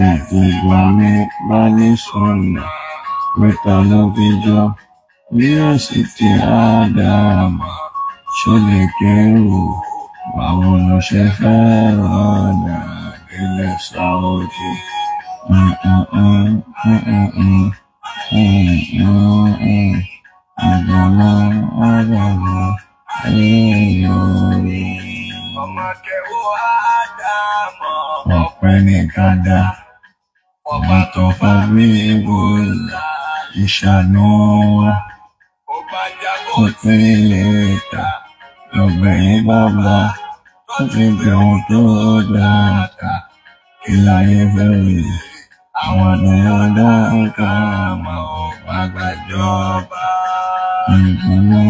Ìgbàni bá ní sọ̀nà mẹ́ta ló fi jọ bí èsì tí Ádámù ṣe lè kérò báwo ló ṣe fẹ́ rọ̀nà ilé Sáúdì. Àgbàlá ẹ̀yọ́rí ọ̀pẹ ní kàdá ọba tó fàbí ìbòlá ìṣàánú wa ó pé lẹ́ta lọ́gbẹ̀yìn bàbá ó ti gbẹ̀wọ̀n tó dáka kí láyé fẹ́rẹ̀ àwọn ọ̀dọ́ dáka máa ò bá gbàjọba ìgbìmọ̀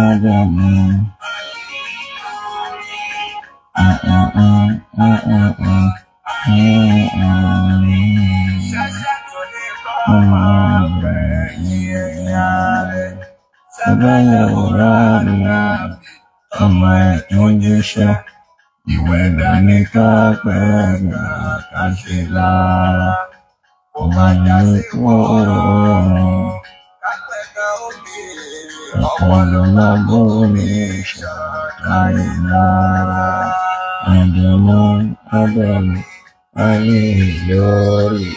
Ádámù. Ọmọ ẹ̀tún jíṣẹ́ ìwẹ̀ dání kápẹ́ káṣe lára ọba ní wọ́ọ̀rọ̀ ọ̀pọ̀lọpọ̀ bóni ṣàtàrí lára Ádámù ayé lórí.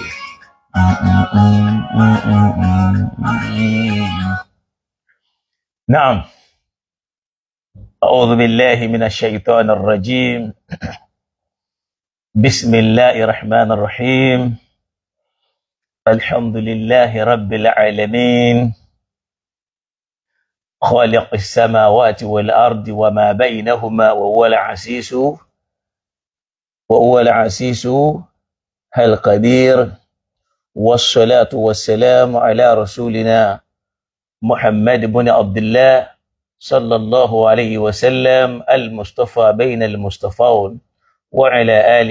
نعم أعوذ بالله من الشيطان الرجيم بسم الله الرحمن الرحيم الحمد لله رب العالمين خالق السماوات والأرض وما بينهما وهو العزيز القدير والصلاة والسلام على رسولنا محمد بن عبد الله صلى الله عليه وسلم المصطفى بين المصطفون وعلى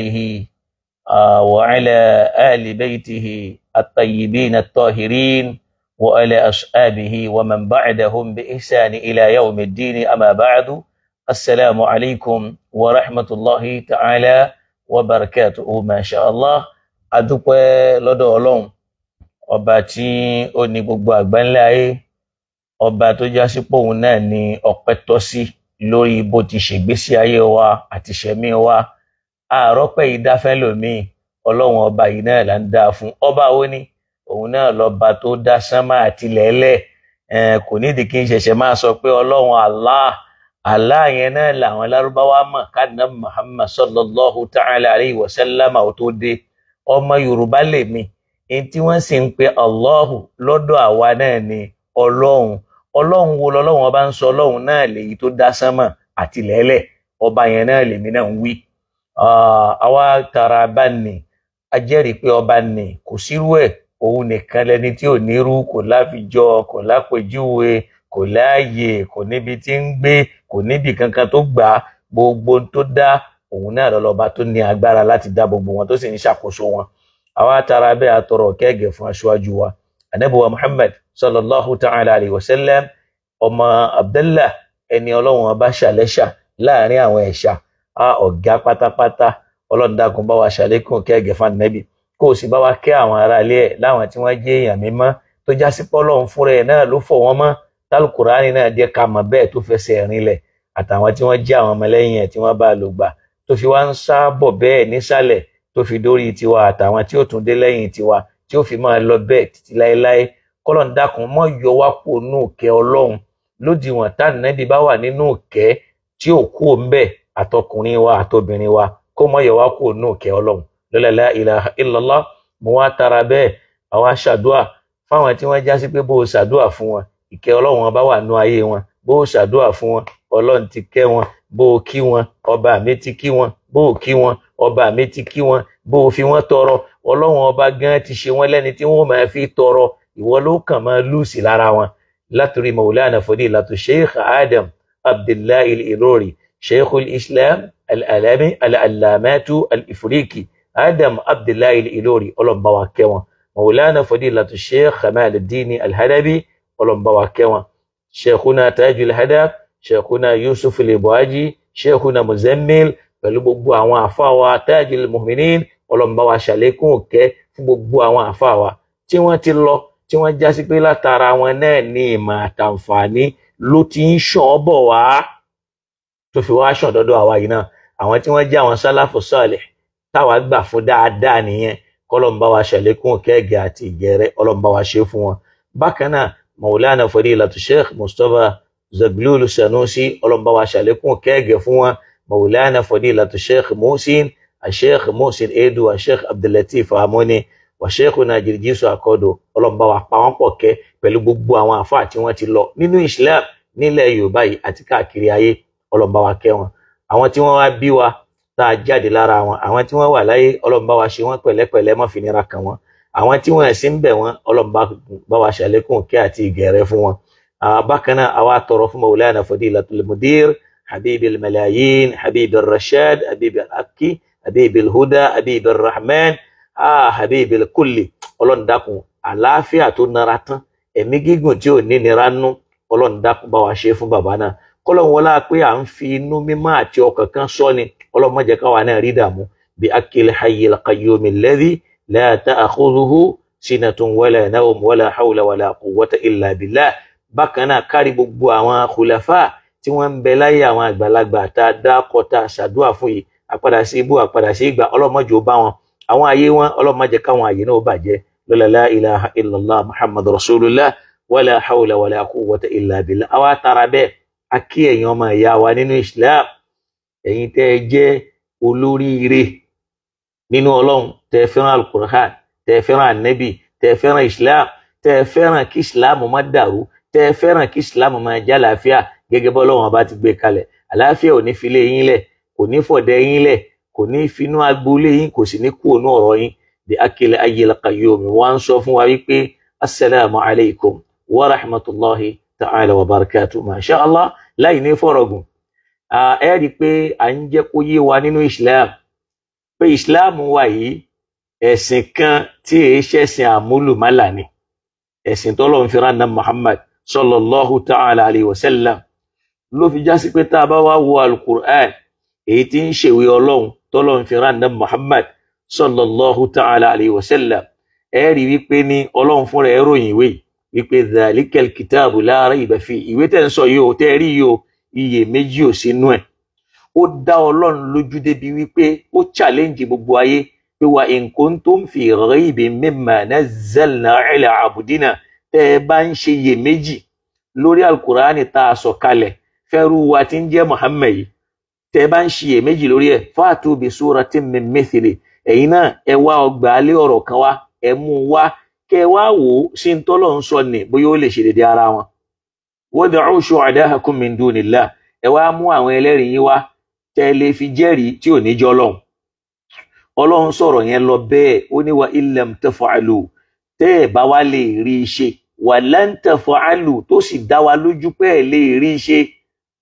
آل بيته الطيبين الطاهرين وعلى أصحابه ومن بعدهم بإحسان إلى يوم الدين أما بعد السلام عليكم ورحمة الله تعالى وبركاته ما شاء الله adúpẹ́ lọ́dọ̀ Ọlọ́run ọba tí ó ní gbogbo àgbáńlá ayé ọba tó já sí pé òun náà ni ọpẹ́ tọ́ sí lórí bó ti ṣègbésí ayé wa àti ṣẹ̀mí wa àrọ́pẹ́ yìí dáfẹ́ lòmíì Ọlọ́run ọba yìí náà là ń dá fún ọba wo ni òun náà lọ́ba tó dá sánmà àti lẹ́lẹ̀ kò nídìí kí n ṣẹ̀ṣẹ̀ máa sọ pé Ọlọ́run Allah yẹn náà làwọn lárúbáwá mọ̀ kádínà Muhammad sallallahu ta'ala alayhi wa sallam ò tó dé ọmọ Yorùbá lèmi èyí tí wọ́n sì ń pe Allahu lọ́dọ̀ àwa náà ni Ọlọ́run wo lọ́lọ́run ọba ń sọ Ọlọ́run náà lèyí tó dá sánmà àti lẹ́lẹ̀ ọba yẹn náà lèmi náà ń wí. Àwa tara bá ní ajẹ́rìí pé ọba ní kò sírú ẹ̀ òun nìkan lẹni tí ò nírú kò láfijọ́ kò lápèjúwe kò láàyè kò níbi tí ń gbé kò níbi kankan tó gbà gbogbo tó dá òun náà lọ́lọ́ba tó ní agbára láti dá gbogbo wọn tó sì ń ṣàkóso wọn. Àwa tara bẹ́ẹ̀ àtọrọ kẹ́gẹ̀ fún aṣáájú wa Ànábì wa Muhammad sallallahu ta'ala alayhi wa sallam ọmọ Abdullah ẹni Ọlọ́run ọba ṣàlẹ́ṣà láàrin àwọn ẹ̀ṣà ọ̀gá pátápátá Ọlọ́run dákun bá wa ṣàlékún kẹ́gẹ̀ fún Ànábì kó o sì bá wa kẹ́ àwọn ará ilé ẹ̀ láwọn tí wọ́n jẹ́ èèyàn mímọ́ tó já sí pé Ọlọ́run fúnra ẹ̀ náà ló fọ̀ wọ́n mọ́ tálùkùránì náà jẹ́ ká mọ̀ bẹ́ẹ̀ tó fẹsẹ̀ rinlẹ̀ àtàwọn tí wọ́n jẹ́ àwọn ọmọlẹ́yìn ẹ̀ tí wọ́n bá lò gbà tó fi wá ń sábọ̀ bẹ́ẹ̀ nísàlẹ̀ tó fi dórí tiwa àtàwọn tí ó tún dé lẹ́yìn tiwa tí ó fi máa lọ bẹ́ẹ̀ títí láéláé kọ́lọ́n dákun mọ́ yọ wá kú nínú ìkẹ́ Ọlọ́run lódiwọ̀n tánàbí bá wà nínú ìkẹ́ tí ò kú ńbẹ̀ àtọkùnrin wa àtobìnrin wa kó mọ́ yọ wá kú nínú ìkẹ́ Ọlọ́run la ilaha illallah mo wá tara bẹ́ẹ̀ àwa ṣàdúà fáwọn tí wọ́n já sí pé bó o ṣàdúà fún wọn ìkẹ́ Ọlọ́run bá wà nínú ayé wọn bó o ṣàdúà fún wọn Ọlọ́run ti kẹ́ wọn bó o kí wọn ọba mi ti kí wọn bó o kí wọn ọba mi ti kí wọn bó o fi wọn tọrọ Ọlọ́run ọba gan ti ṣe wọn lẹ́ni tí wọ́n máa fi tọrọ ìwọ ló kàn máa lùsì lára wọn látòrí Maulana Fadilatu Sheikh Adam Abdullahi Al-Ilori Sheikhul Islam Al-Alami Al-Allamatu Al-Ifriqi Adam Abdullahi Al-Ilori Ọlọ́run bá wa kẹ́ wọn Maulana Fadilatu Sheikh Kamaluddin Al-Halabi Ọlọ́run bá wa kẹ́ wọn Sheikhuna Tajul Hadaf Sheikhuna Yusuf Al-Ibuaji Sheikhuna Muzammil pẹ̀lú gbogbo àwọn àfáwà Tajul Mu'minin Ọlọ́run bá wa ṣàlékún ìkẹ́ fún gbogbo àwọn àfáà wa tí wọ́n ti lọ tí wọ́n já sí pé látara wọn náà ní ìmọ̀ àtàǹfààní ló ti ń ṣàn bọ̀ wá tó fi wá ṣàn dọ́dọ̀ àwa yìí náà. Àwọn tí wọ́n jẹ́ àwọn sálàfù sálíhì táwa gbà fún dáadáa nìyẹn. kọ́lọ́run bá wa ṣàlékún ìkẹ́ àti ìgẹ̀rẹ́, Ọlọ́run bá wa ṣe fún wọn. Bákan náà Maulana Fadilatu Sheikh Mustapha Zaglulu Sanusi, Ọlọ́run bá wa ṣàlékún ìkẹ́ fún wọn. Maulana Fadilatu Sheikh Muhsin, Sheikh Muhsin Edu, Sheikh Abdulatif Amoni, wa Sheikhuna Jirjisu Akodo, Ọlọ́run bá wa pa wọ́n pọ̀ kẹ́ pẹ̀lú gbogbo àwọn àfáà tí wọ́n ti lọ nínú Islam nílẹ̀ Yorùbá yìí àti káàkiri ayé. Ọlọ́run bá wa kẹ́ wọn. Àwọn tí wọ́n wá bí wa tá a jáde lára wọn, àwọn tí wọ́n wà láyé, Ọlọ́run bá wa ṣe wọ́n pẹ̀lẹ́pẹ̀lẹ́, má fi nira kàn wọ́n. Àwọn tí wọ́n sì ń bẹ̀ wọ́n, Ọlọ́run bá wa ṣàlékún ìkẹ́ àti ìgẹ̀rẹ́ fún wọn. Bákan náà àwa tọrọ fún Maulana Fadilatul Mudir Habibil Malayin, Habibil Rashad, Habibil Aki, Habibil Huda, Habibil Rahman, Habibil Kulli. Ọlọ́run dákun àlàáfíà tó nara tán, ẹ̀mí gígùn tí ò ní nira nú, Ọlọ́run dákun bá wa ṣe fún bàbá náà. Kọ́lọ́run wọlá pé à ń fi inú mímọ́ àti ọkàn kan sọ ni, Ọlọ́run má jẹ́ káwa náà rí dààmú. Bi akil hayyil qayyum alladhi la ta'khudhuhu sinatun wala nawm wala hawla wala quwwata illa billah. Bákan náà kárí gbogbo àwọn khulafa tí wọ́n ń bẹ láyé, àwọn àgbàlagbà tá a dákọ̀ tá a ṣàdúrà fún yìí, àpadà sí ibú àpadà sí ìgbà, Ọlọ́run má jẹ́ ó bá wọn. Àwọn ayé wọn, Ọlọ́run má jẹ́ káwọn ayé náà bàjẹ́. La ilaha illallah Muhammadu Rasulullah wala hawla wala quwwata illa billah. Àwa tara bẹ́ẹ̀ a kí ẹ̀yin ọmọ ìyá wa nínú Islam, ẹ̀yin tẹ́ ẹ jẹ́ olóríire nínú Ọlọ́run, tẹ́ ẹ fẹ́ràn Al-Qur'an, tẹ́ ẹ fẹ́ràn Ànábì, tẹ́ ẹ fẹ́ràn Islam, tẹ́ ẹ fẹ́ràn kí Islam má dàrú, tẹ́ ẹ fẹ́ràn kí Islam má jẹ́ àlàáfíà gẹ́gẹ́ bọ́ Ọlọ́run bá ti gbé kalẹ̀. Àlàáfíà ò ní fi lé yín lẹ̀, kò ní fọ̀dẹ̀ yín lẹ̀, kò ní finú agboolé yín, kò sì ní kú ònú ọ̀rọ̀ yín. Bi akil hayyil qayyum wọ́n ń sọ fún wa wípé assalamu alaikum wa rahmatullahi ta'ala wa barakatuh. Masha Allah, láì ní fọ́rọ̀gùn. Ẹ rí pé à ń jẹ́ kó yé wa nínú Islam pé Islam wà yìí ẹ̀sìn kan tí èé ṣẹ̀sìn àmúlùmálà ni. Ẹ̀sìn tọ́lọ́run fi rán Muhammad sallallahu ta'ala alayhi wa sallam. Ló fi já sí pé tá a bá wá wo Al-Qur'an, èyí tí ń ṣèwé Ọlọ́run tọ́lọ́run fi rán Muhammad sallallahu ta'ala alayhi wa sallam, ẹ rí wípé ní Ọlọ́run fúnra ẹ̀ ròyìn ìwé wípé dhalikal kitabu la rayba fi. Ìwé tẹ́ ń sọ yìí o, tẹ́ rí yìí o, iye méjì ò sínú ẹ̀. Ó dá Ọlọ́run lójú débi wípé ó challenge gbogbo ayé pé wa in kuntum fi raybin mimma nazzalna ala abdina. Tẹ́ ẹ bá ń ṣe iye méjì lórí Al-Qur'ani tá a sọ kalẹ̀ fẹ́rú wa tí ń jẹ́ Muhammad yìí, tẹ́ ẹ bá ń ṣe iye méjì lórí ẹ̀, fatu bi suratin min mithli. Ẹ̀yin náà ẹ wá ọgbà alẹ́ ọ̀rọ̀ kan wá, ẹ mú wá kẹ wá wò ó sí ń tọ́lọ̀ ń sọ ní bóyá ó lè ṣe dédé ara wọn. Wad'u shuhadahakum min dunillah. Ẹ wá mú àwọn ẹlẹ́rìí yín wá tẹ́ lè fi jẹ́rìí tí ò ní jọ́ Ọlọ́run. Ọlọ́run sọ̀rọ̀ yẹn lọ bẹ́ẹ̀, ó ní wa illam taf'alu, tẹ́ ẹ bá wá lè rí iṣẹ́, wa lan taf'alu, tó sì dá wa lójú pé ẹ lè rí iṣẹ́,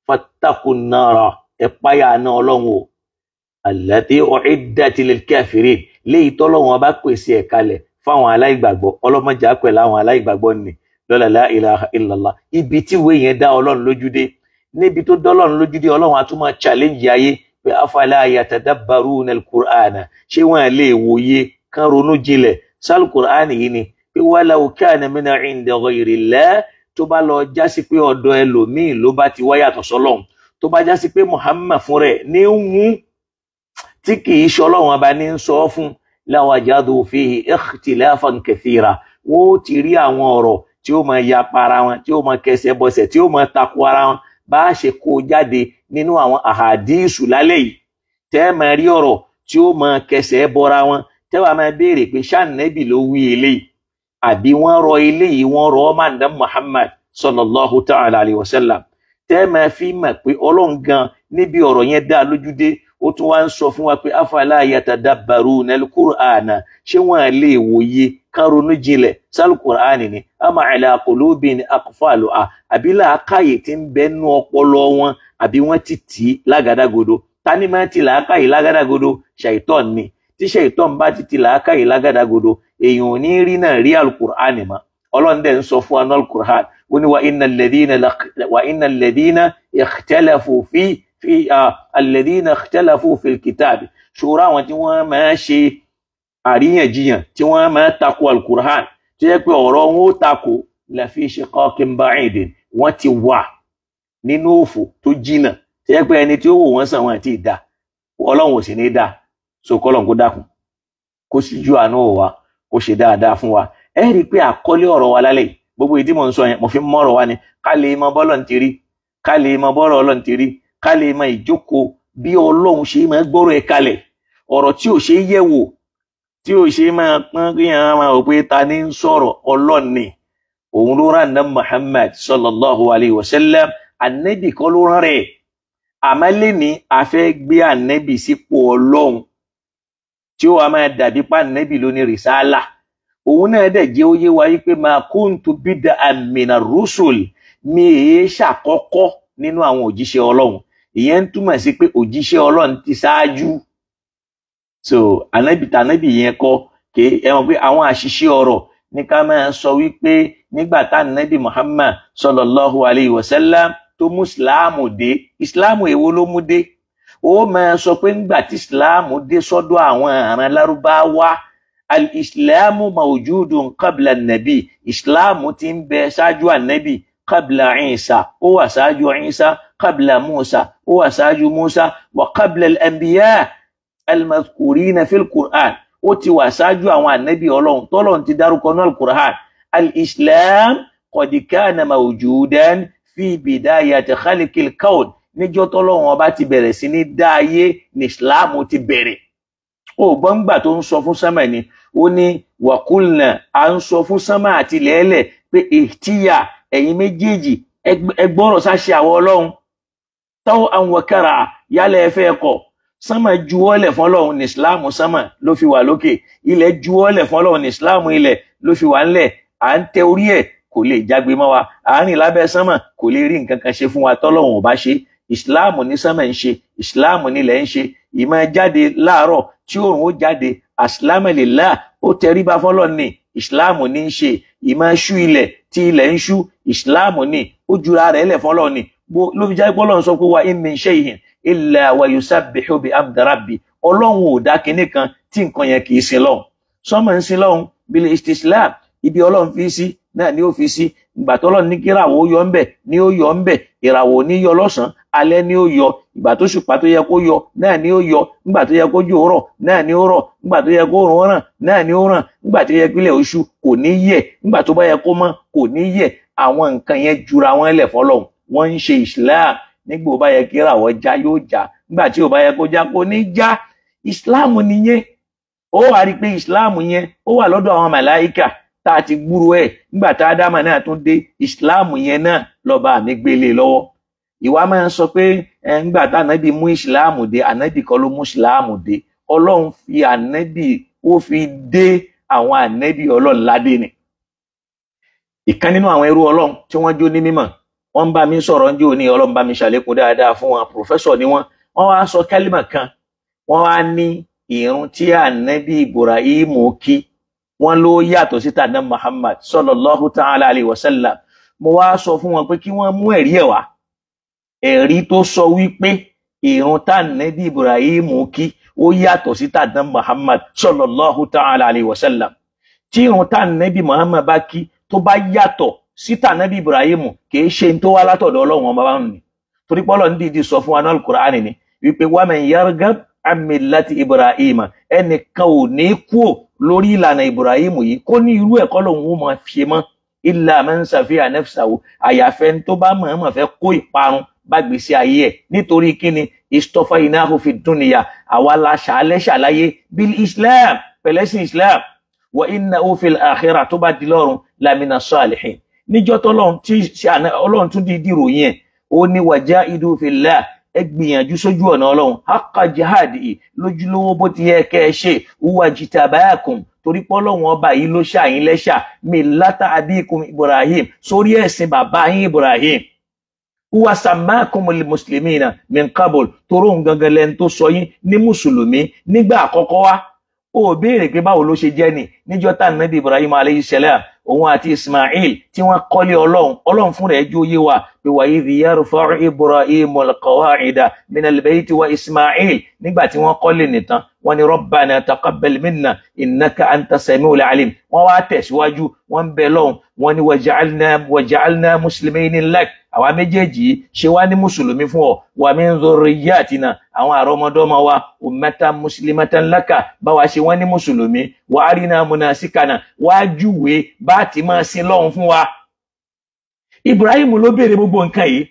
fattaqun nara, ẹ páyà náà Ọlọ́run o. Allati u'iddat lil kafirin, léyìí tọ́lọ́run bá pèsè ẹ̀ kalẹ̀ fáwọn aláìgbàgbọ́. Ọlọ́mọdé á pẹ̀lú àwọn aláìgbàgbọ́ ni. La ilaha illallah. Ibi tí ìwé yẹn dá Ọlọ́run lójú dé, níbi tó dá Ọlọ́run lójú dé, Ọlọ́run á tún máa challenge ayé pé afala yatadabbaruna al-Qur'ana, ṣé wọ́n lè wòye kán ronú jinlẹ̀ sal-Qur'an yìí ni pé walau kana min 'inda ghayrillah, tó bá lọ jásí pé ọ̀dọ̀ ẹlòmíì ló bá ti wá yàtọ̀ sọ́lọ́run, tó bá jásí pé Muhammad fún rẹ̀ ní ń tí kì í ṣọlọ́run ọba ní ń sọ fún, lawajadu fihi ikhtilafan kathira. Wọ́n ti rí àwọn ọ̀rọ̀ tí ó máa yapa ara wọn, tí ó máa kẹsẹ̀ bọsẹ̀, tí ó máa takò ara wọn. Bá a ṣe kó jáde nínú àwọn àhàdísù lálẹ́ yìí, tẹ́ máa rí ọ̀rọ̀ tí ó máa kẹsẹ̀ bọra wọn, tẹ́ wàá máa béèrè pé ṣàǹnẹ́bì ló wí eléyìí àbí wọ́n rọ eléyìí, wọ́n rọ ọmọdé Muhammad sallallahu ta'ala alayhi wa sallam. Tẹ́ máa fi mọ̀ pé Ọlọ́run gan níbi ọ̀rọ̀ yẹn dá lójú dé, ó tún wá ń sọ fún wa pé afala yatadabbaruna al-Qur'ana, ṣé wọ́n lè wòye kán ronú jinlẹ̀ sal-Qur'ani ni, ama ala qulubin aqfaluha, àbí làákàyè tí ń bẹ nú ọpọlọ wọn, àbí wọ́n ti tì í lágàdàgodo. Ta ni máa ti làákàyè lágàdàgodo? Ṣàìtọ́n ni. Tí ṣàìtọ́n bá ti làákàyè lágàdàgodo, èèyàn ò ní rí náà rí al-Qur'ani mọ́. Ọlọ́run dẹ̀ ń sọ fún wa ní al-Qur'an, ó ní wa innal ladhina ikhtalafu alladhina ikhtalafu fil kitab. Ṣòro àwọn tí wọ́n máa ṣe àríyànjiyàn tí wọ́n máa tako al-Qur'an tó yẹ pé ọ̀rọ̀ wọn ó tako la fi shiqaqin ba'idin, wọ́n ti wà nínú òfò tó jìnà tó yẹ pé ẹni tí ó wò wọ́n sàn wọn àti ìdá Ọlọ́run ò sì ní dá. So kọ́lọ́n kó dákun kó sì ju àánú wa kó ṣe dáadáa fún wa. Ẹ rí i pé àkọlé ọ̀rọ̀ wa lálẹ́ gbogbo ìdí mò ń sọ yẹn mo fi mọ́rọ̀ wa ni ká lè mọ bọ́lọ̀ ń tiri, ká lè mọ bọ́rọ̀ Ọlọ́run tiri, ká lè mọ ìjókòó bí Ọlọ́run ṣe máa gbọ́rọ̀ ẹ̀ kalẹ̀, ọ̀rọ̀ tí ò ṣe yẹ̀ wò, tí ò ṣe máa pọ́n kí yẹn máa wò pé ta ni ń sọ̀rọ̀, Ọlọ́run ni. Òun ló rán Nabi Muhammad sallallahu alayhi wa sallam, Ànábì kọ́ ló rán rẹ̀. Àmọ́ lẹ́ni a fẹ́ gbé Ànábì sípò Ọlọ́run tí ó wá máa dàbí pa Ànábì ló ní rìsáàlà. Òun náà dẹ̀ jẹ́ ó yé wa yí pé ma kuntu bid'an mina rusul, mi èé ṣàkọ́kọ́ nínú àwọn òjíṣẹ́ Ọlọ́run. Ìyẹn ń túmọ̀ sí pé òjíṣẹ́ Ọlọ́run ti ṣáájú. So Ànábì yẹn kọ́ ẹ mọ̀ pé àwọn àṣìṣe ọ̀rọ̀ ní ká máa sọ wípé nígbà tá Ànábì Muhammad sallallahu alayhi wa sallam tó mú ìsìláàmù dé, ìsìláàmù èwo ló mú dé? Ó máa sọ pé nígbà tí ìsìláàmù dé sọ́dọ̀ àwọn àràn Lárúbáwá, al-islamu mawjudun qabla an-nabi, ìsìláàmù ti ń bẹ ṣáájú Ànábì, qabla Isa, ó wà ṣáájú Isa, qabla Musa, ó wà ṣáájú Musa, wa qabla al-anbiya al-madhkurina fil Qur'an, ó ti wà ṣáájú àwọn Ànábì Ọlọ́run tọ́lọ́run ti dárúkọ ní al-Qur'an. Al-islam qad kana mawjudan fi bidayati khalqil kawn, níjọ́ tọ́lọ́run ọba ti bẹ̀rẹ̀ sí ní dá ayé ní Islam ti bẹ̀rẹ̀. Ó gbọ́ngbà tó ń sọ fún sánmà ni ó ní wa qulna, à ń sọ fún sánmà àti lẹ́lẹ̀ pé ihtiya, ẹ̀yin méjèèjì ẹ gbọ́rọ̀ sáṣẹ àwọn Ọlọ́run. Taw'an wa karha, yálẹ̀ ẹ fẹ́ kọ̀. Sánmà juwọ́lẹ̀ fún Ọlọ́run ní Islam sánmà ló fi wà lókè, ilẹ̀ juwọ́lẹ̀ fún Ọlọ́run ní Islam ilẹ̀ ló fi wà ńlẹ̀. À ń tẹ orí ẹ̀ kò lè jágbe mọ́ wa, àárín lábẹ́ sánmà kò lè rí nǹkan kan ṣe fún wa tọ́lọ́run ò bá ṣe. Ìsìláàmù ní sánmà ń ṣe, ìsìláàmù nílẹ̀ ń ṣe. Ìmọ̀ jáde láàárọ̀ tí òòrùn ó jáde, aslama lillah, ó tẹríba fọ́lọ́run ní, ìsìláàmù ní ń ṣe. Ìmọ̀ ṣú ilẹ̀ tí ilẹ̀ ń ṣú, ìsìláàmù ní, ó jura rẹ̀ lẹ̀ fọ́lọ́run ní. Ló fi jẹ́ pé Ọlọ́run sọ pé wa in min shay'in illa wa yusabbihu bihamdi rabbi, Ọlọ́run ò dá kinní kan tí nǹkan yẹn kì í sin lọ́hùn. Sọ́mọ̀ ń sin lọ́hùn bil istislam, ibi Ọlọ́run fi sí náà ni ó fi sí. Ìgbà tó Ọlọ́run ní kí ìràwọ̀ ó yọ ńbẹ̀ ni ó yọ ńbẹ̀, ìràwọ̀ ní yọ lọ́sàn-án, alẹ́ ni ó yọ. Ìgbà tó ṣùpá tó yẹ kó yọ náà ni ó yọ, nígbà tó yẹ kó jò rọ̀ náà ni ó rọ̀, nígbà tó yẹ kó rùn ràn náà ni ó ràn, nígbà tó yẹ kílẹ̀ oṣù kò ní yẹ̀, nígbà tó bá yẹ kó mọ́ kò ní yẹ̀. Àwọn nǹkan yẹn jura wọn lẹ̀ fọ́lọ́run. Wọ́n ń ṣe Islam. Nígbà ó bá yẹ kí ìràwọ̀ já yóò já, nígbà tí ó bá yẹ kó já kó ní já. Islam nìyẹn. Ó wá rí pé Islam yẹn ó wà lọ́dọ̀ àwọn màláíkà tá a ti gbúrò ẹ̀ nígbà tá Ádámà náà tún dé. Islam yẹn náà lọ́ba mi gbélé lọ́wọ́. Ìwà máa ń sọ pé nígbà tá Ànábì mú Islam dé, Ànábì kọ́ ló mú Islam dé. Ọlọ́run fi Ànábì ó fi dé àwọn Ànábì Ọlọ́run ládé ni. Ìkan nínú àwọn ẹrú Ọlọ́run tí wọ́n jó ní mímọ̀, wọ́n bá mi sọ̀rọ̀ ń jó ní, Ọlọ́run bá mi ṣàlékún dáadáa fún wọn, pòfẹ́sọ̀ ni wọ́n wá sọ kálímà kan, wọ́n wá ní ìrun tí Ànábì Ibrahim kí wọ́n ló yàtọ̀ sí tànà Muhammad sallallahu ta'ala alayhi wa sallam. Mo wá sọ fún wọn pé kí wọ́n mú ẹ̀rí ẹ̀ wá, ẹ̀rí tó sọ wípé ìrun tànàbí Ibrahim kí ó yàtọ̀ sí tànà Muhammad sallallahu ta'ala alayhi wa sallam. Tí ìrun tànàbí Muhammad bá kí tó bá yàtọ̀ sí tànàbí Ibrahim, kìí ṣe tó wá látọ̀dọ̀ Ọlọ́run ọba bá ní. Torí pé Ọlọ́run dídí sọ fún wa ní Al-Qur'ani ni wípé wa man yarghab an millati Ibrahim, ẹnìkan ò ní kúò lórí ìlànà Ibrahim yìí kó ní irú ẹ̀kọ́ lòun ó máa fi mọ́, illa man safiha nafsahu, àyàfẹ́ tó bá mọ̀ọ́mọ̀ fẹ́ kó ìparun bá gbèsè ayé ẹ̀. Nítorí kíni istafaynahu fi dunya, àwa la ṣàlàyé bil Islam, pẹ̀lẹ́sìn Islam, wa innahu fil akhirah, tó bá di lọ́run lamina salihin. Níjọ́ tọ́lọ́run tí Ọlọ́run tún di ròyìn ẹ̀, ó ní wajahidu fillah, ẹ gbìyànjú sójú ọ̀nà Ọlọ́run haqqa jihadi, lójúlówó bó ti yẹ kẹ́ ẹ ṣe, huwa jitabakum, torí pé Ọlọ́run ọba yìí ló ṣàyín lẹ́ṣà, millata abikum Ibrahim, sórí ẹ̀sìn bàbá yín Ibrahim. Huwa sammakumul muslimina min qabl, toró ń gangan lẹ́nu tó sọ yín ní mùsùlùmí nígbà àkọ́kọ́ wá. Ó béèrè pé báwo ló ṣe jẹ́ ni níjọ́ tá Ànábì Ibrahim alayhi salam òun àti Ismail tí wọ́n kọ́lé Ọlọ́run fún rẹ̀ jó yé wa pé wa idh yarfa'u Ibrahimu al-qawa'ida min al-bayti wa Ismail nígbà tí wọ́n kọ́lé nìtàn wọ́n ní Rabbana taqabbal minna innaka anta sami'ul alim wọ́n wá tẹ̀síwájú wọ́n bẹ lọ́hùn wọ́n ní waja'alna muslimayni lak àwa méjèèjì ṣe wá ní mùsùlùmí fún ọ wa min dhurriyyatina àwọn àrọmọdọ́mọ wa ummatan muslimatan laka bá wa ṣe wọ́n ní mùsùlùmí wa arina munasikana wá júwe bá ti máa sin lọ́hùn fún wa. Ibrahim ló béèrè gbogbo nǹkan yìí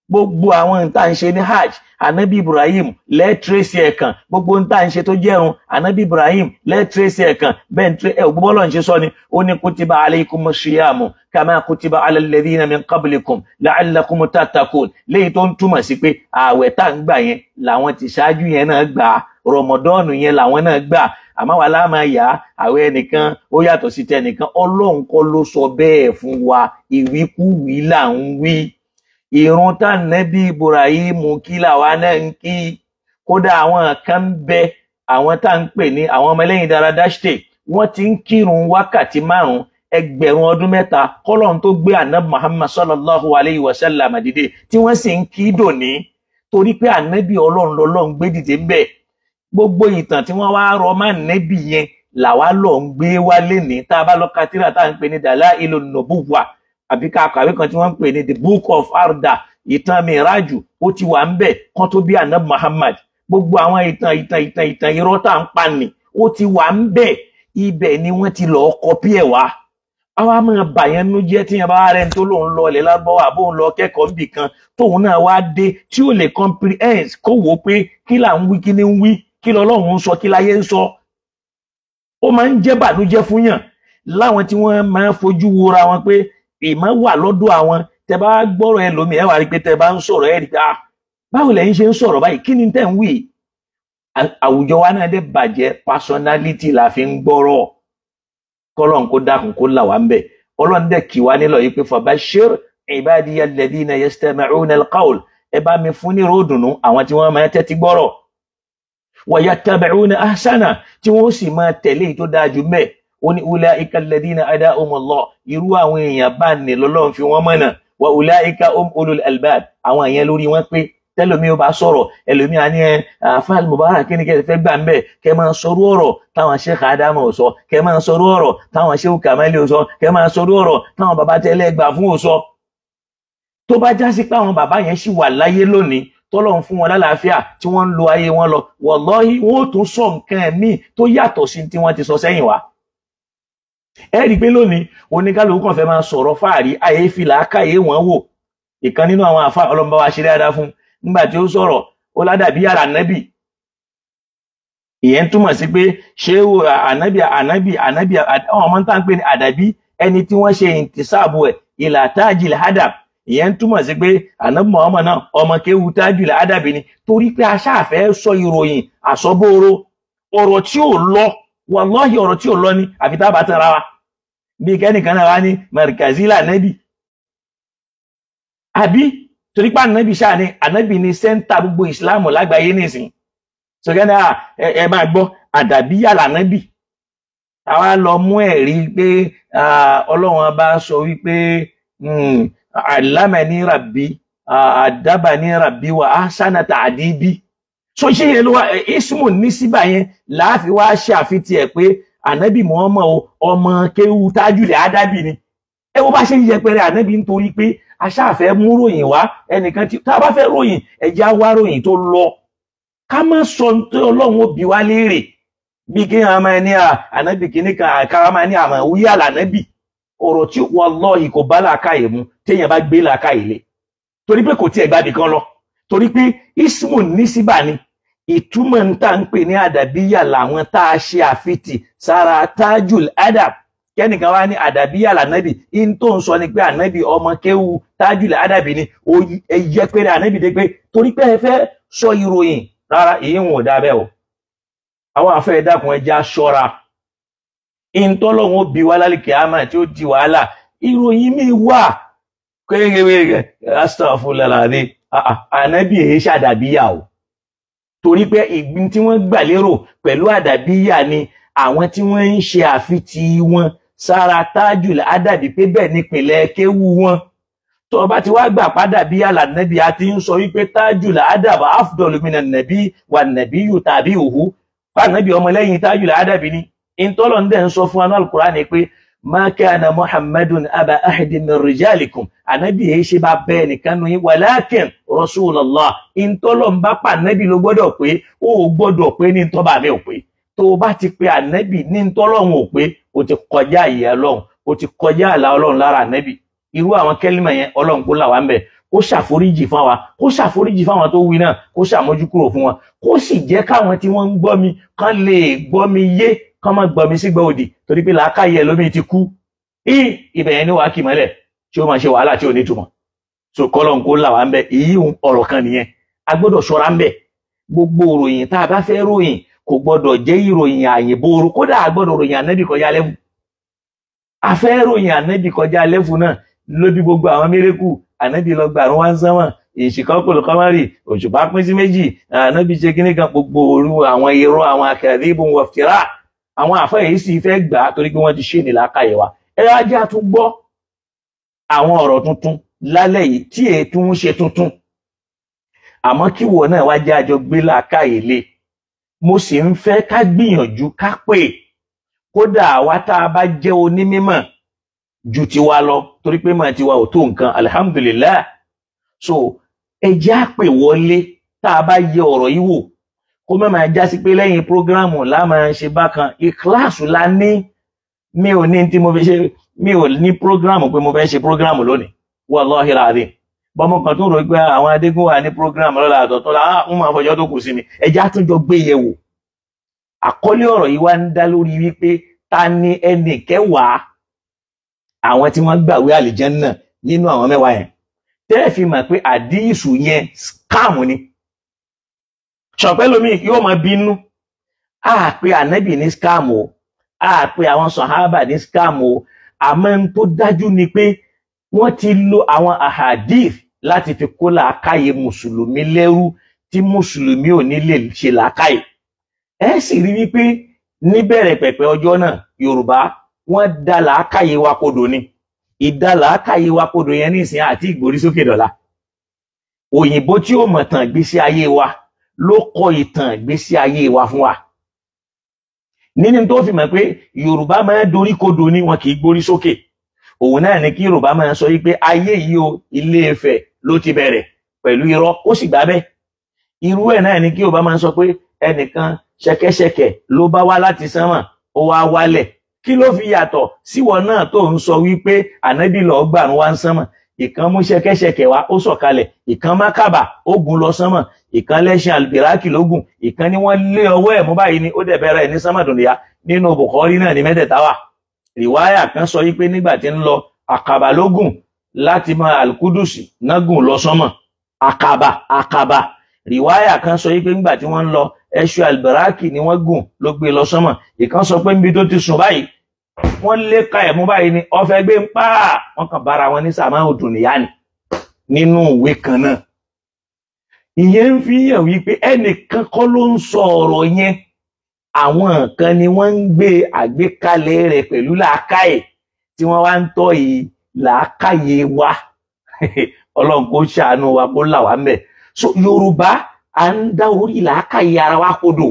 gbogbo àwọn nǹkan ń ṣe ní hajj anabi Ibrahim lẹ́tírẹ́sì ẹ̀kan gbogbo nǹkan ń ṣe tó jẹ́run anabi Ibrahim lẹ́tírẹ́sì ẹ̀kan bẹ́ẹ̀ ní gbogbo ọlọ́run ṣe sọ ni ó ní kutiba alaykumus siyamu kama kutiba ala alladhina min qablikum la'allakum tattaqun léyìí tó ń túmọ̀ sí pé ààwẹ̀ tá ń gbà yẹn làwọn ti ṣáájú yẹn náà gbà rọmọdọ́ọ̀nù yẹn làwọn náà gbà àmọ́ wà láàmà yá àwẹ̀ ẹnìkan ó yàtọ̀ sí tẹnìkan ọlọ́run kọ́ ló sọ bẹ́ẹ̀ fún wa ìwíkúwí là ń wí ìrun tá nẹ́bí Ibrahim kí làwa náà ń kí kódà àwọn kan bẹ àwọn tá ń pè ní àwọn ọmọlẹ́yìn Zaradashti wọ́n ti ń kírun wákàtí 5 ẹgbẹ̀rún ọdún 3 kọ́lọ́run tó gbé ànábì Muhammad sallallahu alayhi wa sallam dìde tí wọ́n sì ń kí dòní torí pé ànábì ọlọ́run lọ́lọ́run gbé dìde ń bẹ̀ gbogbo ìtàn tí wọ́n wá rọ má nẹ́bì yẹn làwa lọ ń gbé wálé ní tá a bá lọ ka tírà tá à ń pè ní Dalailun Nubuwah àbí ká kàwé kan tí wọ́n ń pè ní the book of Arda ìtàn Miraju ó ti wà ń bẹ̀ kan tó bí ànábì Muhammad gbogbo àwọn ìtàn irọ́ tá à ń pa ni ó ti wà ń bẹ̀ ibẹ̀ ni wọ́n ti lọ kọpí ẹ̀ wá àwa máa bàyẹn nú jẹ́ tí yẹn bá rẹ̀ ń tó lòun lọ ilẹ̀ lágbọ́wọ́ àbóun lọ kẹ́kọ̀ọ́ níbì kan tóun náà wá dé tí ó lè comprehend kó wò ó pé kí là ń wí kí ni ń wí kí lọ́lọ́run ń sọ kí láyé ń sọ ó máa ń jẹ́ bànújẹ́ fún yàn láwọn tí wọ́n máa ń fojú wora wọn pé ìmọ̀ wà lọ́dọ̀ àwọn tẹ bá gbọ́rọ̀ ẹlòmíì ẹ wá rí pé tẹ bá ń sọ̀rọ̀ ẹ rí pé báwo lẹ́yìn ṣe ń sọ̀rọ̀ báyìí kí ni tẹ́ ń wí àwùjọ wa náà dé bàjẹ́ personality la fi ń gbọ́rọ̀ kọ́lọ́n kó dákun kó là wá ń bẹ̀ ọlọ́run dẹ̀ kì wá nílò yìí pé fabashir ibadiya alladhina yastami'una alqawl ẹ bá mi fún ní ròdùnú àwọn tí wọ́n máa tẹ́tí gbọ́rọ̀ wa yattabi'una ahsana tí wọ́n sì máa tẹ̀lé tó dáa jù mẹ́ ó ní ulaika alladhina hadahumullah irú àwọn èèyàn bá ní lọ́lọ́run fi wọ́n mọ̀nà wa ulaika ulul albab àwọn èèyàn lórí wọn pé tẹ́lómi ó bá sọ̀rọ̀ ẹlòmí à ní Fal Mubarak kí ni kẹ́ fẹ́ gbà ń bẹ̀ kẹ́ máa sọ̀rọ̀ ọ̀rọ̀ táwọn Sheikh Adamu ò sọ kẹ́ máa sọ̀rọ̀ ọ̀rọ̀ táwọn Sheikh Kamali ò sọ kẹ́ máa sọ̀rọ̀ ọ̀rọ̀ táwọn bàbá tẹ́lẹ̀ gbà fún ò sọ tó bá já sí pé àwọn bàbá yẹn sì wà láyé lónìí tọ́lọ́run fún wọn lálàáfíà tí wọ́n ń lo ayé wọn lọ wallahi wọn ò tún sọ nǹkan míì tó yàtọ̀ sí tí wọ́n ti sọ sẹ́yìn wá ẹ rí i pé lónìí oníkálukú kan fẹ́ máa sọ̀rọ̀ fáàrí ayé fìlà káyé wọn wò ìkan nínú àwọn àfa ọlọ́mọba wa ṣe dáadáa fún nígbà tí ó sọ̀rọ̀ ó ládàbí yàrá ànábì ìyẹn túmọ̀ sí pé ṣé ànábì àwọn ọmọ tá ń pè ní àdàbí ẹni tí wọ́n ṣe ìntìsáàbù ẹ̀ ìlà tájìl hadab ìyẹn túmọ̀ sí pé ànábì Muhammad náà ọmọ kéwu tájìl hadab ni torí pé aṣáàfẹ́ sọ ìròyìn àsọbóró ọ̀rọ̀ tí ò lọ wallahi ọ̀rọ̀ tí ò lọ ní àfi tá a bá tán ra wa bí kẹ́nìkan náà wá ní markazila ànábì àbí torí pé ànábì ṣáà ni ànábì ní sẹ́ńtà gbogbo ìsìláàmù lágbàáyé nìsín sọgẹ́nà ẹ máa gbọ́ àdàbíyà lànábì àwa lọ mú ẹ̀rí pé ọlọ́run bá sọ wípé àlámẹ́ni ràbí àdábàní ràbí wà ahsana ta'dibi so ṣé yẹn ló wá ismu ní síbà yẹn láàfin wá ṣe àfitì ẹ̀ pé ànábì Muhammad ọmọ kéwu Tajul Adabi ni ẹ wo bá ṣe yẹpẹrẹ ànábì nítorí pé aṣáàfẹ́ mú ròyìn wá ẹnìkan tí tá a bá fẹ́ ròyìn ẹjẹ́ á wá ròyìn tó lọ ká má sọ tó ọlọ́run ó bi wá léèrè bí kí wọn máa ní ànábì kìíní kan ká máa ní àmọ́ wíyà lànábì ọ̀rọ̀ tí wallahi kò bá làákàyè mu téèyàn bá gbé làákàyè lé torí pé kò tiẹ̀ gbàdì kan lọ torí pé ismu nísìbà ni ìtumọ̀ ń tà ń pè ní àdàbíyà làwọn tá a ṣe àfitì sára Tajul Adab kẹ́nìkan wá ní àdàbíyà lànábì in tó ń sọ ni pé ànábì ọmọ kéwu Tajul Adabi ni ẹyẹ péré ànábì dé pé torí pé ẹ fẹ́ sọ ìròyìn rárá èyí wọn ò dábẹ́ o àwọn afẹ́ dákun ẹja ṣọ́ra in tọ́lọ́wọ́n bí wá lálẹ́kẹ̀ àmà tí ó di wàhálà ìròyìn mi wà kẹ́rẹ́rẹ́ astaghfirullah ànábì èyí ṣàdàbíyà o torí pé ìgbín tí wọ́n gbà lérò pẹ̀lú àdàbíyà ni àwọn tí wọ́n ń ṣe àfitì wọn sára tájùl ádàbí pé bẹ́ẹ̀ nípìnlẹ̀ kéwú wọn. tó bá ti wá gbà padà bí àlànàbí a ti ń sọ wípé tájùl ádàbí afdalu minan nabi wà nàbí yù tàbí òhú fànàbí ọmọlẹ́yìn tájùl ádàbí ni. ìtọ́lọ̀ ń dẹ̀ ń sọ fún anú al-Qur'an ni pé ma kana muhammadun aba ahadin min rijalikum ànábì èyí ṣe bá bẹ́ẹ̀ nìkan nù yín walakin rasulallah. ìtọ́lọ̀ ń bá pa ànábì ló gbọ́dọ̀ pé ó gbọ́dọ̀ pé ní tọ́ba mi ò pé. tó o bá ti pe ànábì ní tọ́lọ́run ò pé o ti kọjá ìyà Ọlọ́run o ti kọjá àlà Ọlọ́run lára ànábì. irú àwọn kẹ́límà yẹn Ọlọ́run kó là wá ń bẹ̀ kó ṣàforíjì fún wa kó ṣàforíjì fún àwọn tó wí náà kó ṣàmójúkúrò fún wọn kó sì jẹ́ káwọn tí wọ́n ń gbọ́ mi kán lè gbọ́ mi yé kán má gbọ́ mi sí gbọ́ òdì torí pé làákàyè lómi ti kú ibẹ̀ yẹn ní wàá kì mọ́lẹ̀ tí ó máa ṣe wàhálà tí ò ní túmọ̀. so kọ́lọ́n kó là wá ń bẹ̀ èyí ọ̀rọ̀ kan nìyẹn a gbọ́dọ̀ ṣọ́ra ń bẹ̀. gbogbo ìròyìn tá a bá fẹ́ ròyìn kò gbọ́dọ̀ jẹ́ ìròyìn àyìnbóró kódà a gbọ́dọ̀ ròyìn ànábì kọjá lẹ́fù. a fẹ́ ròyìn ànábì kọjá lẹ́fù náà ló bí gbogbo àwọn mérékù ànábì lọ gbà àrùn wá ń sánmọ̀ ìṣìkọ́kùlù kọ́márì òṣùpá pín sí méjì ànábì ṣe kíní kan gbogbo òru àwọn irọ́ àwọn akadhibun waftira àwọn àfẹ́ yìí sì fẹ́ gbà á torí pé wọ́n ti ṣe ní làákàyè wa. ẹ wá jẹ́ àtún gbọ́ àwọn ọ̀rọ̀ tuntun lálẹ́ yìí tí ètò ń ṣe tuntun àmọ́ kí wọ́n náà wá jẹ́ àjọ gbé làákàyè lé. mo sì ń fẹ́ ká gbìyànjú ká pè kódà àwa tá a bá jẹ́ onímímọ̀ ju tiwa lọ torí pé mọ̀ tiwa ò tó nǹkan alhamdulillah. so ẹ jẹ́ àpè wọlé tá a bá yẹ ọ̀rọ̀ yìí wò kó má máa já sí pé lẹ́yìn prógrámù la máa ṣe bákan ìkíláàsù la ní. mi ò ní tí mo fi ṣe mi ò ní prógrámù pé mo fẹ́ ṣe prógrámù lónìí wallahi alazim. bọ́mọ kan tó rò pé àwọn adégún wà ní prógrámù lọ́la àtọ̀tọ̀ la ń máa fọjọ́ tó kù sí ni ẹjẹ́ àtúnjọ gbé yẹ̀ wò. àkọlé ọ̀rọ̀ yìí wá ń dá lórí wípé ta ni ẹnì kẹwàá àwọn tí wọ́n gbàwé àlìjẹ́nnà nínú àwọn mẹ́wàá yẹn tẹ́ẹ̀ fi mọ̀ pé àdíìsù yẹn scam ni. ṣọ̀pẹ́ lómi yóò máa bínú a pé ànábì ní scam o a pé àwọn sàhábà ní scam o àmọ́ n tó dájú ni pé wọ́n ti lo àwọn ahadith láti fi kó làákàyè mùsùlùmí lẹ́rú tí mùsùlùmí ò ní lè ṣe làákàyè. ẹ sì rí wípé níbẹ̀rẹ̀ pẹ̀pẹ̀ ọjọ́ náà Yorùbá wọ́n dá làákàyè wa kodò ni. ìdá làákàyè wa kodò yẹn nísìnyí àti ìgbórí sókè dọ̀la. òyìnbó tí ó mọ̀ tàn ìgbésí ayé wa ló kọ ìtàn ìgbésí ayé wa fún wa. nínú tó fi mọ̀ pé Yorùbá máa ń dorí kodò ni wọn kì í gbórí sókè. òun náà ni kí Yorùbá máa sọ wípé ayé yìí o Ilé Ifẹ̀ ló ti bẹ̀rẹ̀ pẹ̀lú irọ́ ó sì gbà bẹ́ẹ̀. irú ẹ̀ náà ni kí Yorùbá máa sọ pé ẹnìkan ṣẹ̀kẹ̀ṣẹ̀kẹ̀ ló bá wá láti sánmọ̀ ó wá wálẹ̀. kí ló fi yàtọ̀ síwọ náà tó ń sọ wípé ànábì lọ gbàrún wá ń sánmọ̀ ìkan mú ṣẹ̀kẹ̀ṣẹ̀kẹ̀ wá ó sọ̀kalẹ̀ ìkan mákàbà ó gùn lọ sánmọ̀ ìkan lẹ́ṣin albiraki lógún ìkan ni wọ́n lé ọwọ́ ẹ̀ mú báyìí ni ó dẹ̀ bẹ̀rẹ̀ ní sánmọ̀ dùnìyà nínú Bukhari náà ní mẹ́tẹ̀ẹ̀ta wà. rìwáyà kan sọ wípé nígbà tí ń lọ àkàbà lógún láti mọ alkudusi nágùn lọ sánmọ̀ àkàbà rìwáyà kan sọ wípé nígbà tí wọ́n ń lọ ẹṣu albiraki ni wọ́n gùn ló gbé lọ sánmọ̀ ìkan sọ pé níbi tó ti sùn báyìí wọ́n lé ka ẹ̀mú báyìí ni ọ̀fẹ́ gbé ń pa wọ́n kàn bára wọn ní sàmá òdùnìyá ni nínú ìwé kan náà. ìyẹn ń fi hàn wípé ẹnìkan kọ́ ló ń sọ ọ̀rọ̀ yẹn àwọn kan ni wọ́n ń gbé àgbékalẹ̀ rẹ̀ pẹ̀lú làákàyè tí wọ́n wá ń tọ́ yìí làákàyè wa Ọlọ́run kó ṣàánú wa kó là wá ń bẹ̀. so Yorùbá à ń dá orí làákàyè ara wa kodò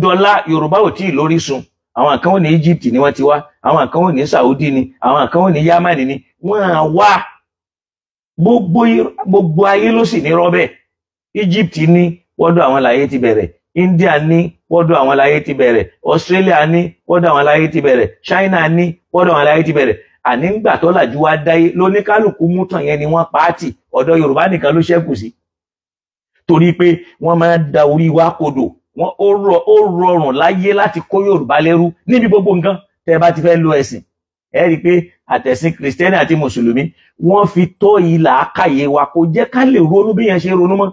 dọ́là Yorùbá ò tí ì lórí sun. àwọn kan wọ́n ní Egypt ni wọ́n ti wá àwọn kan wọ́n ní Saudi ni àwọn kan wọ́n ní Yamani ni wọ́n wá gbogbo ayé ló sì ní rọ́bẹ̀. Egypt ní wọ́dọ̀ àwọn láyé ti bẹ̀rẹ̀ India ní wọ́dọ̀ àwọn láyé ti bẹ̀rẹ̀ Australia ní wọ́dọ̀ àwọn láyé ti bẹ̀rẹ̀ China ní wọ́dọ̀ àwọn láyé ti bẹ̀rẹ̀. àní ńgbà tó làjú wá dáyé lóníkálùkù mú tàn yẹn ni wọ́n pàátì ọ̀dọ̀ Yorùbá nìkan ló ṣẹ́kù sí torí pé wọ́n máa ń da orí wa kodò ó rọrùn láyé láti kó Yorùbá lẹ́rú níbi gbogbo nǹkan tẹ́ bá ti fẹ́ lo ẹ̀sìn. ẹ rí i pé àtẹ̀sìn Kìrìsìtẹ́nì àti Mùsùlùmí wọ́n fi tọ́ ìlà àkàyè wa kò jẹ́ ká lè ronú bí yẹn ṣe ronú mọ́.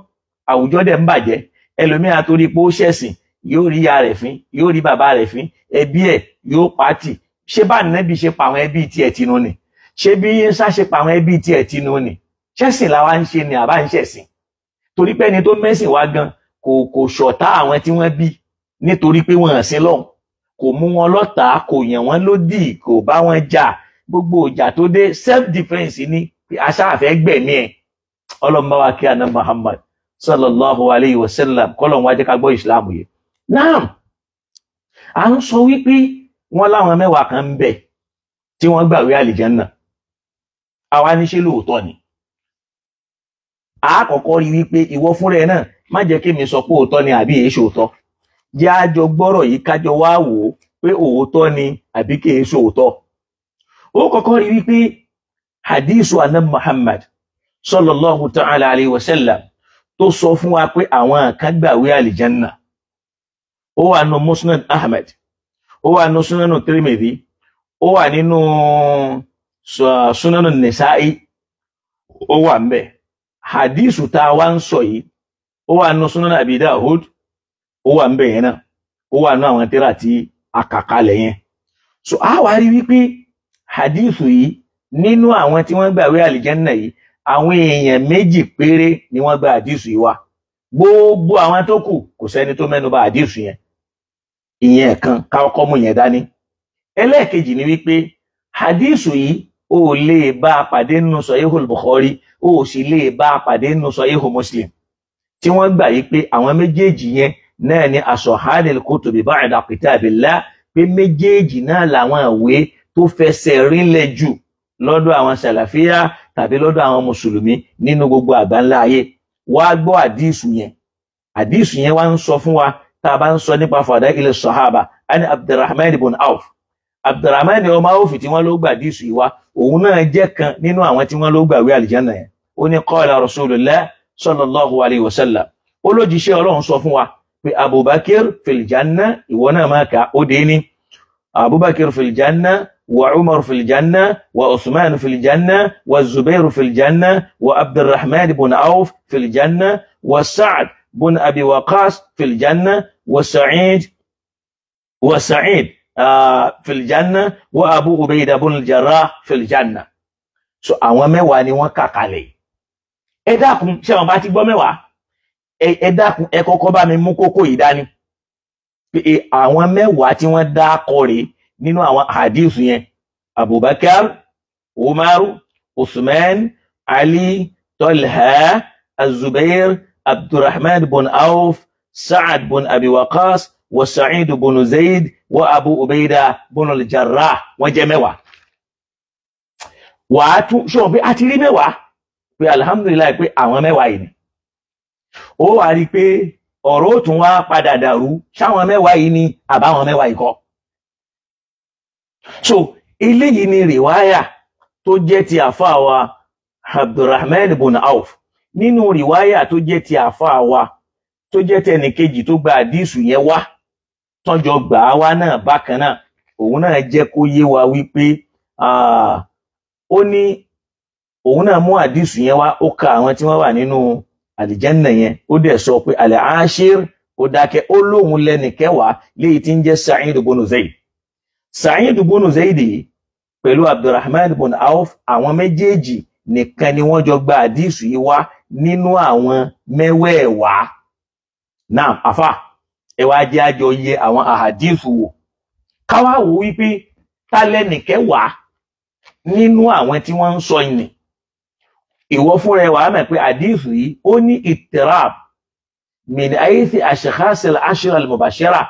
àwùjọ dẹ̀ ń bàjẹ́ ẹlòmíà torí pé ó ṣẹ̀sìn yóò rí ìyá rẹ̀ fín yóò rí bàbá rẹ̀ fín ẹbí ẹ̀ yóò pàtì. ṣé bá nẹ́bí ṣe pa àwọn ẹbí tiẹ̀ tinú ni ṣé bí Ìsá ṣe pa àwọn ẹbí tiẹ̀ tinú ni ṣẹ̀sìn làwa ń ṣe ni àbá ń ṣẹ̀sìn torí pé ẹni tó mẹ́sìn wá gan kò ṣọ̀tá àwọn tí wọ́n bí nítorí pé wọ́n sin lọ́hùn kò mú wọn lọ́tà, kò yàn wọ́n lódì, kò bá wọn jà. Gbogbo ìjà tó dé self defence ni, aṣáàfẹ́ gbẹ̀mí ẹ̀. Ọlọ́run bá wa kí àná Muhammad sallallahu alayhi wa sallam, kọ́lọ́run wá jẹ́ ká gbọ́ ìsìláàmù yìí. Naam, à ń sọ wípé wọ́n láwọn mẹ́wàá kan ń bẹ tí wọ́n gbàwé àlìjẹ́nnà. Àwa ní ṣé lóòótọ́ ni? Àkọ́kọ́ rí wípé ìwọ fúnra ẹ̀ náà má jẹ́ kí mi sọ pé òótọ́ ni àbí èé ṣòótọ́. Jẹ́ àjọ gbọ́rọ̀ yìí kájọ wá wò ó pé òótọ́ ni àbí kì í ṣòótọ́. Ó kọ́kọ́ rí wípé hadithu anab Muhammad sallallahu ta'ala alayhi wa sallam tó sọ fún wa pé àwọn kan gbàwé àlìjẹ́nnà. Ó wà nínú Musnad Ahmad, ó wà nínú Sunan Tirmidhi, ó wà nínú Sunan Nisa'i, ó wà ńbẹ̀. Hadithu tá wá ń sọ yìí ó wà nínú Sunan Abi Dawud, ó wà ńbẹ̀ yẹn náà, ó wà nínú àwọn tírà tí a kà kalẹ̀ yẹn. So a wá rí wípé hadithu yìí nínú àwọn tí wọ́n gbàwé àlìjẹ́nnà yìí, àwọn èèyàn méjì péré ni wọ́n gba hadithu yìí wá. Gbogbo àwọn tó kù kò sẹ́ni tó mẹ́nu bà hadithu yẹn. Ìyẹn kan ká kọ́kọ́ mú yẹn dání. Ẹlẹ́ẹ̀kejì ni wípé hadithu yìí ó lè bá a pàdé nínú Sahihul Bukhari, ó sì lè bá a pàdé nínú Sahihul Muslim, tí wọ́n gbà yí pé àwọn méjèèjì yẹn náà ni asahadil kutubi ba'da kitabillah, pé méjèèjì náà làwọn ìwé tó fẹsẹ̀ rinlẹ̀ jù lọ́dọ̀ àwọn sàlàfíà tàbí lọ́dọ̀ àwọn mùsùlùmí nínú gbogbo àgbáńlá ayé. Wá gbọ́ hadithu yẹn. Hadithu yẹn wá ń sọ fún wa tá a bá ń sọ nípa fadail sahaba, ani Abdurrahman ibn Auf. Abdurrahman ọmọ Auf tí wọ́n ló gbà hadithu yìí wá, òun náà jẹ́ kan nínú àwọn tí wọ́n ló gbàwé àlìjánà yẹn. Ó ní qala Rasulullah sallallahu alayhi wa sallam, ó lójíṣẹ́ Ọlọ́run sọ fún wa pé Abubakar fil janna, ìwọ náà máa kà ó dé ní Abubakar fil janna, wa Umar fil janna, wa Uthman fil janna, wa Zubair fil janna, wa Abdurrahman ibn Auf fil janna, wa Sa'd ibn Abi Waqqas fil janna, wa Sa'id fil janna, wa Abu Ubaidah ibn al-Jarrah fil janna. So àwọn mẹ́wàá ni wọ́n kà kalẹ̀. Ẹ dákun, ṣé wọn bá ti gbọ́ mẹ́wàá? Ẹ dákun, ẹ kọ́kọ́ bá mi mú kókó yìí dání. Pé àwọn mẹ́wàá tí wọ́n dá kọ rèé nínú àwọn hadith yẹn: Abubakar, Umar, Uthman, Ali, Talha, Az-Zubair, Abdurrahman ibn Auf, Sa'd ibn Abi Waqqas, wa Sa'id ibn Zayd, wa Abu Ubaidah ibn al-Jarrah. Wọ́n jẹ́ mẹ́wàá. Wàá tún ṣọ́ pé a ti rí mẹ́wàá, pé alhamdulillah pé àwọn mẹ́wàá yìí ni. Ó wá rí pé ọ̀rọ̀ ó tún wá padà dàrú, ṣáwọn mẹ́wàá yìí ni àbáwọn mẹ́wàá yìí kọ́. So eléyìí ni rìwáyà tó jẹ́ ti àfáà wa Abdurrahman ibn Auf. Nínú rìwáyà tó jẹ́ ti àfáà wa tó jẹ́ tẹnìkejì tó gba àdísù yẹn wá, tọ́jọ gbà á wá náà bákan náà, òun náà jẹ́ kó yé wa wípé ó ní òun náà mú àdísù yẹn wá, ó ka àwọn tí wọ́n wà nínú àlìjẹ́nnà yẹn, ó dẹ̀ sọ pé al-ashir, ó dákẹ́, ó lóhun lẹ́ni kẹwàá léyìí tí ń jẹ́ Sa'id ibn Zayd. Sa'id ibn Zayd pẹ̀lú Abdurrahman ibn Auf, àwọn méjèèjì nìkan ni wọ́n jọ gba àdísù yìí wá nínú àwọn mẹ́wẹ̀ẹ̀wá. Náà àfà, ẹ wá jẹ́ àjọ yẹ àwọn àhàdísù wò, káwá wò wípé tálẹ́nì kẹwàá nínú àwọn tí wọ́n ń sọ ìní. Ìwọ fúnra ẹ wà mọ̀ pé àdísù yìí ó ní ittirab min aythi ashkhas al-ashra al-mubashira,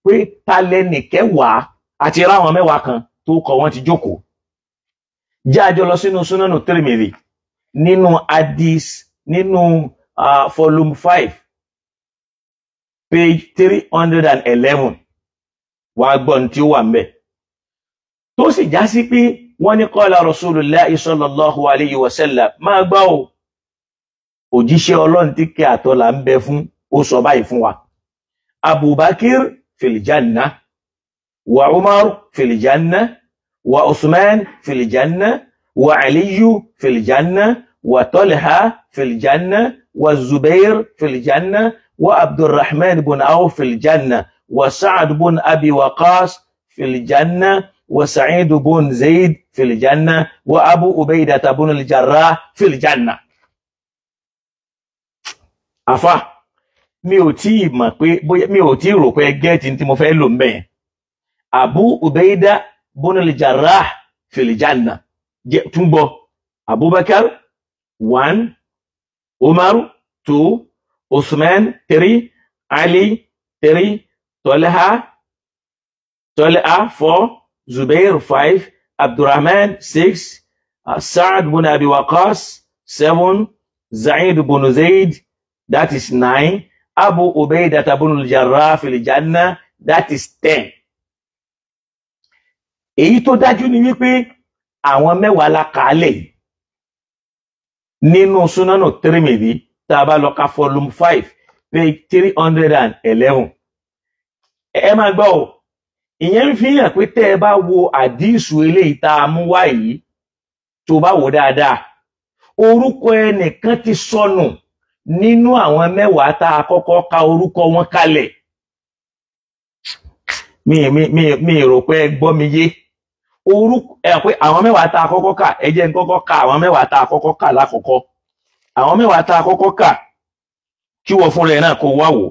pé tálẹ́nì kẹwàá àti ráwọn mẹ́wàá kan tó kọ wọ́n ti jókòó. Jẹ́ àjọ lọ sínú Sunan Tirmidhi nínú hadith nínú volume 5 page 311, wàá gbọ́n tí ó wà ńbẹ̀ tó sì já sí pé wọ́n ní qala Rasulullah sallallahu alayhi wa sallam, máa gbọ́ o, òjíṣẹ́ Ọlọ́run tí kí àtọ́là ń bẹ fún, ó sọ báyìí fún wa: Abubakar fil janna, wa Umar fil janna, wa Uthman fil janna, wa Aliyu fil janna, wa Talha fil janna, wa Zubair fil janna, wa Abdurrahman ibn Auf fil janna, wa Sa'd ibn Abi Waqqas fil janna, wa Sa'id ibn Zayd fil janna, wa Abu Ubaidah ibn al-Jarrah fil janna. Àfà, mi ò tí mọ̀ pé bóyá mi ò tí rò pé gẹ́ẹ̀tì tí mo fẹ́ lò ńbẹ̀. Abu Ubaida ibn al-Jarrah fil Jannah. Túnbọ̀ Abubakar 1, Umar 2, Uthman 3, Ali 3, Talha 4, Zubair 5, Abdurrahman 6, Sa'd ibn Abi Waqqas 7, Zaid ibn Zaid, that is 9, Abu Ubaidah ibn al-Jarrah fil Jannah, that is 10. Èyí tó dájú ni wípé àwọn mẹ́wàá la kàálẹ̀ nínú Sunanu Tirmidhi tá bá lọ ka volume 5 page 311. Ẹ máa gbọ́ o, ìyẹn fi hàn pé tẹ́ bá wo àdísù eléyìí tá mú wá yìí tó bá wò dáadáa, orúkọ ẹnìkan ti sọnù nínú àwọn mẹ́wàá tá kọ́kọ́ ka orúkọ wọn kalẹ̀. Mi rò pé gbọ́ mi yé. Orúkọ pé àwọn mẹ́wàá tá kọ́kọ́ kà, ẹ jẹ́ n kọ́kọ́ ka àwọn mẹ́wàá tá kọ́kọ́ kà lákọ̀ọ́kọ́. Àwọn mẹ́wàá tá kọ́kọ́ kà kí wọ́n fún rẹ̀ náà kó wá wò.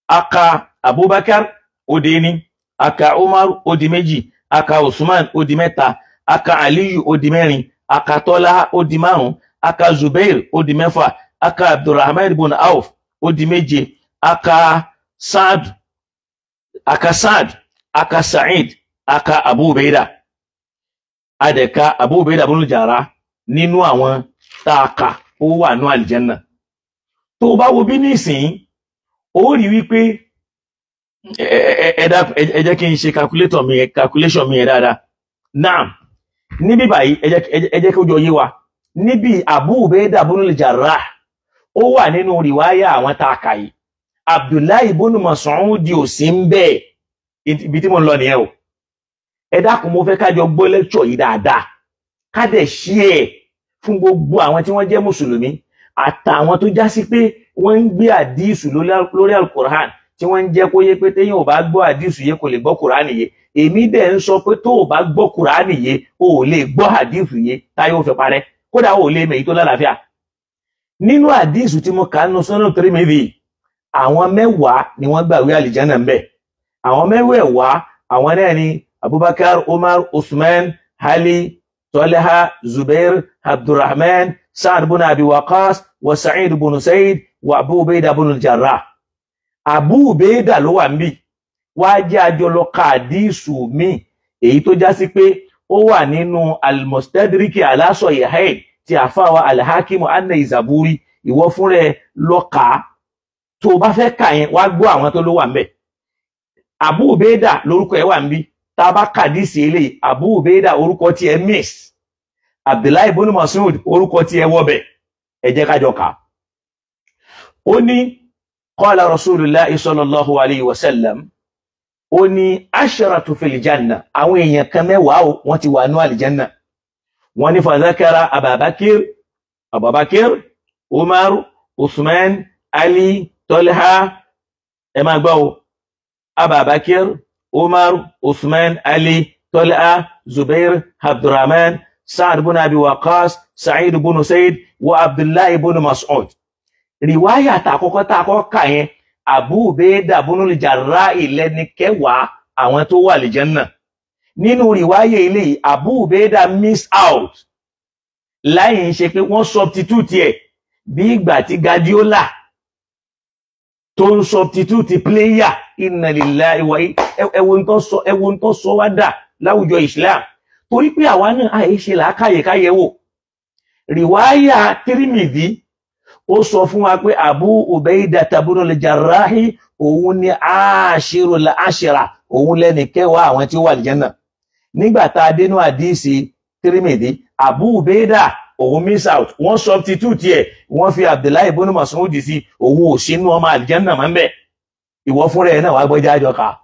Aka Abubakar ó di ní, aka Umar ó di méjì, aka Usman ó di mẹ́ta, aka Aliyu ó di mẹ́rin, aka Talha ó di márùn, aka Zubair ó di mẹ́fà, aka Abdurrahman ibn Auf ó di méje, aka Sa'd, aka Sa'id, aka Abu Ubaidah. Adẹ̀ka Abu Ubaidah ibn al-Jarrah nínú àwọn tààkà ó wà ní àlìjẹ́nà. Tó bá wo bí nísìn, ó rí wípé ẹ jẹ́ kí n ṣe calculation mi dáadáa. Naam, níbí báyìí ẹ jẹ́ kí ó jọ yé wa. Níbi Abu Ubaidah ibn al-Jarrah ó wà nínú rìwáyà àwọn tààkà yìí. Abdullahi ibn Mas'ud ò sí ń bẹ́ẹ̀. Ibi tí mo ń lọ nìyẹn o. Ẹ dákun mo fẹ́ ká jọ gbọ́ lecture yìí dáadáa. Ká dẹ̀ share fún gbogbo àwọn tí wọ́n jẹ́ mùsùlùmí àtàwọn tó já sí pé wọ́n ń gbé àdísù lórí al-Qur'an tí wọ́n ń jẹ́ kó yé pé téèyàn ò bá gbọ́ àdísù yé kò lè gbọ́ Qur'an yé. Èmi dẹ̀ ń sọ pé tó ò bá gbọ́ Qur'an yé o ò lè gbọ́ àdísù yé táyé ó fi parẹ́. Kódà o ò lè mèyí tó lálàáfíà. Nínú àdísù tí mo kà nínú Sunan Tirmidhi, àwọn mẹ́wàá ni wọ́n gbàwé àlìjánà ń bẹ̀. Àwọn mẹ́wàá àwọn náà ni Abubakar, Umar, Uthman, Ali, Talha, Zubair, Abdurrahman, Sa'd ibn Abi Waqqas, wa Sa'id ibn Zaid, wa Abu Ubaidah ibn al-Jarrah. Abu Ubaidah ló wà níbí. Wá jẹ́ àjọ lọ ka àdísù mi èyí tó já sí pé ó wà nínú al-Mustadrik ala Sahihayn tí àfáwà al-Hakim an-Naysaburi. Ìwọ fún rẹ̀ lọ kà tó bá fẹ́ kà yẹn wá gbọ́ àwọn tó ló wà ńbẹ̀. Abu Ubaidah lórúkọ ẹ̀ wà níbí. Tá bá ka àdísì eléyìí, Abu Ubaidah orúkọ tí ẹ miss. Abdullahi ibn Mas'ud orúkọ tí ẹ wọ́bẹ̀. Ẹ jẹ́ ká jọ kà. Ó ní qala Rasulullah sallallahu alayhi wa sallam, ó ní asharatu fil janna, àwọn èèyàn kan mẹ́wàá wọ́n ti wà ní àlìjánà. Wọ́n ní fa zakara Abubakar, Umar, Uthman, Ali, Talha. Ẹ máa gbọ́ o. Abubakar, Umar, Uthman, Ali, Talha, Zubair, Abdurrahman, Sa'd ibn Abi Waqqas, Sa'id ibn Zaid, wa Abdullah ibn Mas'ud. Riwaya ta kọ́kọ́ kà yẹn, Abu Ubaidah ibn al-Jarrah lẹ́ni kẹwàá àwọn tó wà àlìjánà. Nínú riwaya ilé, Abu Ubaidah miss out. Láyé ń ṣe pé wọ́n substitute ẹ̀ bí ìgbà tí Guardiola tó ń substitute player. Inna lillahi wa ẹwọ́n tó sọ wá dà láwùjọ Islam. Torí pé àwa náà àìṣe làákàyèkáyẹ̀wò. Riwaya Tirmidhi ó sọ fún wa pé Abu Ubaidah ibn al-Jarrah òun ni ashirul ashira, òun lẹ́ni kẹwàá àwọn tí ó wà àlìjánà. Nígbà tá a dénú àdísì Tirmidhi, Abu Ubaidah òun miss out, wọ́n substitute ẹ̀, wọ́n fi Abdullahi ibn Mas'ud sí, òun ò sínú ọmọ àlìjánà máa ń bẹ̀. Ìwọ fún rẹ̀ náà wá gbọ́jà àjọ ká.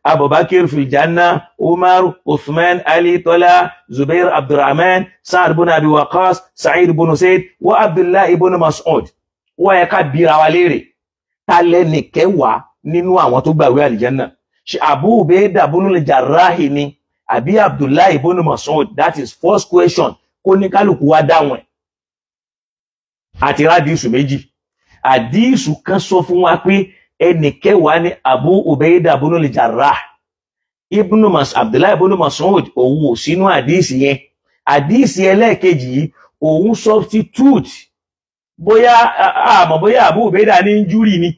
Abubakar fil janna, Umar, Uthman, Ali, Talha, Zubair, Abdurrahman, Sa'd ibn Abi Waqqas, Sa'id ibn Zaid, wa Abdullah ibn Mas'ud. Wọ́n yẹ ká bira wa léèrè. Ta lẹ́ni kẹwàá nínú àwọn tó gbàwé àlìjánà? Ṣé Abu Ubaidah ibn al-Jarrah ni àbí Abdullah ibn Mas'ud? That is first question. Kó ní kálukú wá dáhùn ẹ̀. Àti rádìsù méjì. Àdísù kan sọ fún wa pé ẹni kẹwàá ni Abu Ubaidah ibn al-Jarrah. Abdullahi ibn Mas'ud òun ò sínú àdíìsì yẹn. Àdíìsì ẹlẹ́ẹ̀kejì yìí òun substitute bóyá àmọ́ bóyá Abu Ubaida ní injúrì ni.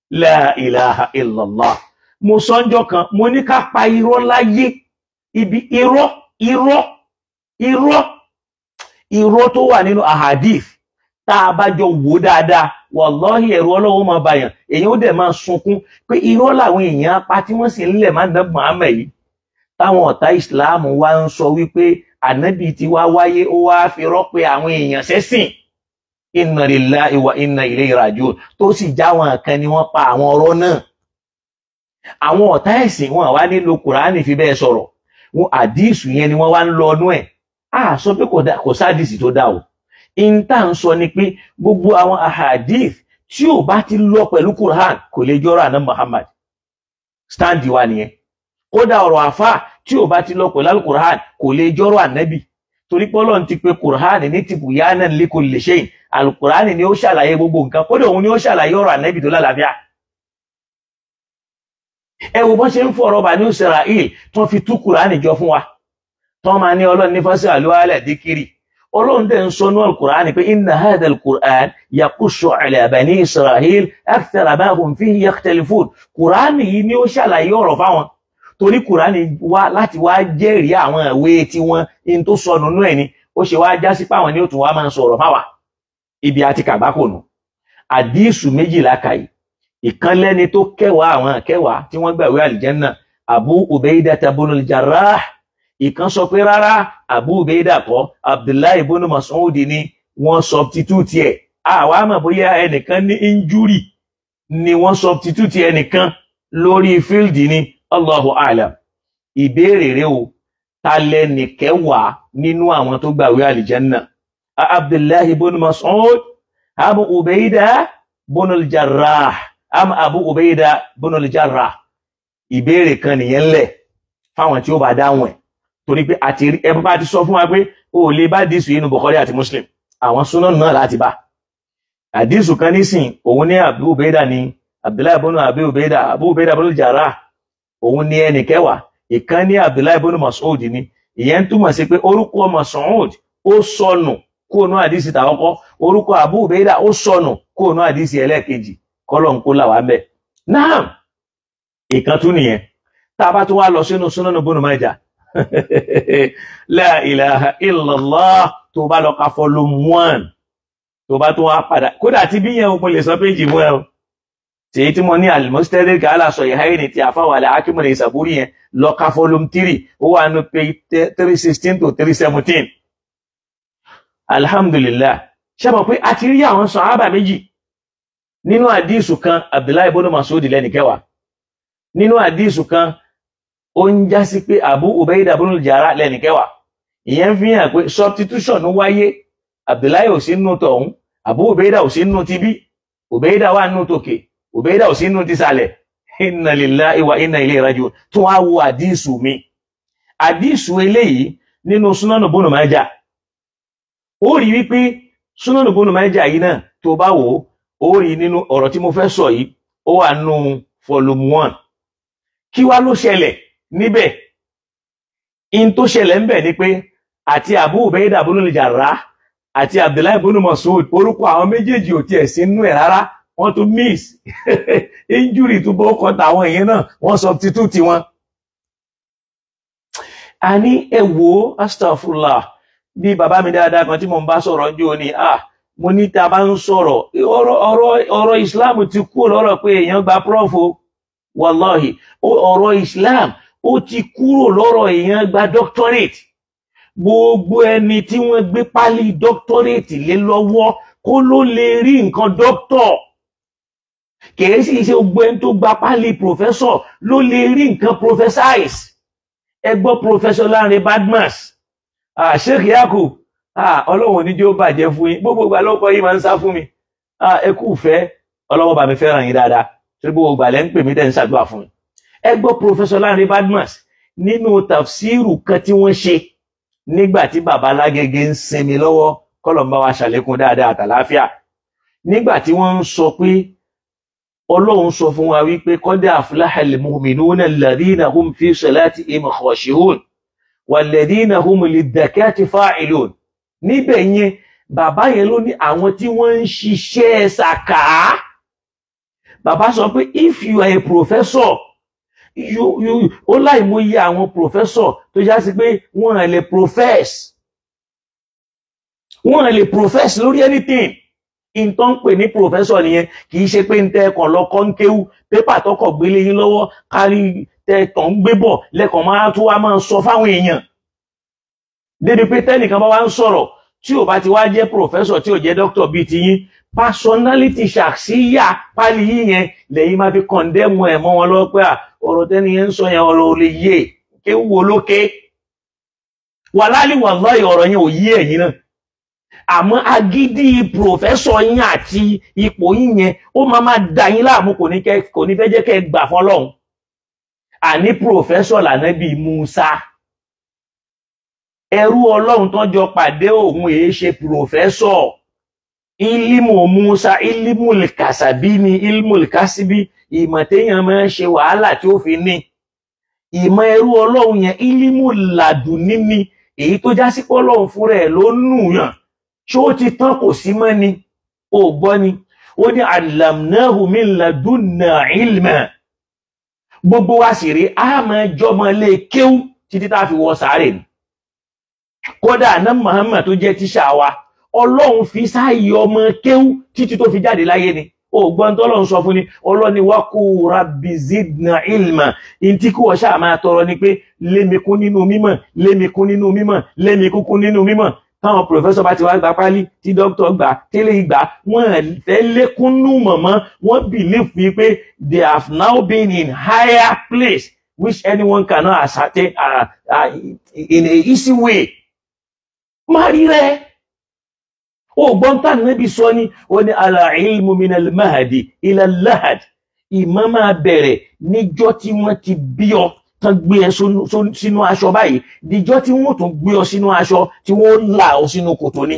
La ilaha illallah. Mo sọ́njọ́ kan mo ní ká pa irọ́ láyé, ibi irọ́ tó wà nínú ahadith tá a bá jọ wò dáadáa, wallahi ẹ̀rù Ọlọ́run máa bàyàn, èyàn ó dẹ̀ máa sunkún pé irọ́ làwọn èèyàn apá tí wọ́n sì ń lẹ̀ máa ń dán Muhammad yìí. Táwọn ọ̀tá ìsìláàmù wá ń sọ wípé ànábì ti wá wáyé ó wá fi rọ́ pé àwọn èèyàn sẹ́sìn. Inna lillahi wa inna ilayhi raji'un. Tó sì jáwọn kan ni wọ́n pa àwọn ọ̀rọ̀ náà. Àwọn ọ̀tá ẹ̀sìn wọn wá nílò Kùránì fi bẹ́ẹ̀ sọ̀rọ̀, wọn àdíìsù yẹn ni wọ́n wá ń lọ ọdún ẹ̀. A sọ pé kò sádìsì tó dá o. Ìntà ń sọ ni pé gbogbo àwọn ahadith tí ò bá ti lọ pẹ̀lú Quran kò lè jọ́rọ̀ àná Muhammad. Stáǹdì wa nìyẹn. Kódà ọ̀rọ̀ àfà tí ò bá ti lọ pẹ̀lú Quran kò lè jọ́rọ̀ ànábì. Torí pé Ọlọ́run ti pè Quran ní tibyanan likulli shay. Al-Quran ni ó ṣàlàyé gbogbo nǹkan, kódà òun ni ó ṣàlàyé ọ̀rọ̀ ànábì tó lálàáfíà. Ẹ wo bọ́n ṣe ń fọ̀rọ̀ Bani Israel tó fi tú Quran jọ fún wa. Tó máa ní Ọlọ́run ní fas'alu ala dhikri. Ọlọ́run dẹ̀ ń sọ ní Al-Qur'an pé inna hadha al-Qur'an yaqussu ala Bani Israel akthara ma hum fihi yakhtalifun. Qur'an yìí ni ó ṣàlàyé ọ̀rọ̀ fáwọn. Torí Qur'an wá láti wá jẹ́rìí àwọn ìwé tí wọ́n in tó sọ nínú ẹ̀ ni, ó ṣe wá já sí páwọn ní ó tún wá máa ń sọ̀rọ̀ fáwa. Ibi àti kàgbákònù. Àdíìsù méjìlá kàyí. Ìkan lẹ́ni tó kẹwàá àwọn kẹwàá tí wọ́n gbàwé àlìjẹ́nnà, Abu Ubaidah ibn al-Jarrah. Ìkan sọ pé rárá, Abu Ubaidah kọ́, Abdullahi ibn Mas'ud ni wọ́n substitute ẹ̀. Àwa mọ̀ bóyá ẹnìkan ní injury ni wọ́n substitute ẹnìkan lórí field ni, Allahu a'lam. Ìbéèrè rẹ̀ o, ta lẹ́ni kẹwàá nínú àwọn tó gbàwé àlìjẹ́nnà? Abdullahi ibn Mas'ud, Abu Ubaidah ibn al-Jarrah, Abu Ubaidah ibn al-Jarrah. Ìbéèrè kan nìyẹn lẹ̀ fáwọn tí ó bá dáhùn ẹ̀. Torí pé àti ẹbí bá ti sọ fún wa pé o lè bá dísù inú Bukhari àti Muslim, àwọn súnà náà láti bá. Àdísù kan nísìn òun ní Abu Ubaidah ni Abdullahi ibn Abu Ubaidah ibn al-Jarrah, òun ní ẹnì kẹwàá. Ìkan ní Abdullahi ibn Mas'ud ni, ìyẹn túmọ̀ sí pé orúkọ Mas'ud ó sọnù kó nú àdísì tàkọ́kọ́, orúkọ Abu Ubaidah ó sọnù kó nú àdísì ẹlẹ́ẹ̀kejì. Kọ́lọ́n kó là wá ńbẹ̀. Náà ìkan tún nìyẹn. Tá a bá tún wá lọ sínú Sunan Ibn Majah. La ilaha illallah. Tó bá lọ ka volume 1, tó bá tó wá padà kódà tí bí yẹn mo lè sọ péjì mú ẹ o. Tí tí mo ní al-Mustadrak ala Sahihayn tí àfáwà al-Hakim an-Naysaburi yẹn lọ ka volume 3, ó wà ní page 316 to 317. Alhamdulillah. Ṣé mọ̀ pé a ti rí àwọn sàhábà méjì nínú àdísù kan, Abdullahi ibn Mas'ud lẹ́ni kẹwàá. Nínú àdísù kan ó ń já sí pé Abu Ubaidah ibn al-Jarrah lẹ́ni kẹwàá. Ìyẹn fi hàn pé substitution wáyé. Abdullahi ò sí nínú tọ̀hún, Abu Ubaidah ò sí nínú tibí, Ubaidah wà nínú tòkè, Ubaidah ò sí nínú tìsàlẹ̀. Inna lillahi wa inna ilayhi raji'un. Tún wá wo àdísù mi. Àdísù eléyìí nínú Sunan Ibn Majah. Ó rí wípé Sunan Ibn Majah yìí náà tó bá wò ó rí nínú ọ̀rọ̀ tí mo fẹ́ sọ yìí, ó wà nínú volume 1. Kí wá ló ṣẹlẹ̀ níbẹ̀? In tó ṣẹlẹ̀ ńbẹ̀ ni pé àti Abu Ubaidah ibn al-Jarrah àti Abdullahi ibn Mas'ud, orúkọ àwọn méjèèjì ò tiẹ̀ sí nínú ẹ̀ rárá, wọ́n tún miss. Injury tó bọ́ kọta àwọn èèyàn náà, wọ́n substitute wọn. A ní ẹ wò astaghfirullah, bí bàbá mi dáadáa kan tí mo ń bá sọ̀rọ̀ ń jó ní, mo ní tá a bá ń sọ̀rọ̀ ọ̀rọ̀ Islam ti kú lọ́rọ̀ pé èèyàn gba prof o. Wallahi ọ̀rọ̀ Islam ó ti kúrò lọ́rọ̀ èèyàn gba doctorate. Gbogbo ẹni tí wọ́n gbé pálí doctorate lé lọ́wọ́ kó ló lè rí nǹkan doctor. Kìí sì ṣe gbogbo ẹni tó gba pálí professor ló lè rí nǹkan professorize. Ẹ gbọ́ Professor Lanre Badmus, Sheikh Yakub, Ọlọ́run ní jẹ́ ó bàjẹ́ fún yín, gbogbo ìgbà lọ́kọ́ yìí máa ń sá fún mi. Ẹ kú fẹ́, Ọlọ́run bá mi fẹ́ràn yín dáadáa, torí gbogbo ìgbà lẹ́ ń pè mí tẹ́ ń ṣàdúrà fún mi. Ẹ gbọ́ Professor Lanre Badmus nínú tafsiru kan tí wọ́n ṣe nígbà tí bàbá Lágége ń sinmi lọ́wọ́, kọ́lọ́run bá wa ṣàlékún dáadáa àtàláfíà. Nígbà tí wọ́n ń sọ pé Ọlọ́run sọ fún wa wípé qad aflaha al-mu'minuna alladhina hum fi salatihim khashihun walladhina hum lid-zakati fa'ilun. Níbẹ̀ yẹn bàbá yẹn ló ní àwọn tí wọ́n ń ṣiṣẹ́ sàká. Bàbá sọ pé if you are a professor, ó láìmọye àwọn professor tó já sí pé wọ́n lè profess lórí anything. In tó ń pè ní professor nìyẹn, kì í ṣe pé ń tẹ́ ẹ̀kàn lọ kọ́ ń kéwú pépà tọkọ̀ gbélé yín lọ́wọ́ kárí tẹ̀kàn ń gbé bọ̀ lẹ́kàn máa tó wá máa sọ fáwọn èèyàn. Débi pé tẹ́nìkan bá wá ń sọ̀rọ̀ tí ò bá ti wá jẹ́ professor tí ò jẹ́ doctor bíi ti yín, personality ṣàṣíyà pálí yín yẹn lẹ́yìn máa fi condemn ẹ̀ mọ́ wọn lọ́wọ́ pé ọ̀rọ̀ tẹ́ni yẹn ń sọ yẹn ọ̀rọ̀ ò lè yé kéwú wo lókè. Wàláhì wàláhì ọ̀rọ̀ yẹn ò yé ẹ̀yin náà. Àmọ́ agídí professor yín àti ipò yín yẹn ó máa dá yín láàmú, kò ní fẹ́ jẹ́ kẹ́ gbà fọ́lọ́run. Àní professor l'Ànábì Musa, ẹrú Ọlọ́run tó jọ pàdé òun èé ṣe professor. Ilimu Musa ilimul kasabi ni ilimul kasibi, ìmọ̀ téèyàn máa ń ṣe wàhálà tí ó fi ní. Ìmọ̀ ẹrú Ọlọ́run yẹn ilimul laduni ni, èyí tó já sí pé Ọlọ́run fúnra ẹ̀ ló nù yàn. Ṣé ó ti tán kò sí mọ́ ni? Ó gbọ́ ni. Ó ní allamnahu min ladunna ilma. Gbogbo wa sì rí a máa jọmọ lé kéwú títí tá fi wọ sáré ni. Kódà náà Muhammad tó jẹ́ tíṣà wa, Ọlọ́run fi sáyé ọmọ kéwú títí tó fi jáde láyé ni. Ó gbọ́ tó Ọlọ́run sọ fún ni, Ọlọ́run ní wa qul rabbi zidna ilma. In tí kí wọ́n ṣáà máa tọrọ ni pé lémikún nínú mímọ̀, lémikún nínú mímọ̀, lémikún nínú mímọ̀. Táwọn professor bá ti wá gba pálí, tí doctor gbà, tẹ́lẹ̀ ìgbà, wọ́n fẹ́ lékúnnú mọ̀mọ́, wọ́n believe wípé they have now been in higher place which anyone cannot ascertain in a easy way. Mari rẹ̀, ó gbọ́n tán Nábì sọ ni, ó ní al-ilmu min al-mahdi ila al-lahad. Ìmọ̀ máa bẹ̀rẹ̀ níjọ́ tí wọ́n ti bí ọ tán gbé ẹ sínú aṣọ báyìí, díjọ́ tí wọ́n tún gbé ọ sínú aṣọ tí wọ́n là ọ sínú kòtò ni.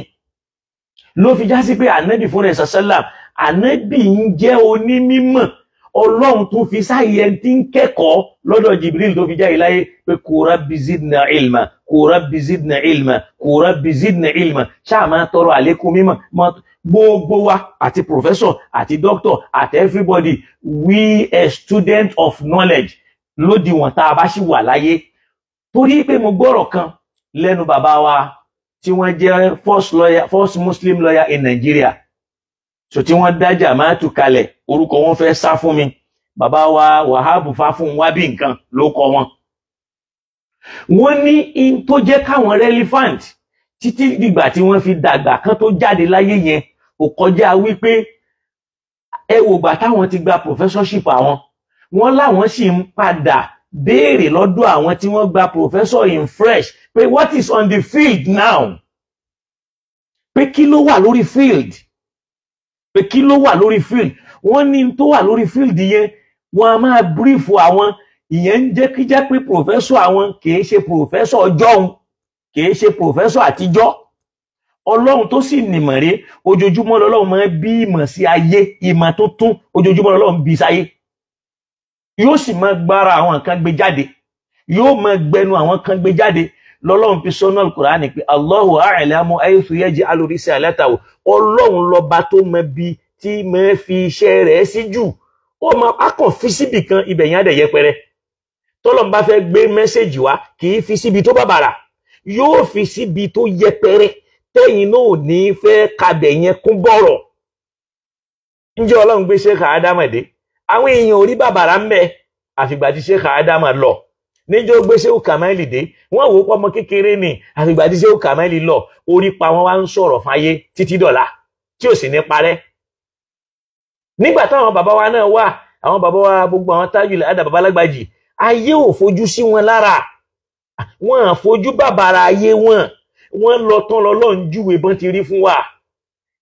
Ló fi já sí pé Ànábì fún rẹ̀ sàṣálàm, Ànábì ń jẹ́ onímímọ̀. Ọlọ́run tún fi sáyẹ tí ń kẹ́kọ̀ọ́ lọ́dọ̀ Jibril tó fi já ìláyé pé qul rabbi zidna ilma, qul rabbi zidna ilma, qul rabbi zidna ilma. Ṣáà máa tọrọ àlékún mímọ̀. Gbogbo wa àti professor àti doctor àti everybody, we a student of knowledge. Lódiwọ̀n tá a bá ṣì wà láyé. Torí pé mo gbọ́rọ̀ kan lẹ́nu bàbá wa tí wọ́n jẹ́ first Muslim lawyer in Nigeria. So tí wọ́n dá Jamaatu kalẹ̀, orúkọ wọn fẹ́ sá fún mi. Bàbá wa Wahab Fáfún wá bí nǹkan ló kọ wọn. Wọ́n ní in tó jẹ́ káwọn relevant títí dìgbà tí wọ́n fi dàgbà kan tó jáde láyé yẹn, ó kọjá wípé ẹ wò gbà táwọn ti gba professorship àwọn. Wọ́n láwọn sì ń padà béèrè lọ́dọ̀ àwọn tí wọ́n gba professor in fresh pé what is on the field now? Pé kí ló wà lórí field? Pé kí ló wà lórí field? Wọ́n ní tó wà lórí field yẹn, wọ́n á máa brief àwọn, ìyẹn ń jẹ́ kí jẹ́ pé professor àwọn kìí ṣe professor ọjọ́un, kìí ṣe professor àtijọ́. Ọlọ́run tó sì nìmọ̀ rẹ̀, ojoojúmọ́ lọ́lọ́run máa bí ìmọ̀ sí ayé, ìmọ̀ tó tún ojoojúmọ́ lọ́lọ́run bí sáyé. Yóò sì máa gbára àwọn kan gbé jáde, yóò máa gbẹnu àwọn kan gbé jáde. Lọ́lọ́run fi sọ́nà al-Qur'ani pé Allahu a'lamu haythu yaj'alu risalatahu. Ọlọ́run lọ́ba tó mọ bí tí máa fi iṣẹ́ rẹ̀ sí jù. Ó máa akàn fi síbì kan, ibẹ̀ yẹn á dẹ̀ yẹpẹrẹ. Tọ́lọ́run bá fẹ́ gbé mẹ́sẹ̀jì wá, kì í fi síbi tó bàbàrà, yóò fi síbi tó yẹpẹrẹ, tẹ́yìn náà ò ní fẹ́ kabẹ̀ yẹn kún bọ̀rọ̀. Ǹjẹ́ Ọlọ́run gbé Sheikh Adama dé? Àwọn èèyàn orí bàbàrà ń bẹ àfìgbà tí Sheikh Adama lọ. Níjọ́ gbé Sheikh Kamali dé, wọ́n wò pọ́mọ kékeré ni, àfìgbà tí Sheikh Kamali lọ, orí pa wọn wá ń sọ̀rọ̀ fáyé títí dọ̀la tí ò sì ní parẹ́. Nígbà táwọn bàbá wa náà wà, àwọn bàbá wa gbogbo àwọn Tajul Adab bàbá Lágbàjì, ayé ò fojú sí wọn lára. Wọ́n fojú bàbàrà ayé wọn. Wọ́n lọ tán lọ́lọ́run júwe bọ́n ti rí fún wa.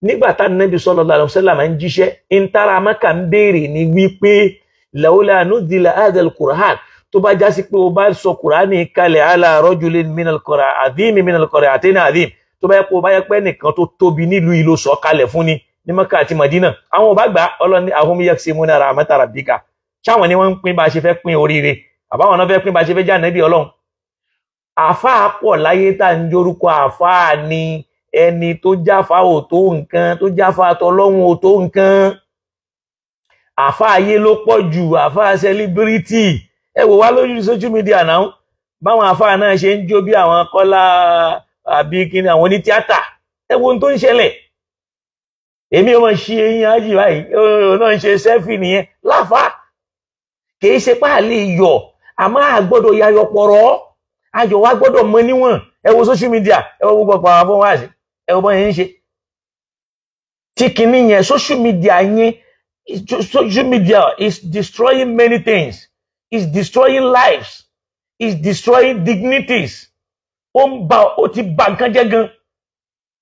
Nígbà tá Nábì sallallahu alaihi wasallam ń jíṣẹ́, ń tara Mákà ń béèrè ní wípé laula nuzila hadha al-Qur'an, tó bá já sí pé o bá sọ Qur'ani kalẹ̀ ala rajulin minal qara'atin azim, tó bá yẹ pé o bá yẹ pé nìkan tó tóbi nílùú ìlú sọ kalẹ̀ fún ni, ní Mẹ́kà àti Mádínà àwọn ò bá gbà Ọlọ́run ahum yaqsimuna rahmata rabbika ṣáwọn ni wọ́n ń pín bá ṣe fẹ́ pín oríire àbáwọn náà fẹ́ pín bá ṣe fẹ́ jẹ́ ànábì Ọlọ́run àfáà pọ̀ láyé tá ń jorúkọ àfáà ni ẹni tó jáfà ò tó nǹkan tó jáfà tọlọ́hun ò tó nǹkan àfáà ayé ló pọ̀ jù àfáà celebrity ẹ wò wá lójú social media náà báwọn àfáà náà ṣe ń jó bí àwọn Kọ́lá àbí kíni àwọn ní tíátà ẹ wo ohun tó ń ṣẹlẹ̀ èmi ò mọ̀ ṣe eyín ájì báyìí náà ń ṣe selfie nìyẹn láfáà kì í ṣe páàlì yọ àmọ́ àgbọ́dọ̀ yayọ pọ̀rọ̀ ayọ̀ wa gbọ́dọ̀ mọ níwọ̀n ẹ wo social media ẹ wo gbogbo àwọn afọ́n wá sí ẹ wo bọ́ yẹn ń ṣe tí kìíní yẹn social media is destroying many things is destroying lives is destroying dignities ó ti bà nǹkan jẹ́ gan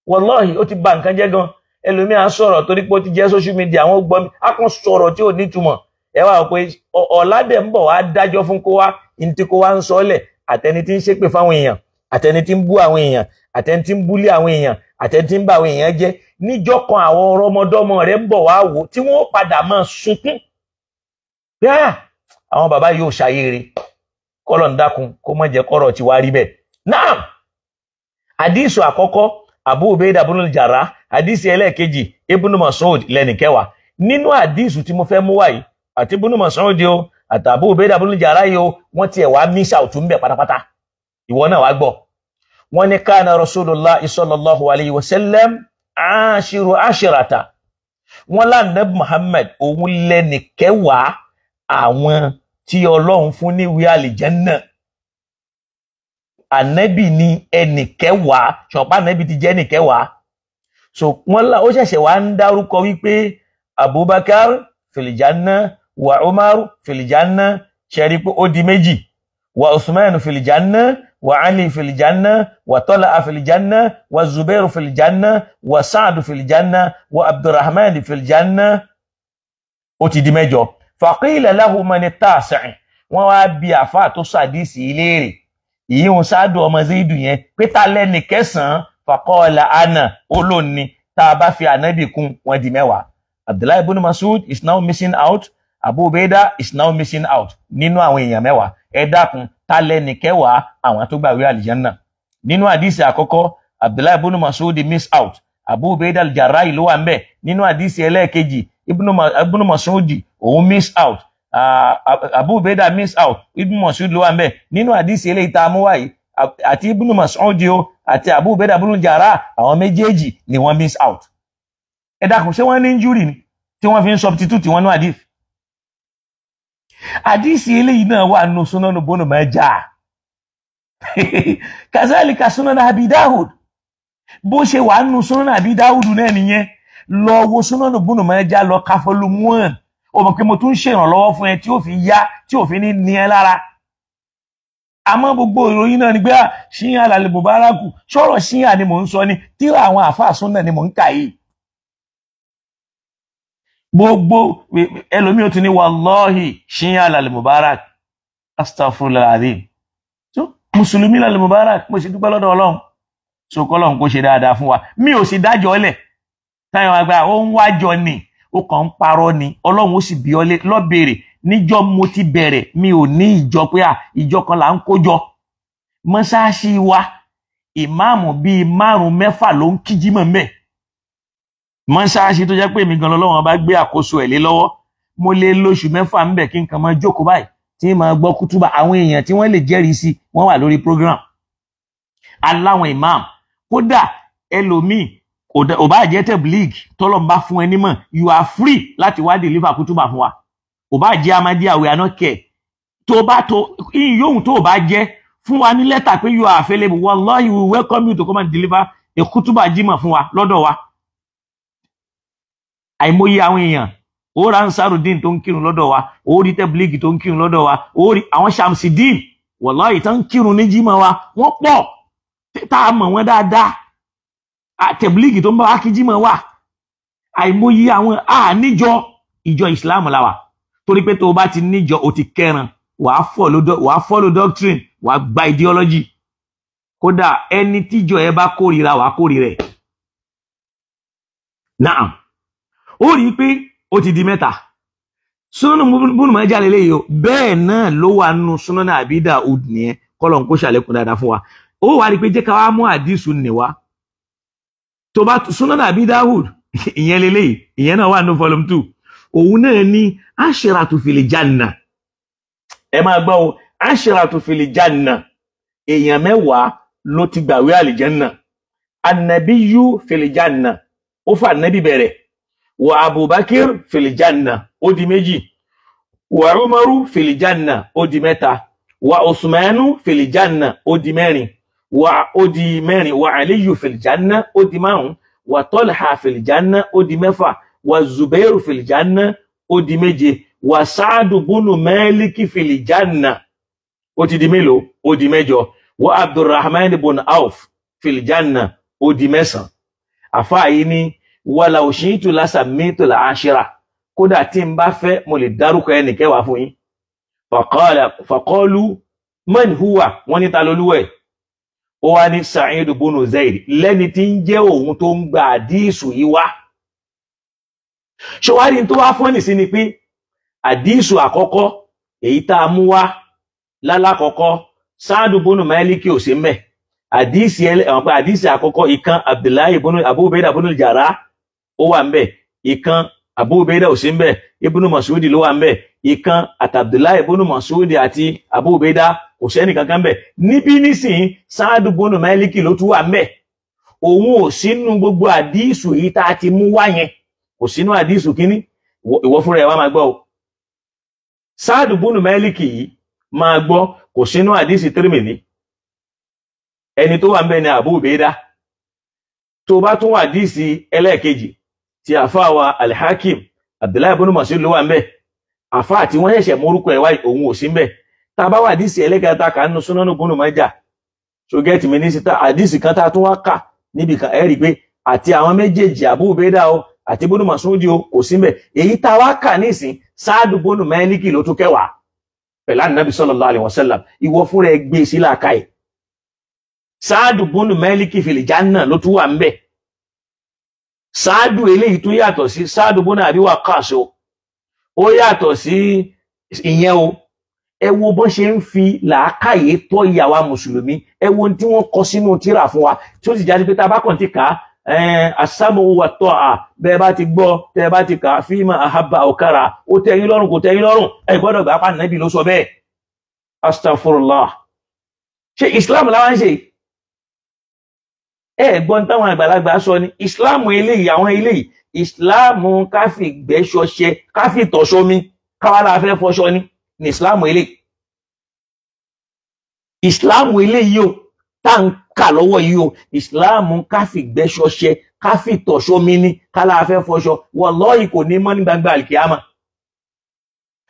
wallahi ó ti bà nǹkan jẹ́ gan ẹlòmíà sọ̀rọ̀ torí pé ó ti jẹ́ social media àwọn gbọ́ mi á kàn sọ̀rọ̀ tí ò nítumọ̀ ẹ wá pé ọ̀làdẹ̀ ń bọ̀ wá dájọ́ fún kó wá ní tí kó wá ń sọ́lẹ̀ àtẹni tí ń ṣépè fáwọn èèyàn àtẹni tí ń bú àwọn èèyàn àtẹni tí ń búlé àwọn èèyàn àtẹni tí ń bá àwọn èèyàn jẹ́ níjọ́ kan àwọn ọmọdọ́mọ rẹ̀ ń bọ̀ wá wò tí wọ́n padà máa sunkún pé àwọn bàbá yóò ṣàyèrè kọ́lọ̀ ń dákun kó má jẹ́ kọ́rọ̀ tí wá rí bẹ́ẹ̀. náà àdísù àkọ́kọ́ Abu Ubaida ibn Jarrah àdísù ẹlẹ́ẹ̀kejì Ibn Mas'ud lẹ́nìkẹwàá nínú àdísù tí mo fẹ́ mú wáyìí àti Ibn Mas'ud o àti Abu Ubaida ibn Jarrah yìí o wọ́n tiẹ̀ wá miss out ń bẹ̀ pátápátá ìwọ náà wá gbọ́ wọ́n ní kana Rasulullah sallallahu alayhi wa sallam ashiru ashirata wọ́n lánàá Muhammad òun lẹ́nìkẹwàá àwọn tí Ọlọ́run fún ní ìwé àlìjẹ́nnà ànábì ní ẹnìkẹwàá ṣọ̀pá ànábì ti jẹ́ ẹnìkẹwàá so wọ́n lá ó ṣẹ̀ṣẹ̀ wá ń dárúkọ wípé Abubakar filijanna wa Umar filijanna ṣẹ̀rí pé ó di méjì wa Uthman filijanna wa Ali filijanna wa Talha filijanna wa Zubair filijanna wa Sa'd filijanna wa Abdurrahman filijanna ó ti di mẹ́jọ faqila lahu man at-tasi' wọ́n wá bi àfáà tó sàdísì ìlérí ìyíhun Sa'd ọmọ Zaidu yẹn pé ta lẹ́ni kẹsàn-án faqala ana olóòní tá a bá fi ànábì kún wọ́n di mẹ́wàá Abdullah ibn Mas'ud is now missing out Abu Ubaida is now missing out nínú àwọn èèyàn mẹ́wàá ẹ dákun ta lẹ́ni kẹwàá àwọn tó gbàwé àlìjánná nínú àdísì àkọ́kọ́ Abdullah ibn Mas'ud miss out Abu Ubaida al-Jarrahi ló wà ńbẹ̀ nínú àdísì ẹlẹ́ẹ̀kejì Ibn Mas'ud òun miss out Abu Ubaida miss out Ibn Mas'ud ló wà ńbẹ̀ nínú àdísì eléyìí tá a mú wáyé àti Ibn Mas'ud o àti Abu Ubaida ibn al-Jarrah àwọn méjèèjì ni wọ́n miss out ẹ dákun ṣé wọ́n ní injury ni tí wọ́n fi ń substitute wọn ní hadith àdísì eléyìí náà wà nù Sunan Ibn Majah kazalika Sunan Abi Dawud bó ṣe wà nù Sunan Abi Dawud náà nìyẹn lọ wo Sunan Ibn Majah lọ ka volume 1 ó mọ̀ pé mo tún ṣèrànlọ́wọ́ fún ẹ tí ó fi yá tí ó fi ní ẹ lára àmọ́ gbogbo ìròyìn náà ni pé ṣíyàn lálẹ́ Mubaraku sọ̀rọ̀ ṣíyàn ni mò ń sọ ni tíra àwọn àfáà súnnà ni mò ń kà yìí gbogbo ẹlòmí ó ti ní wallahi ṣíyàn lálẹ́ Mubarak astaghfirullah azim so mùsùlùmí lálẹ́ Mubarak mo sì dúpẹ́ lọ́dọ̀ Ọlọ́run so kọ́lọ́run kó ṣe dáadáa fún wa mi ò sì dájọ́ lẹ̀ táyọ̀ àgbà ó ń wájọ ni ó kàn ń parọ́ ni Ọlọ́run ó sì bí ọ lọ́bẹ̀rẹ̀ níjọ́ mo ti bẹ̀rẹ̀ mi ò ní ìjọ pé ìjọ kan là ń kójọ mọ́ṣáláṣí wa ìmáàmù bíi 5-6 ló ń kí jímọ̀ ńbẹ̀ mọ́ṣáláṣí tó jẹ́ pé èmi gan lọ́wọ́ bá gbé àkóso ẹ̀ lé lọ́wọ́ mo lè lóṣù 6 ńbẹ̀ kí n kàn máa jókòó báyìí tí máa gbọ́ kútúbà àwọn èèyàn tí wọ́n lè jẹ́rìí sí wọ́n wà lórí program aláwọn imam kódà ẹlòmíì ò bá jẹ́ tabligh tọ́lọ́run bá fún ẹ nímọ̀ you are free láti wá deliver kútúbà fún wa ò bá jẹ́ Ahmadiyya we are not care tó bá tó yóhun tó bá jẹ́ fún wa ní lẹ́tà pé you are available wallahi we welcome you to come and deliver a kútúbà jímọ̀ fún wa lọ́dọ̀ wa àìmọye àwọn èèyàn ó ra Ansarudeen tó ń kírun lọ́dọ̀ wa ó rí tabligh tó ń kírun lọ́dọ̀ wa ó rí àwọn Shamsideen wallahi tán kírun ní jímọ̀ wa wọ́n pọ̀ tá a mọ̀ wọ́n dáadáa tabligh tó ń bá wa kí jímọ̀ wa àìmọye àwọn níjọ ìjọ Islam la wà torí pé tó bá ti níjọ ó ti kẹran wàá follow doctrine wàá gba ideology kódà ẹni tíjọ ẹ bá kórìíra wàá kórìíra ẹ̀ naam ó rí pé ó ti di mẹ́ta Sunan Ibn Majah lélẹ́yìí o bẹ́ẹ̀ náà ló wà nínú Sunan Abi Dawud nìyẹn kọ́lọ̀ ń kó ṣàlékún dáadáa fún wa ó wà rí pé jẹ́ ká wá mú àdísù nìwá tó bá Sunan Abi Dawud ìyẹn lélẹ́yìí ìyẹn náà wà nínú volume 2 òun náà ní ashiratu fil janna ẹ máa gbọ́ o ashiratu fil janna èèyàn 10 ló ti gbàwé àlìjẹ́nà annabiyu fil janna ó fà nábì bẹ̀rẹ̀ wa Abubakar fil janna ó di 2 wa Umaru fil janna ó di 3 wa Usmanu fil janna ó di 4 wa Aliyu fil janna ó di 5 wa Talha fil janna ó di 6 wa Zubairu fil janna ó di 7 wa Sa'du bunu Maliki fil janna ó ti di mélòó ó di 8 wa Abdurrahman ibn Auf fil janna ó di 9 àfáà yìí ní wala ushitu la samitu la ashira kódà tí n bá fẹ́ mo lè dárúkọ ẹni kẹwàá fún yín faqalu man huwa wọ́n ní ta lolúwẹ̀ ó wá ní Sa'id ibn Zaid lẹ́ni tí ń jẹ́ òun tó ń gba àdísù yìí wá ṣọwárí tó wá fọ́nì sí ni pé àdísù àkọ́kọ́ èyí tá a mú wá lálákọ́kọ́ Sa'd ibn Maliki ò sí mẹ́ àdísì àkọ́kọ́ ìkan Abdullahi ibn Abu Ubayda ibn al-Jarrah ó wà ńbẹ̀ ìkan Abu Ubayda ò sí ńbẹ̀ Ibn Mas'ud ló wà ńbẹ̀ ìkan àti Abdullahi ibn Mas'ud àti Abu Ubayda kò sẹ́ni kankan ńbẹ̀ níbí nísìn Sa'd ibn Maliki ló tún wà ńbẹ̀ òun ò sínú gbogbo àdísù yìí tá a ti mú wá yẹn kò sínú àdísù kíní ìwọ fúnra ẹ̀ wá máa gbọ́ o Sa'd ibn Maliki yìí máa gbọ́ kò sínú àdísì Tirmidhi ẹni tó wà ńbẹ̀ ni Abu Ubayda tó bá tún wà àdísì ẹlẹ́ẹ̀kejì tí àfáà wa Al-Hakim Abdullahi ibn Mas'ud ló wà ńbẹ̀ àfáà tí wọ́n ṣẹ̀ṣẹ̀ mórúkọ ẹ̀ wá òun ò sí ńbẹ̀ tá bá wà àdísì ẹlẹ́kẹta kan nínú Sunan Ibn Majah so get me ní síta àdísì kan tá tún wá kà níbi kan ẹ rí pé àti àwọn méjèèjì Abu Ubayda o àti Ibn Mas'ud o kò sí ńbẹ̀ èyí tá wá kà nísìn Sa'd ibn Maliki ló tún kẹwàá pẹ̀lú Ànábì sallallahu alaihi wasallam ìwọ fúnra ẹ gbé sí làákàyè Sa'd ibn Maliki fil janna ló tún wà ńbẹ̀ Sa'd eléyìí tún yàtọ̀ sí Sa'd ibn Abi Waqqas ó yàtọ̀ sí ìyẹn o ẹ wo bọ́n ṣe ń fi làákàyè tọ́ ìyàwó mùsùlùmí ẹ wo tí wọ́n kọ sínú tírà fún wa tí ó sì jáde pé tá bá kàn ti kà as-sam'u wa ta'a bẹ́ẹ̀ bá ti gbọ́ tẹ́ bá ti kà fima ahabba aw kara ó tẹ́ yín lọ́rùn kò tẹ́ yín lọ́rùn ẹ gbọ́dọ̀ gbà pa Nábì ló sọ bẹ́ẹ̀ astaghfirullah ṣe Islam láwọn ṣe gbọ́n táwọn àgbàlagbà sọ ní ìsìláàmù eléyìí àwọn eléyìí ìsìláàmù káfí gbẹ́ṣọṣẹ káfí tọ̀ṣọmi káwàlá fẹ́ fọṣọ ní ìsìláàmù eléyìí ìsìláàmù eléyìí o tá ń kà lọ́wọ́ yìí o ìsìláàmù káfí gbẹ́ṣọṣẹ káfí tọ̀ṣọmi ní káwàlá fẹ́ fọṣọ wallahi kò ní mọ́ ní gbangba àlìkíyàmà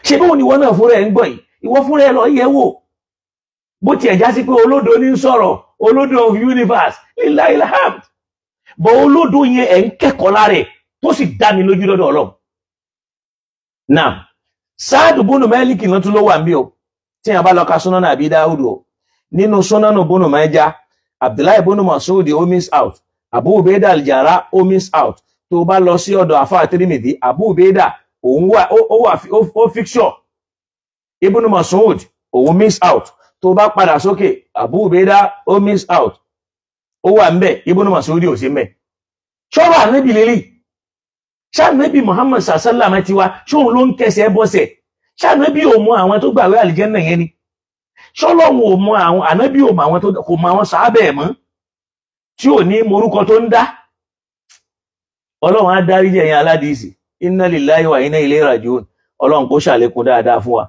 ṣe bí wọn ni wọn náà fúnra ẹ ń gbọ́ yìí ìwọ fúnra ẹ lọ yẹ̀ wò bó tiẹ̀ já sí pé olódo ní sọ̀rọ̀ olódo of universe lillahi alhamd bọ̀ olódo yẹn ẹ̀ ń kẹ́kọ̀ọ́ lára ẹ̀ tó sì dá mi lójú lọ́dọ̀ Ọlọ́run náà Sa'd ibn Maliki náà tún ló wà ń bí o tí a bá lọ ka Sunan Abi Dawud o nínú Sunan Ibn Majah Abdullahi ibn Mas'ud ó miss out Abu Ubayda al-Jarrah ó miss out tó bá lọ sí ọ̀dọ̀ àfáà Tirmidhi Abu Ubayda òun wà ó fixture Ibn Mas'ud òun miss out tó bá padà sókè Abu Ubayda ó miss out ó wà ńbẹ̀ Ibn Mas'ud ò sí ńbẹ̀ ṣọ́rọ̀ Ànábì lélẹ̀ ṣànábì Muhammad sallallahu ti wá ṣóhun ló ń kẹsẹ̀ bọ́sẹ̀ ṣànábì ò mọ àwọn tó gbàwé àlìjẹ́nà yẹn ni ṣọ́lọ́hun ò mọ àwọn Ànábì ò mọ àwọn tó kò mọ àwọn sàábẹ̀ mọ́ tí ò ní morúkọ tó ń dá Ọlọ́run á dárí jẹ́ yẹn aládìísì inna lillahi wa inna ilayhi raji'un Ọlọ́run kó ṣàlékún dáadáa fún wa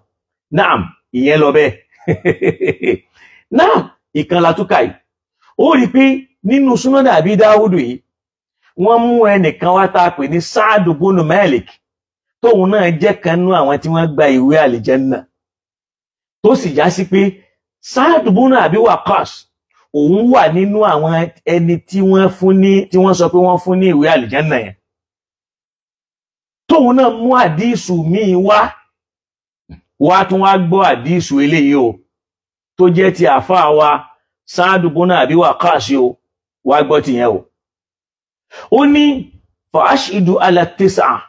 naam ìyẹn lọ bẹ́ẹ̀ náà ìkan látúkà yìí ó rí pé nínú Sunan Abi Dawud yìí wọ́n mú ẹnìkan wá tá a pè ní Sa'd ibn Malik tóun náà jẹ́ kan nú àwọn tí wọ́n gba ìwé àlìjẹ́nà tó sì já sí pé Sa'd ibn Abi Waqqas òun wà nínú àwọn ẹni tí wọ́n sọ pé wọ́n fún ní ìwé àlìjẹ́nà yẹn tóun náà mú àdísù míì wá tún wá gbọ́ àdísù eléyìí o tó jẹ́ ti àfáà wa Sa'd ibn Abi Waqqas o wá gbọ́ ti yẹn o ó ní fa ashhadu ala tis'a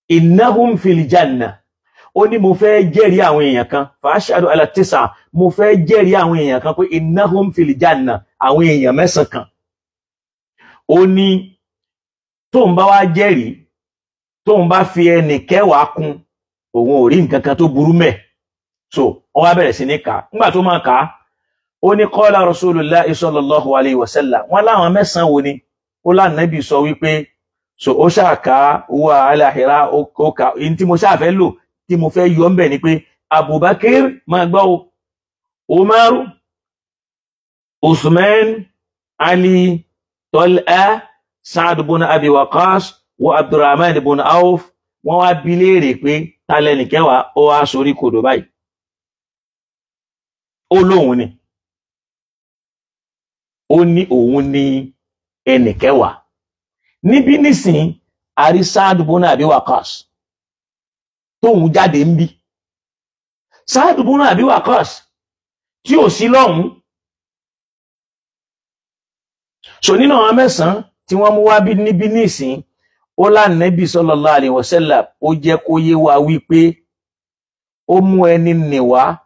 innahum fil janna. Ó ní mo fẹ́ jẹ́rìí àwọn èèyàn kan, fa ashhadu ala tis'a, mo fẹ́ jẹ́rìí àwọn èèyàn kan pé innahum fil janna, àwọn èèyàn 9 kan. Ó ní tó ń bá wá jẹ́rìí, tó ń bá fi ẹni 10 kún, òun ò rí nǹkan kan tó burú mẹ́. So ó wá bẹ̀rẹ̀ sí ní kà. Nígbà tó máa kà, ó ní qala Rasulullah sallallahu alayhi wa sallam, wọ́n láwọn 9 wo ni? Ó lá Nábì sọ wípé, so ó ṣàkà wà aláhìrá ó kà, in tí mo ṣàfẹ́ lò, tí mo fẹ́ yọ ńbẹ̀ ni pé Abubakar máa gbọ́ o, Umar, Uthman, Ali, Talha, Sa'd ibn Abi Waqqas wa Abdurrahman ibn Auf. Wọ́n wá bi léèrè pé ta lẹni kẹwàá, ó wá sórí kodò báyìí. Ó lóhun ni. Ó ní òun ni ẹni kẹwàá. Níbi nísìn àrí Sa'd ibn Abi Waqqas tóhun jáde ń bí. Sa'd ibn Abi Waqqas tí ò sí lọ́hun. So nínú àwọn 9 tí wọ́n mú wá bí níbi nísìn, ó lá Nábì sallallahu alaihi wasallam ó jẹ́ kó yé wa wípé ó mú ẹni níwá,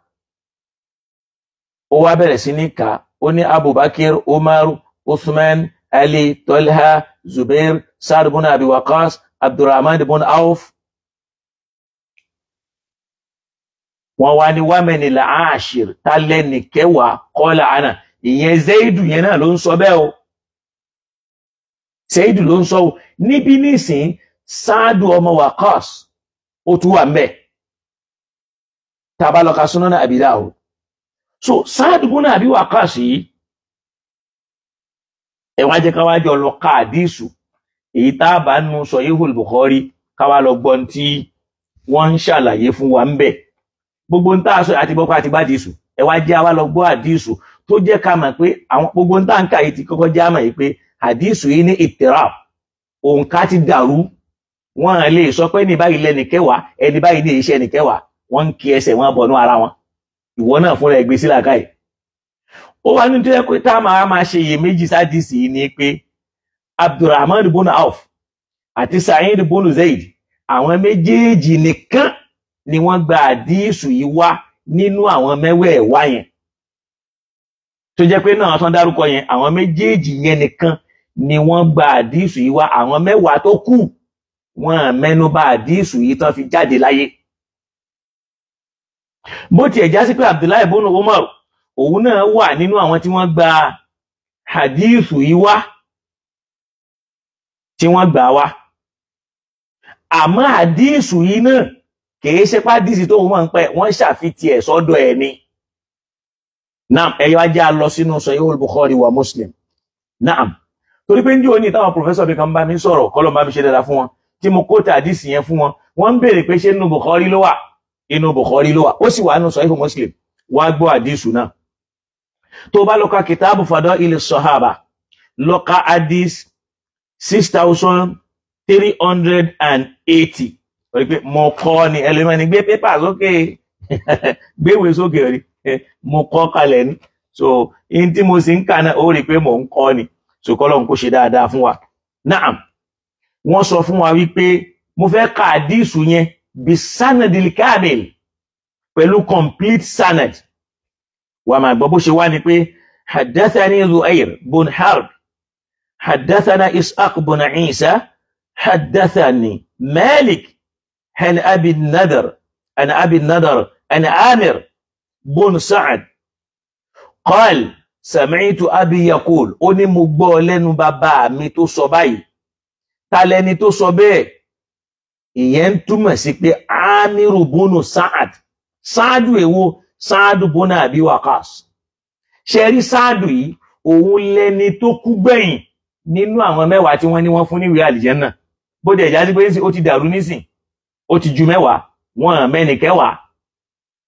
ó wá bẹ̀rẹ̀ sí ní kà. Ó ní Abubakar, Umar, Uthman, Ali, Talha, Zubair, Sa'd ibn Abi Waqqas, Abdurrahman ibn Auf. Wọ́n wá ní wámẹ́ni l'ashir, ta lẹ́ni kẹwàá, qala ana. Ìyẹn Zaidu yẹn náà ló ń sọ bẹ́ẹ̀ o. Zaidu ló ń sọ o. Níbi nísìn Sa'd ọmọ Waqqas ó tún wà ńbẹ̀. Tá bá lọ ka Sunan Abi Dawud. So Sa'd ibn Abi Waqqas yìí, ẹ wá jẹ́ ká wá jọ lọ ka hadisu èyí tá bá nu Sahihul Bukhari, ká wá lọ gbọ́ tí wọ́n ń ṣàlàyé fún wa ńbẹ̀. Gbogbo ń tá sọ àti gbọ́ àti bá hadisu, ẹ wá jẹ́ wá lọ gbọ́ hadisu tó jẹ́ ká mọ̀ pé àwọn gbogbo ń tá ń kà yìí ti kọ́kọ́ já mọ̀ yìí pé hadisu yìí ní ittirab, òǹkà ti dàrú. Wọ́n lè sọ pé ní báyìí lẹ́ni kẹwàá, ẹni báyìí ní iṣẹ́ ni kẹwàá, wọ́n ń kí ẹsẹ̀ wọn bọnú ara wọn. Ìwọ náà fúnra ẹ gbé sí làákàyè. Ó wá ní tó yẹ pé tá máa ṣe iyèméjì sádìsì yìí ni pé Abdurrahman ibn Auf àti Sa'id ibn Zaid, àwọn méjèèjì nìkan ni wọ́n gba hadisu yìí wá nínú àwọn 9 yẹn. Tó jẹ́ pé náà tán dárúkọ yẹn, àwọn méjèèjì yẹn nìkan ni wọ́n gba hadisu yìí wá. Àwọn 10 tó kù, wọ́n mẹ́nu bà hadisu yìí tán fi jáde láyé. Bó ti ẹ̀já sí pé Abdullahi ibn Umar òun náà wà nínú àwọn tí wọ́n gba hadithu yìí wá, tí wọ́n gbà wá. Àmọ́ hadithu yìí náà kìí ṣe pé hadithu tó wọ́n ń pẹ́, wọ́n ṣàfitì ẹ̀ sọ́dọ̀ ẹ̀ ni. Naam, ẹ̀yọ́ ajá lọ sínú Sahihul Bukhari wa Muslim. Naam, torí pé ní òní táwọn professor bí kan bá mi sọ̀rọ̀, kọ́lọ̀ bá mi ṣe dára fún wọn, tí mo kó hadithu yẹn fún wọn, wọ́n ń béèrè pé ṣé nínú Bukhari ló wà? Inú Bukhari ló wà, ó sì wà nínú Sahih Muslim. Wá gbọ́ hadithu náà. Tó bá lọ ka Kitabu Fadail as-Sahaba, lọ ka hadith 6380. Orí pé mo kọ́ ni, ẹlẹ́mọ̀ ni gbé pépà sókè, gbéwé sókè rí, mo kọ́ kalẹ̀ ni. So in tí mo sì ń kà náà, ó rí pé mo ń kọ́ ni. So kọ́lọ́hun kó ṣe dáadáa fún wa. Naam, wọ́n sọ fún wa wípé mo fẹ́ ka hadithu yẹn bí sanadil kamil, pẹ̀lú complete sanad. Wa ma gbọ́ bó ṣe wá ni pé haddathani Zuhair bin Harb, haddathana Ishaq bin Isa, haddathani Malik an Abi Nadr, an Amir bin Sa'd qal sami'tu abi yaqul, ó ní mo gbọ́ lẹ́nu bàbá mi tó sọ báyìí. Ta lẹni tó sọ bẹ́ẹ̀? Ìyẹn túmọ̀ sí pé Amiru bin Sa'd. Sáàdù èwo? Sáàdù ibn Abi Waqqas. Ṣé rí Sáàdù yìí, òun lẹni tó kú gbẹ̀yìn nínú àwọn 10 tí wọ́n ní wọ́n fún ní ìwé àlìjẹ́nnà. Bó dẹ̀ já sí pé ó ti dàrú nísìn, ó ti ju 10, wọ́n mẹ́ni kẹwàá.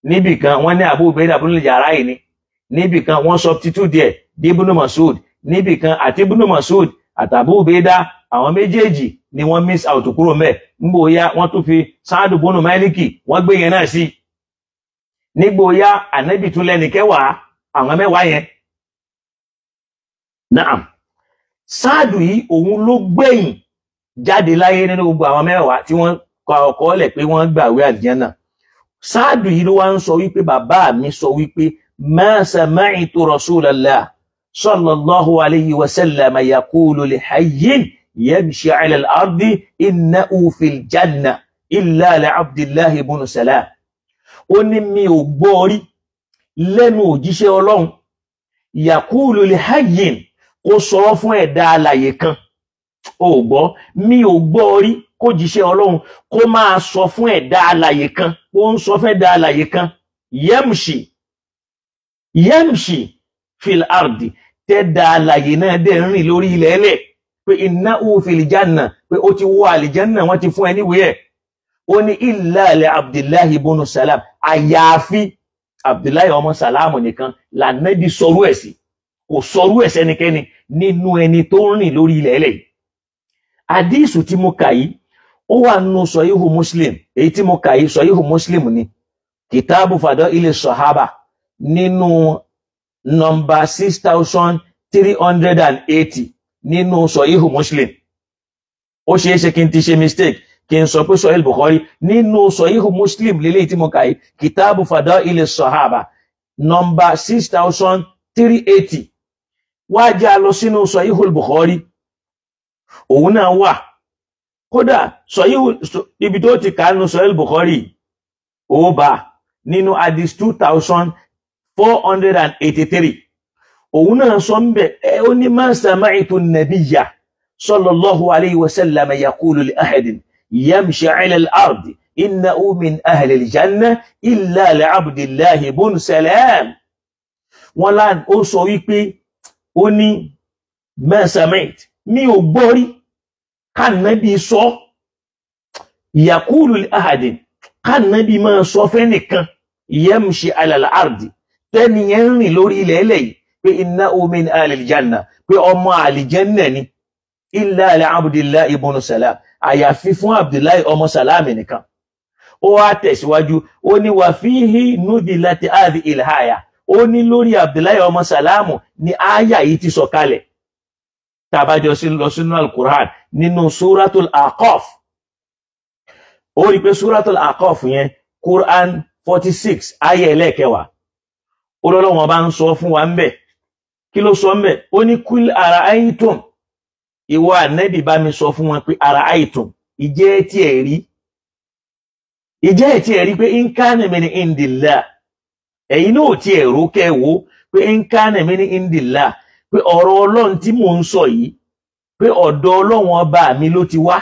Níbì kan wọ́n ní Abu Ubayda ibn al-Jarrah ni, níbì kan wọ́n substitute díẹ̀ di Ibn Mas'ud, níbì kan àti Ibn Mas'ud àti Abu Ubayda, àwọn méjèèjì ni wọ́n miss out kúrò ńbẹ̀. Nígbò ya wọ́n tún fi Sa'd ibn Maliki, wọ́n gbé yẹn náà sí. Nígbò ya Ànábì tún lẹ́ni kẹwàá, àwọn 10 yẹn. Naam, Sa'd yìí òun ló gbẹ̀yìn jáde láyé nínú gbogbo àwọn mẹ́wàá tí wọ́n kọ àkọọ́lẹ̀ pé wọ́n gbàwé àlìjẹ́nà. Sáàdù yìí ló wá ń sọ wípé bàbá mi sọ wípé ma sami'tu Rasulallah sallallahu alayhi wa sallam yaqulu li hayyin yamshi ala al-ardi innahu fil janna illa li Abdillahi ibn Salam. Ó ní mi ò gbọ́ rí lẹ́nu òjíṣẹ́ Ọlọ́run yaqulu li hayyin kó sọ fún ẹ̀dá alààyè kan. Ó gbọ́, mi ò gbọ́ rí kó jíṣẹ́ Ọlọ́run kó máa sọ fún ẹ̀dá alààyè kan, ó ń sọ fún ẹ̀dá alààyè kan yamshi fil ardi, tẹ́dá alààyè náà dẹ̀ rìn lórí ilẹ̀ ẹlẹ̀ pé innahu fil janna, pé ó ti wọ àlìjánà, wọ́n ti fún ẹ níwèé ẹ̀. Ó ní illa li Abdillahi ibn Salam, àyàfi Abdullahi ọmọ Sàlámù nìkan lànàbí sọrú ẹ̀ sí, kò sọrú ẹ̀ sẹ́nikẹ́ni nínú ẹni tó rìn lórí ilẹ̀ ẹlẹ̀ yìí. Àdísù tí mo kà yìí ó wà nínú Sọ̀híhù Muslim, èyí tí mo kà yìí Sọ̀híhù Muslim ni Kitabu Fadaili Sahaba nínú nọ́mbà 6380 nínú Sọ̀híhù Muslim. Ó ṣeé ṣe kí n ti ṣe mistake kí n sọ pé Sọ̀híhù Bukhari, nínú Sọ̀híhù Muslim lélẹ́yìí tí mo kà yìí Kitabu Fadaili Sahaba nọ́mbà 6380. Wá já lọ sínú Sọ̀híhù Bukhari, òun náà wà. Kódà Sọ̀híhù ibi tó ti kà nínú Sọ̀híhù Bukhari ó bá nínú hadith 2483. Òun náà sọ ń bẹ̀, ó ní ma sami'tu an-nabiyya sallallahu alayhi wa sallam yaqulu li ahadin yamshi ala al-ardi innahu min ahli al-janna illa li Abdillahi ibn Salam. Wọ́n lá ó sọ wípé ó ní ma sami'tu, mi ò gbọ́ rí kánàbí sọ yaqulu li ahadin, kánàbí máa sọ fẹ́nìkan yamshi ala al-ardi, tẹ́ni yẹn rìn lórí ilẹ̀ ẹlẹ̀ yìí pé innahu min ahli al-janna, pé ọmọ àlìjẹ́nnà ni illa li Abdillahi ibn Salam, àyàfi fún Abdullahi ọmọ Salami nìkan. Ó wá tẹ̀síwájú, ó ní wà fihi nudilati hadhihi al-aya, ó ní lórí Abdullahi ọmọ Salamu ni áyà yìí ti sọ̀kalẹ̀. Tàbájọ́ sí lọ sínú al-Qur'an nínú Suratul Aqaf. Ó rí pé Suratul Aqaf yẹn Qur'an 46 ayé ẹlẹ́kẹwàá. Ọlọ́run bá ń sọ fún wa ń bẹ̀. Kí ló sọ ń bẹ̀? Ó ní kul ara'aytum, ìwọ Ànábì bá mi sọ fún wọn pé ara'aytum, ìjẹ́ tí ẹ rí pé in kana min indillah, ẹ̀yin náà tí ẹ rò kẹwò pé in kana min indillah, pé ọ̀rọ̀ Ọlọ́run tí mò ń sọ yìí pé ọ̀dọ̀ Ọlọ́run ọba mi ló ti wá.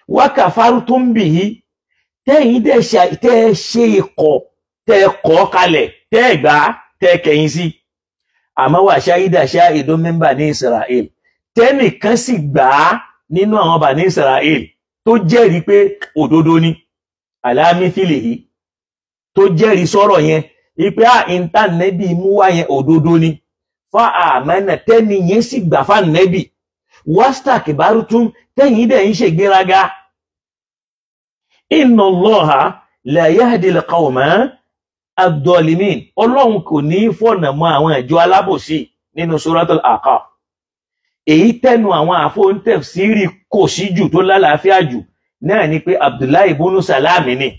Wa kafartum bihi, tẹ́yìn dẹ̀ ṣe ikọ̀ tẹ́ kọ́ kalẹ̀ tẹ́ gbà tẹ́ kẹ̀yìn sí. Àmọ́ wa shahida shahidun min bani Israel, tẹ́nìkan sì gbà á nínú àwọn Bani Israel tó jẹ́rìí pé òdodo ni ala mithlihi, tó jẹ́rìí sọ̀rọ̀ yẹn ipe ìntànẹ́bì mú wá yẹn òdodo ni. Fa amana, tẹ́ni yẹn sì gbà fánẹ́bì. Wastakbartum, tẹ́yìn dẹ̀ ń ṣe gbéraga. Inna Allaha la yahdi al-qawma ad-dalimin, Ọlọ́run kò ní fọ̀nà mọ́ àwọn ìjọ alábòsí nínú Suratul Aqaf. Èyí tẹnu àwọn àfóńtẹ̀fsírì kò sí jù tó lálàáfíà jù náà ni pé Abdullahi ibn Salam ni.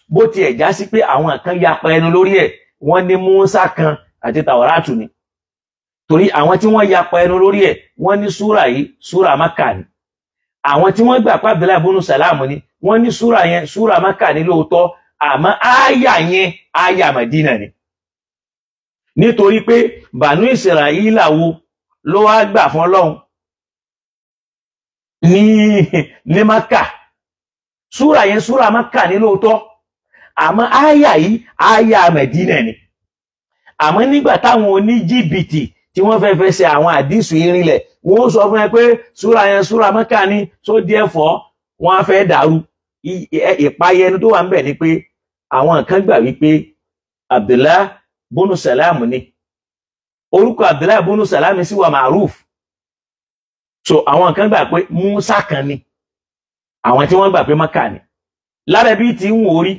Bó ti ẹ̀ já sí pé àwọn kan yapa ẹnu lórí ẹ̀, wọ́n ní Musa kan àti Tàwárátù ni. Torí àwọn tí wọ́n yapa ẹnu lórí ẹ̀, wọ́n ní súra yìí súra Mákà ni. Àwọn tí wọ́n gbà pé Abdullahi ibn Salam ni, wọ́n ní súra yẹn súra Mákà ni lóòótọ́, àmọ́ áyà yẹn áyà Mádínà ni. Nítorí pé Banu Israila wo ló wá gbà fún Ọlọ́run ní Mákà. Súra yẹn súra Mákà ní lóòótọ́, àmọ́ áyà yìí áyà Mádínà ni. Àmọ́ nígbà táwọn oní jìbìtì tí wọ́n fẹ́ fẹ́ ṣe àwọn àdísù irinlẹ̀, wọ́n sọ fún ẹ pé súra yẹn súra Mákà ní, so therefore wọ́n á fẹ́ dàrú. Ìpayẹnu tó wà ń bẹ̀ ni pé àwọn kan gbà wípé Abdullahi ibn Salam ni. Orúkọ Abdullahi ibn Salam sì wà ma'ruf. So àwọn kan gbà pé Musa kan ni, àwọn tí wọ́n gbà pé Mákà ni. Lára bí tí ń wò rí,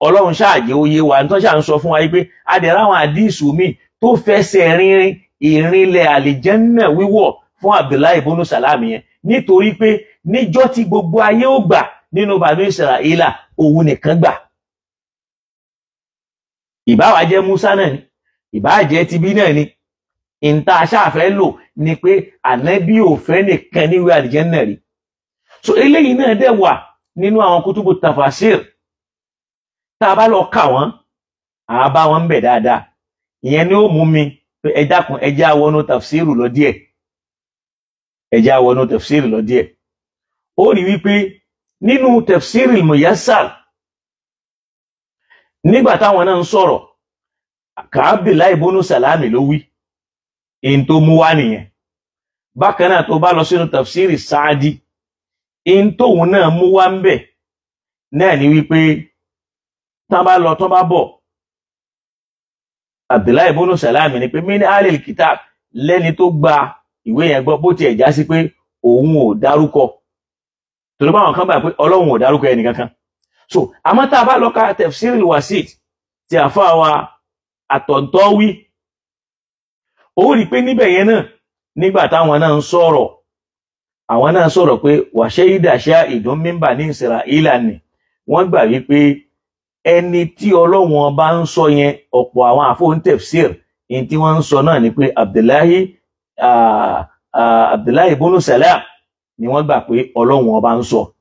Ọlọ́run ṣáàjẹ́ oyé wa tó ṣà ń sọ fún wa pé adẹ̀rẹ̀ àwọn àdísù mi tó fẹsẹ̀ rinrin ìrìnlẹ̀ àlìjẹ́nnà wíwọ̀ fún Abdullahi ibn Salam yẹn. nítorí pé níjọ́ tí gbogbo ayé ó gbà nínú Banu Israila òun nìkan gbà. Ìbá wá jẹ́ Musa náà ni, ìbá jẹ́ tibí náà ni, ìta aṣáfẹ́ lò ní pé ànábì ò fẹ́ nìkan níwé àlìjẹ́nnà rí. So eléyìí náà dẹ̀ wà nínú àwọn kútùbù tafasir, tá a bá lọ kà wọ́n àá bá wọn ń bẹ̀ dáadáa. Ìyẹn ni ó mú mi pé ẹ dákun ẹ jẹ́ á wọnú tafsiru lọ díẹ̀, ẹ jẹ́ á wọnú tafsiru lọ díẹ̀. Ó rí wípé nínú tafsiril muyassar nígbà táwọn náà ń sọ̀rọ̀ ka Abdullahi ibn Salami ló wí in tó mú wá nìyẹn. Bákan náà tó bá lọ sínú tafsiri Saadi in tóun náà mú wá ń bẹ̀ náà ni wípé tán bá lọ tán bá bọ̀ Abdullahi ibn Salami ni pé min alil kitab lẹ́ni tó gba ìwé yẹn gbọ́ bó tiẹ̀ já sí pé òun ò dárúkọ, torí báwọn kan bá pé Ọlọ́run ò dárúkọ ẹnì kankan. So àmọ́ tá a bá lọ ka tafsiril wasit tí àfáà wa At-Tantawi, ó rí pé níbẹ̀ yẹn náà nígbà táwọn náà ń sọ̀rọ̀, àwọn náà sọ̀rọ̀ pé wa shahida shahidun min bani Israila ni wọ́n gbà wípé ẹni tí Ọlọ́run bá ń sọ yẹn ọ̀pọ̀ àwọn àfóhùn tafsir in tí wọ́n ń sọ náà ni pé Abdullahi ibn Salam ni wọ́n gbà pé Ọlọ́run bá ń sọ.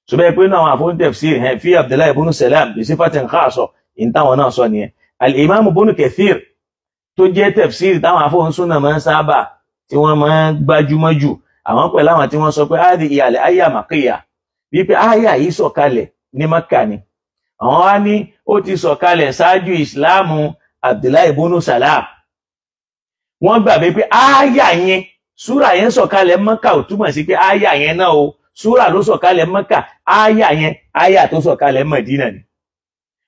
So bẹ́ẹ̀ pé náà àwọn àfóhùn tafsir fi Abdullahi ibn Salam bi sifatin khassa in táwọn náà sọ nìyẹn. Al-Imam Ibn Kathir tó jẹ́ tafsir táwọn àfóhùn súnà máa ń sábà tí wọ́n máa ń gbájúmọ́ jù, àwọn pẹ̀lú àwọn tí wọ́n sọ pé áàdì ìyàlẹ̀ àyà màkìyà wípé àyà yìí sọ̀kalẹ̀ ní Mákà ni. Àwọn wá ní ó ti sọ̀kalẹ̀ ṣáájú ìsìláàmù Abdullahi ibn Salam. Wọ́n gbà pé àyà yẹn súrà yẹn sọ̀kalẹ̀ Mákà ò túmọ̀ sí pé àyà yẹn náà o súrà ló sọ̀kalẹ̀ Mákà, àyà yẹn àyà tó sọ̀kalẹ̀ Mẹdínà ni.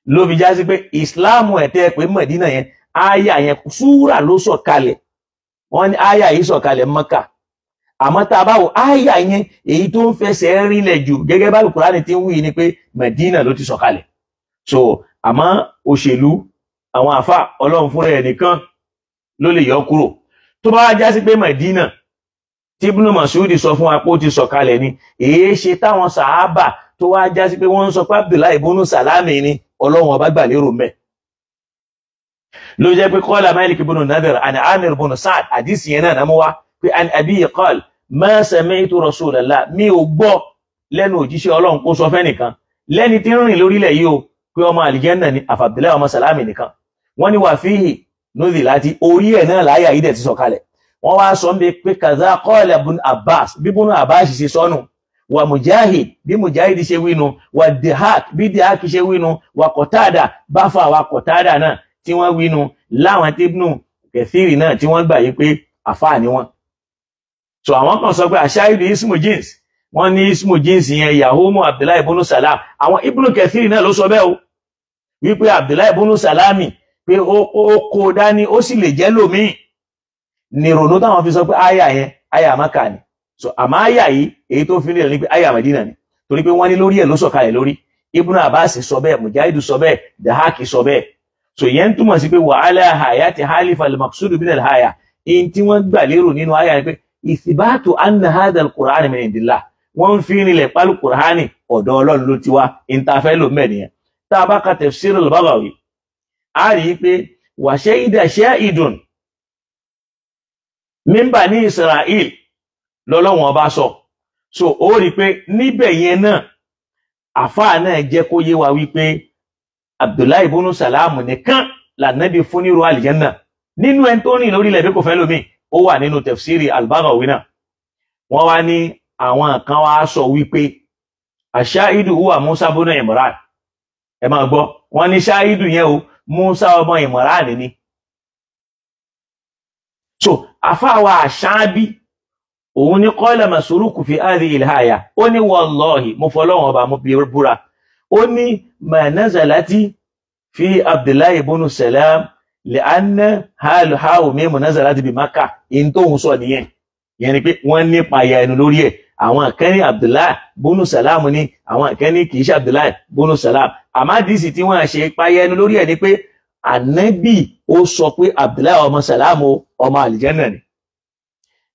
Ló fi já sí pé ìsìláàmù ẹ̀tẹ́ pé Mẹdínà yẹn àyà yẹn súrà ló sọ̀kalẹ̀, wọ́n ní àyà yìí sọ̀kalẹ̀ Mákà. Àmọ́ tá a bá wo àyà yẹn èyí tó ń fẹsẹ̀ rinlẹ̀ jù gẹ́gẹ́ bá Al-Qur'ani ti ń wí ni pé Mẹdínà ló ti sọ̀kalẹ̀. So àmọ́ òṣèlú àwọn àfà Ọlọ́run fúnra ẹ̀ nìkan ló lè yọ kúrò. Tó bá já sí pé Mẹdínà tí Ibn Mas'ud sọ fún wa pé ó ti sọ̀kalẹ̀ ni, èé ṣe táwọn sàhábà tó wá já sí pé wọ́n ń sọ pé Abdullahi ibn Salami ni Ọlọ́run ọba gbà lérò mẹ́. Ló jẹ́ pé qala Malik ibn Nadir an Amir ibn Sa'd àdìsí yẹn náà mú wá pé an Abi qala ma sami'tu Rasulallah, mi ò gbọ́ lẹ́nu òjíṣẹ́ Ọlọ́run kó sọ fẹ́nìkan lẹ́ni tí ń rìn lórílẹ̀ yìí o pé ọmọ àlìjẹ́nà ni Abdullahi ọmọ Salami nìkan. Wọ́n ní wà fihi nuzilati, orí ẹ̀ náà láyà yìí dẹ̀ ti sọ̀kalẹ̀. Wọ́n wá sọ pé kaza qala Ibn Abbas, bí Ibn Abbas ṣe sọnù, wa Mujahid bí Mujahid ṣe wínu, wa Dihak bí Dihak ṣe wínu, wa Qatada báfà wa Qatada náà tí wọ́n wínu, láwọn tí Ibn Kathir náà tí wọ́n gbà yí pé àfáà ni wọ́n. So àwọn kan sọ pé àṣáìdì ismu jins, wọ́n ní ismu jins yẹn yahumu Abdullahi ibn Salam. Àwọn Ibn Kathir náà ló sọ bẹ́ẹ̀ o wípé Abdullahi ibn Salami pé ó kó dání ó sì lè jẹ́ lómìn ní ronú táwọn fi sọ pé àyà yẹn àyà Mákà ni. So àmọ́ àyà yìí èyí tó fi nílẹ̀ ní pé àyà Mẹdínà ni, torí pé wọ́n ní lórí ẹ̀ ló sọ̀kalẹ̀ lórí. Ibn Abbas sọ bẹ́ẹ̀, Mujahid sọ bẹ́ẹ̀, Dahak sọ bẹ́ẹ̀. So yẹn túmọ̀ sí pé wa ala hayati halifa al-maqsudu min al-haya, in tí wọ́n gbà lérò nínú àyà ni pé ìthibatu anna hadha al-Qur'an min indillah, wọ́n fi nílẹ̀ pálù Qur'ani ọ̀dọ̀ Ọlọ́run ló ti wá, ìntàfẹ́ ló mẹ́ nìyẹn. Tá a bá ka tafsir al-Baghawi a rí pé wa shahida shahidun min bani Isra'il lọ́lọ́wọ́n ọba sọ. So ó rí pé níbẹ̀ yẹn náà àfáà náà jẹ́ kó yé wa wípé Abdullahi ibn Salam nìkan lànàbí fún nírú àlìjẹ́nà nínú ẹni tó rìn lórílẹ̀ bí kò fẹ́ lómi. Ó wà nínú tafsiri al-Baghawi náà. Wọ́n wá ní àwọn kan wá sọ wípé ash-shahidu huwa Musa ibn Imran. Ẹ máa gbọ́, wọ́n ní ṣáhídù yẹn o Musa ọmọ Imran ni. So àfáà wa Ash-Sha'bi òun ní qala Masruq fi hadhihi al-aya, ó ní wallahi mo fọlọ́wọ́n ọba mo bí búra, ó ní ma nazalati fi Abdullahi ibn Salam li'anna halu mímu nazalati bi Makkah. In tó ń sọ nìyẹn, yẹn ni pé wọ́n ní payà ẹnu lórí ẹ̀. Àwọn kan ní Abdullahi ibn Salam ní, àwọn kan ní kìí ṣe Abdullahi ibn Salam. Àmádìsí tí wọ́n ṣe payà ẹnu lórí ẹ̀ ni pé Ànábì ó sọ pé Abdullahi ọmọ Salam ọmọ àlìjẹ́nà ni.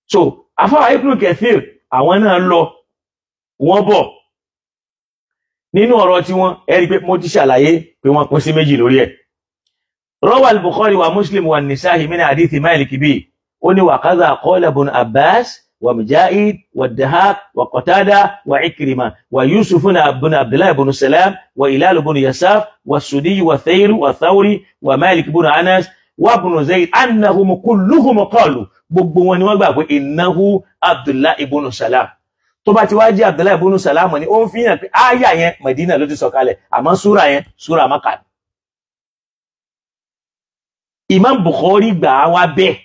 So afáwà Ibn Kathir àwọn náà lọ wọ́n bọ̀ nínú ọ̀rọ̀ tí wọ́n ẹ rí pé mo ti ṣàlàyé pé wọ́n pín sí méjì lórí ẹ̀. Rawa al-Bukhari wa Muslim wa Nisa'i min hadithi Malik bi ó ní wa kadha qala ibn Abbas wa Mujahid wa Dahaq wa Qatada wa Ikrima wa Yusuf ibn Abdullah ibn Salam wa Hilal ibn Yasaf wa Sudi wa Thayr wa Thawri wa Malik ibn Anas wa ibn Zayd annahum kulluhum qalu gbogbo wọn ni wọ́n gbà pé innahu Abdullah ibn Salam. Tó bá ti wá jẹ́ Abdullah ibn Salam ni ó ń fi hàn pé aya yẹn Medina ló ti sọ̀kalẹ̀ àmọ́ súra yẹn súra Makkah. Imam Bukhari gbà wá bẹ́ẹ̀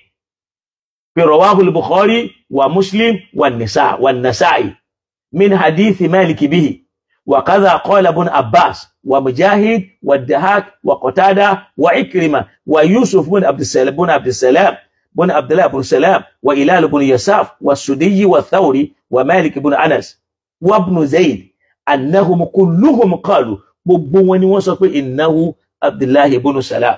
pé rawahu al-Bukhari wa Muslim wa Nasa'i min hadithi Malik bihi wa kadha qala ibn Abbas wa Mujahid wa Dahaq wa Qatada wa Ikrima wa Yusuf ibn Abdullah ibn Salam wa Hilal ibn Yasaf wa Sudiyyi wa Thawri wa Malik ibn Anas wa ibn Zayd annahum kulluhum qalu gbogbo wọn ni wọ́n sọ pé innahu Abdullah ibn Salam.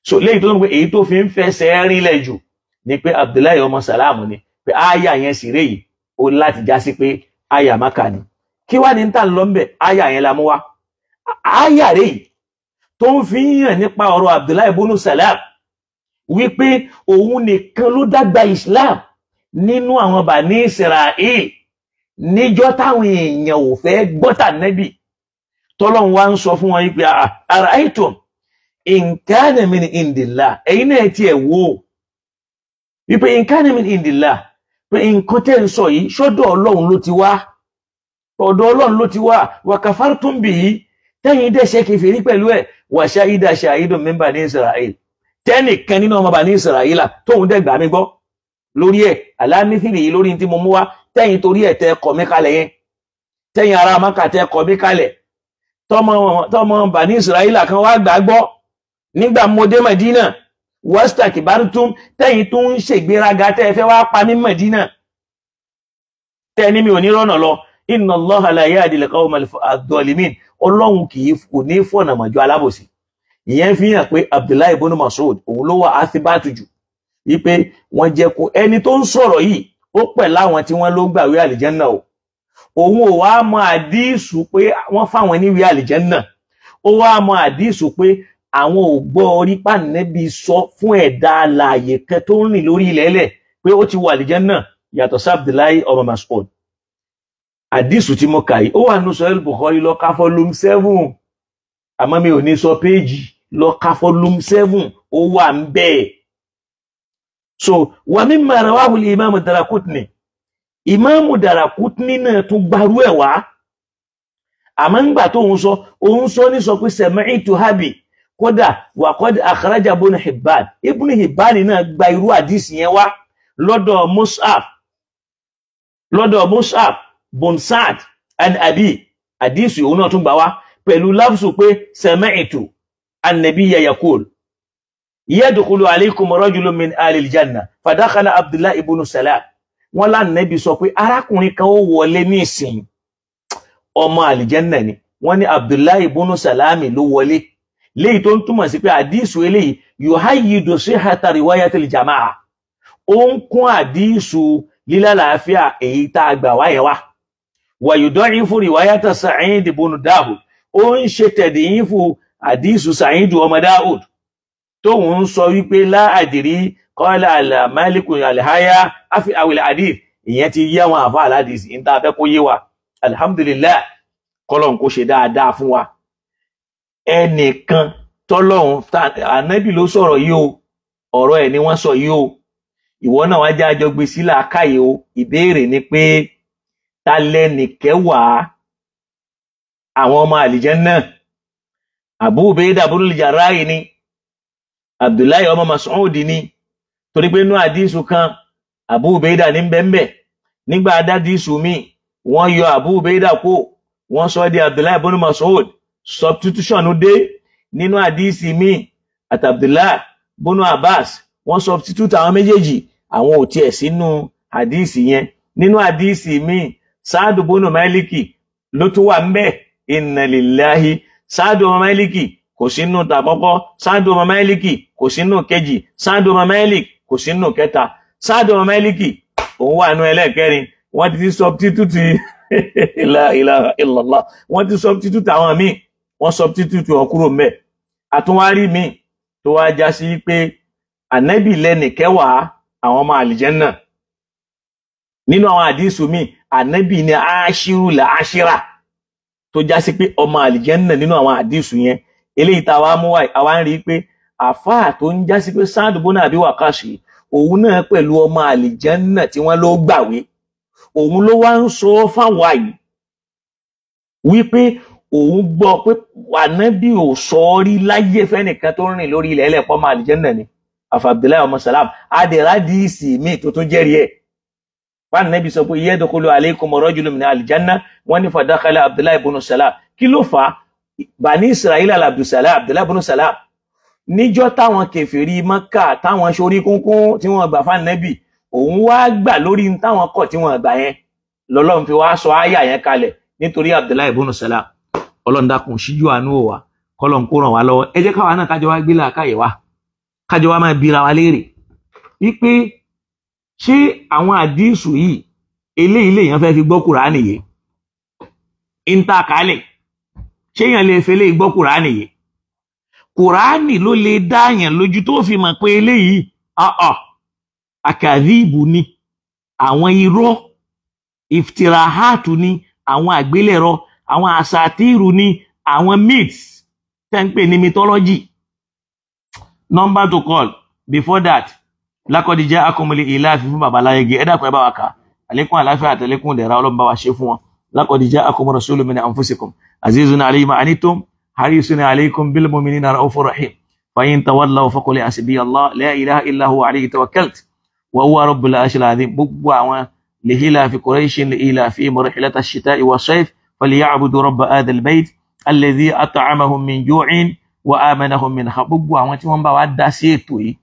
So lẹ́yìn tó ń pé èyí tó fi ń fẹsẹ̀ rinlẹ̀ jù ni pé Abdullah ọmọ Salam ni pé aya yẹn sì rèé ó láti já sí pé aya Mákà ni. Kí wá ní ta lọ ńbẹ̀ aya yẹn la mú wá. Aya rèé tó ń fi hàn nípa ọ̀rọ̀ Abdullah ibn Salam wípé òun nìkan ló dàgbà Islam nínú àwọn Bani Israel níjọ́ táwọn èèyàn ò fẹ́ gbọ́tà Nábì tọ́lọ́run wá ń sọ fún wọn wípé ara'aytum in kana min indillah ẹ̀yin náà tí ẹ̀ wò wípé in kana min indillah pé nǹkan tẹ́ ń sọ yìí ṣọ́dọ̀ Ọlọ́run ló ti wá ọ̀dọ̀ Ọlọ́run ló ti wá wa kafartum bihi tẹ́yìn dẹ̀ ṣe kèfèrí pẹ̀lú ẹ̀ wa shahida shahidun min Bani Israel tẹ́nìkan nínú ọmọ Bani Israel tóun dẹ̀ gbà mí gbọ́ lórí ẹ̀ alámífìlì yìí lórí tí mo mú wá tẹ́yìn torí ẹ̀ tẹ́ kọ̀ mí kalẹ̀ yẹn tẹ́yìn ará Mákà tẹ́ kọ̀ mí kalẹ̀ tọ́mọ Bani Israel kan wá gbàgbọ́ nígbà mo dé Medina wastakbartum tẹ́yìn tó ń ṣègbéraga tẹ́ fẹ́ wá pa mí Medina tẹ́ni mi ò ní rọ́nà lọ inna Allaha la yahdi al-qawma adh-dhalimin Ọlọ́run kò ní fọ̀nà mọ̀jọ́ alábòsí. Ìyẹn fi hàn pé Abdullah ibn Mas'ud òun ló wà áthibátù jù wípé wọ́n jẹ́ kó ẹni tó ń sọ̀rọ̀ yìí ó pẹ̀ láwọn tí wọ́n ló gbàwé àlìjẹ́nà o òun ò wá mọ àdísù pé wọ́n fáwọn níwé àlìjẹ́nà ó wá mọ àdísù pé àwọn ò gbọ́ orí pànẹ́bí sọ fún ẹ̀dá alààyè kan tó ń rìn lórí ilẹ̀ẹ́lẹ̀ pé ó ti wọ àlìjẹ́nà yàtọ̀ sí Abdullah ọmọ Mas'ud. Àdísù tí mo kà yìí ó wà nínú Sahih Bukhari lọ ká volume 7 àmọ́ mi ò ní sọ péjì lọ ká volume 7 ó wà ń bẹ́ẹ̀. So wa mimma rawahu al-Imam Darakutni Imam Darakutni náà tún gbarú ẹ̀ wá àmọ́ ńgbà tó òun sọ ní sọ pé sami'tu Abi kódà wa qad akhraja Ibn Hibban náà gba irú àdísì yẹn wá lọ́dọ̀ Mus'ab bun Sa'd an Abi àdísì òun náà tún gbà wá pẹ̀lú lafzu pé sami'tu an-nabiyya yaqul yadkhulu alaykum rajulun min ahli al-janna fadakhala Abdullah ibn Salam wọ́n lá Nábì sọ pé arákùnrin kan ó wọlé ní ìsìn ọmọ àlìjẹ́nà ni wọ́n ní Abdullah ibn Salam ló wọlé léyìí tó ń túmọ̀ sí pé àdísù eléyìí yuhayyidu sihhata riwayatil jama'a ó ń kún àdísù lílálàáfíà èyí tá a gbà wáyé wá wa yud'ifu riwayata Sa'id ibn Dawud ó ń ṣe tẹ̀díyìnfù àdísù Sa'id ọmọ Dawud tó ń sọ wípé láàdìrí qala al-Maliku al-haya afi awil hadith ìyẹn ti yé àwọn àfáà aládìsí ń ta fẹ́ kó yé wa alhamdulillah kọ́lọ̀n kó ṣe dáadáa fún wa. Ẹnìkan tọ́lọ́run Ànábì ló sọ̀rọ̀ yìí o ọ̀rọ̀ ẹ̀ ni wọ́n sọ yìí o ìwọ náà wá já jọ gbé sílẹ̀ akáyè o ìbéèrè ni pé ta lẹ́nìkẹ́wàá àwọn ọmọ àlìjẹ́nnà Abu Ubayda ibn al-Jarrah ni Abdullahi ọmọ Mas'ud ni torí pé inú àdísù kan Abu Ubayda ní bẹ́ẹ̀bẹ́ nígbà adádísù mi wọ́n yọ Abu Ubayda kó wọ́n sọ di Abdullahi ibn Mas'ud substitution dé nínú àdísì mi àti Abdullahi ibn Abbas wọ́n substitute àwọn méjèèjì àwọn ò tiẹ̀ sínú àdísì yẹn nínú àdísì mi Sa'd ibn Maliki ló tún wà ńbẹ̀ inna lillahi Sa'd ibn Maliki kò sínú tàkọ́kọ́ Sa'd ibn Maliki kò sínú kejì Sa'd ibn Malik kò sínú kẹta Sa'd ibn Maliki òun wà nú ẹlẹ́ẹ̀kẹrin wọ́n ti substitute la ilaha illallah, wọ́n ti substitute àwọn míì, wọ́n substitute wọn kúrò ńbẹ̀. Àtúnwárí míì tó wá já sí pé ànábì lẹ́nì kẹwàá àwọn ọmọ àlìjẹ́nnà. Nínú àwọn àdísù míì ànábì ní aṣírù là aṣírà tó já sí pé ọmọ àlìjẹ́nnà nínú àwọn àdísù yẹn. Eléyìí tá wá mú wá àwa ń rí pé àfáà tó ń já sí pé Sa'd ibn Abi Waqqas òun náà pẹ̀lú ọmọ àlìjẹ́nnà tí wọ́n ló gbàwé, òun ló wá ń sọ fáwa yìí wípé òun gbọ́ pé ànábì ò sọ rí láyé fẹ́nìkan tó rìn lórí ilẹ̀ ẹlẹ́pọ̀ ọmọ àlìjẹ́nnà ni àfi Abdullahi ọmọ Salam. adẹ̀rádìísì míì tó tún jẹ́rìí ẹ̀ wọ́n ànábì sọ pé yadkhulu alaykum rajulun min àlìjẹ́nnà wọ́n ní fadakhala Abdullahi ibn Salam. Kí ló fà á? Bani Israel Abdullahi ibn Salam níjọ́ táwọn kèfèrí Mẹ́kà táwọn ṣorí kúnkún tí wọ́n gbà fún ànábì, òun wá gbà lórí táwọn kọ̀ tí wọ́n gbà yẹn, lọ́lọ́run fi wá sọ áyà yẹn kalẹ̀ nítorí Abdullahi ibn Salam. Ọlọ́run dákun ṣíjú àánú wa, kọ́lọ́run kó ràn wá lọ́wọ́. Ẹ jẹ́ káwa náà kájọ wá gbé làákàyè wa, kájọ wá máa bira wa léèrè wípé ṣé àwọn àdísù yìí eléyìí lèèyàn fẹ́ fi gbọ́ Kùránì yìí ń ta kálẹ̀, ṣé èèyàn lè fẹ́ lè gbọ́ Kùránì yìí? Kùránì ló lè dáyàn lójú tó fi mọ̀ pé eléyìí àkàdíbù ni, àwọn irọ́, ìftirahátù ni, àwọn àgbélẹ̀rọ, àwọn àsàtírù ni, àwọn myths tẹ́ ń pè ní mythology. Number to call before that, laqad ja'akumul ilafi fún babaláyege. Ẹ dákun ẹ bá wa kà, àlékún àláfíà àtàlékún dẹ̀ra Ọlọ́run bá wa ṣe fún wọn. Laqad ja'akum rasulun min anfusikum azizun alayhi ma anittum harisun alaykum bil mu'minina ra'ufur rahim. Fa in tawallaw faqul hasbiyallahu la ilaha illa huwa alayhi tawakkaltu wa huwa rabbul arshil azim. Gbogbo àwọn lihilafi Qurayshin lihilafi rihlata ash-shita'i was-sayf falyabudu rabba hadha al-bayt alladhi at'amahum min ju'in wa amanahum min khawf. Gbogbo àwọn tí wọ́n bá wa dá sí ètò yìí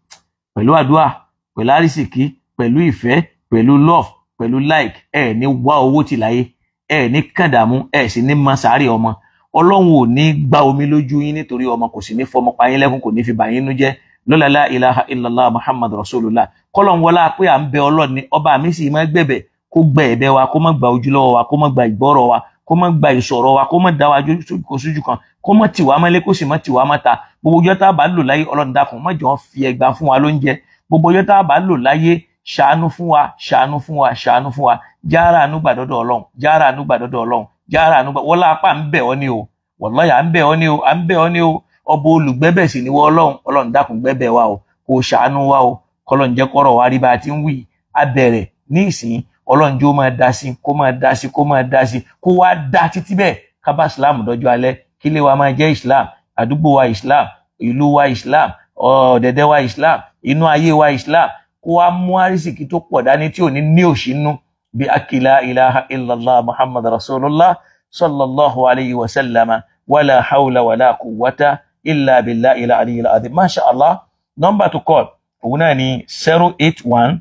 pẹ̀lú àdúà, pẹ̀lú àrísìkí, pẹ̀lú ìfẹ́, pẹ̀lú love, pẹ̀lú like, ẹ ní wá owó ti láyé, ẹ ní kàndàmú, ẹ sì ní mọ sàárè ọmọ. Ọlọ́run ò ní gbá omi lójú yín nítorí ọmọ, kò sì ní fọmọ pa yín lẹ́kún, kò ní fi bà yín nú jẹ́. Lọ́lá la ilaha illallah Muhammad rasulullah. Kọ́lọ́n wọlá pé à ń bẹ Ọlọ́run ni ọba mi sì máa gbẹ̀bẹ̀ kó gba ẹ̀bẹ̀ wa, kó má gba ojú lọ́wọ́ wa, kó má gba ìgbọ́rọ̀ wa, kó má gba ìsọ̀rọ̀ wa, kó má dá wa kó sójú kan, kó má tì wá mọ́lé, kó sì má tì wá mọ́ta. Gbogbo ọjọ́ tá a bá lò láyé Ọlọ́run dákun má jẹ́ wọ́n fi ẹgbàá fún wa lóúnjẹ. Gbogbo ọjọ́ tá a bá lò láyé ṣàánú fún wa, ṣàánú fún wa, ṣàánú fún wa. Jára àánú gbà dọ́dọ̀ Ọlọ́run, jára àánú gbà dọ́dọ̀ Ọlọ́run, jára àánú gbà. Wọ́lá apá ń bẹ̀ ọ́ ní o, wallahi à ń bẹ̀ ọ́ ní o, à ń bẹ̀ ọ́ ní o. Ọba olùgbẹ́bẹ̀ sì ni wọ́n Ọlọ́run. Ọlọ́run dákun gbẹ́bẹ̀ wa o, kó ṣàánú wa o. Kọ́lọ́run jẹ́ kọ́rọ̀ wa rí bá ti ń wí. A bẹ̀rẹ̀ ní ìsìn, Ọlọ́run jẹ́ ó máa dá sí, kó máa dá sí, kó máa dá sí, kó wá dá títí bẹ́ẹ̀ ká bá Islam dọ́jọ́ alẹ́. Kí ilé wa máa jẹ́ Islam, àdúgbò wa Islam, ìlú wa Islam, ọ̀dẹ̀dẹ̀ wa Islam, inú ayé wa Islam. Kó wá mú àrísìkí tó pọ̀ dání tí ò ní òṣìnú bí akila ilaha illallah Muhammad rasulullah sallallahu alayhi wa sallama wala hawla wala quwwata illa billahi al-aliyyil azim. Masha Allah. Number to call òun náà ni 081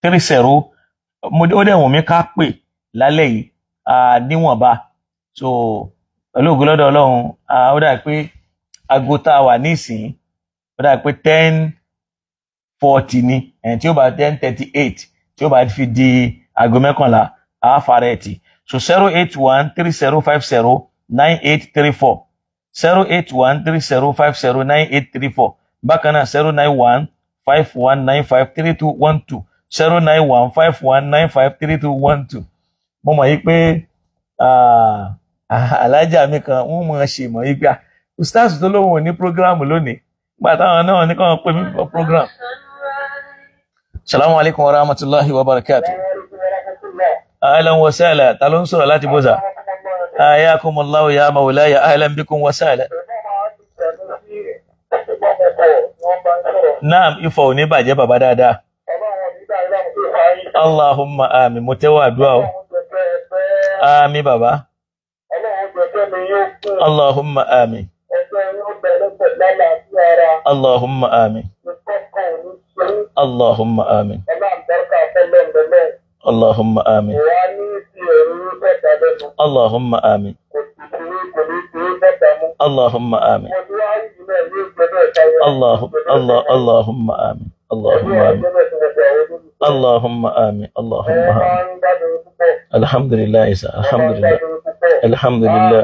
30 ó dẹ̀ wọ̀n mi ká pè lálẹ́ yìí níwọ̀nba. So pẹ̀lú ògo lọ́dọ̀ Ọlọ́run ó dà pé aago tá a wà nísìnyí ó dà pé 10:40 ni, tí ó bá 10:38 tí ó bá fi di aago mẹ́kànlá àáfàrẹ́ẹ̀tì. So 081 3050 9834 081 3050 9834. Bákan náà 091 5195 3212 091 5195 3212. Mo mọ̀ yí pé alájà mi kan wọ́n mọ̀ ṣe mọ̀ yí pé ustaz tó lóhùn ní prógráàmù lónìí gbà táwọn náà ní kàn pé mi fọ́ prógráàmù. Assalamu alaikum wa rahmatullahi wa barakatuh. Ahlan wa sahlan. Ta ló ń sọ̀rọ̀ láti bọ́sà? Ayakumullahu ya maulaya, ahlan bikum wa sahlan. Naam, ifọ̀ ò ní bàjẹ́ bàbá dáadáa. Allahumma amin. Mo tẹ́wọ́ àdúrà o. Amin bàbá. Allahumma amin. Allahumma amin. Allahumma amin. Allahumma amin. Allahumma amin. Allahumma amin. Allahumma amin. Allahumma amin. اللهم آمين اللهم آمين الحمد لله إسا الحمد لله الحمد لله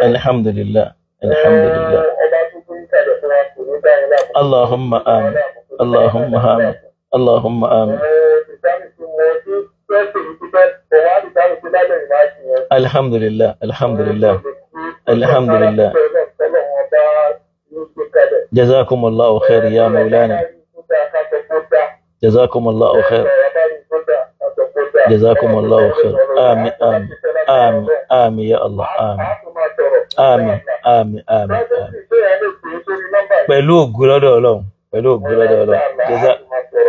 الحمد لله الحمد لله اللهم آمين اللهم آمين اللهم آمين الحمد لله الحمد لله الحمد لله جزاكم الله خير يا مولانا جزاكم الله خير جزاكم الله خير آمين آمين آمين آمين يا الله آمين آمين آمين آمين pẹ̀lú ògùn lọ́dọ̀ Ọlọ́run pẹ̀lú ògùn lọ́dọ̀ Ọlọ́run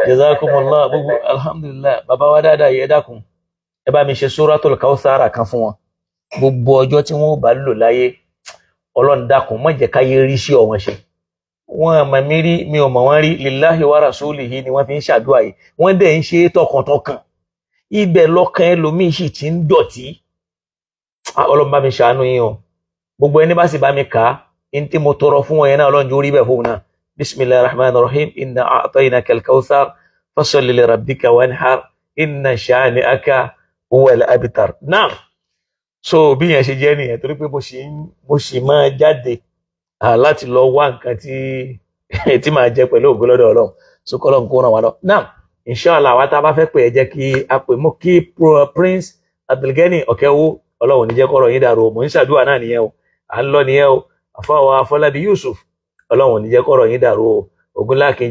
jazakumullah gbogbo alhamdulillah bàbá wa dáadáa yẹ dákun ẹ bá mi ṣe suratul Kawthara kan fún wọn gbogbo ọjọ́ tí wọ́n bá lò láyé Ọlọ́run dákun má jẹ́ káyé rí sí ọ̀wọ́n ṣe wọn mọ̀ mí rí mi ò mọ̀ wọ́n rí lillahi wa rasulihi ni wọ́n fi ń ṣàdúrà yìí wọ́n dẹ̀ ń ṣe tọkàntọkàn ibẹ̀ lọ́kàn ẹlòmíì sì ti ń dọ̀tí Ọlọ́run bá mi ṣàánú yín o gbogbo ẹni bá sì bá mi kà á in tí mo tọrọ fún wọn yẹn náà Ọlọ́run jó rí bẹ́ẹ̀ fún náà bismillahir rahmanir rahim inna a'tainaka al-kawthar fasalli li rabbika wanhar inna shani'aka huwal abtar náà so bí yẹn ṣe jẹ́ nìyẹn torí pé mo sì máa jáde láti lọ wá nǹkan tí máa jẹ pẹ̀lú ògo lọ́dọ̀ Ọlọ́run so kọ́lọ́run kó ràn wá lọ náà inshallah wa tá bá fẹ́ pè ẹ jẹ́ kí a pè mọ́ kí Prince Abdulgani Ọ̀kẹ́wò Ọlọ́run ní jẹ́ kọ́rọ̀ yín dàrú mo ń ṣàdúrà náà nìyẹn o à ń lọ nìyẹn o àfọwọ́ Afọlábí Yusuf Ọlọ́run ní jẹ́ kọ́rọ̀ yín dàrú o Ogunlákin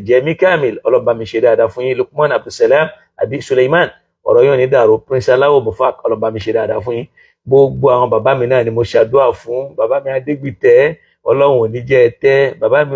Jẹ́mi Kamil Ọlọ́run bá mi ṣe dáadáa fún yín Lukman Abdulsalam àbí Suleiman ọ̀rọ̀ yóò ní dàrú Prince Aláwọ̀ Bufak Ọlọ́run bá mi ṣe dáadáa fún yín gbogbo àwọn bàbá mi náà ni mo ṣàdúrà fún bàbá mi Adégbìtẹ́ Ọlọ́run ò ní jẹ́ tẹ́ bàbá mi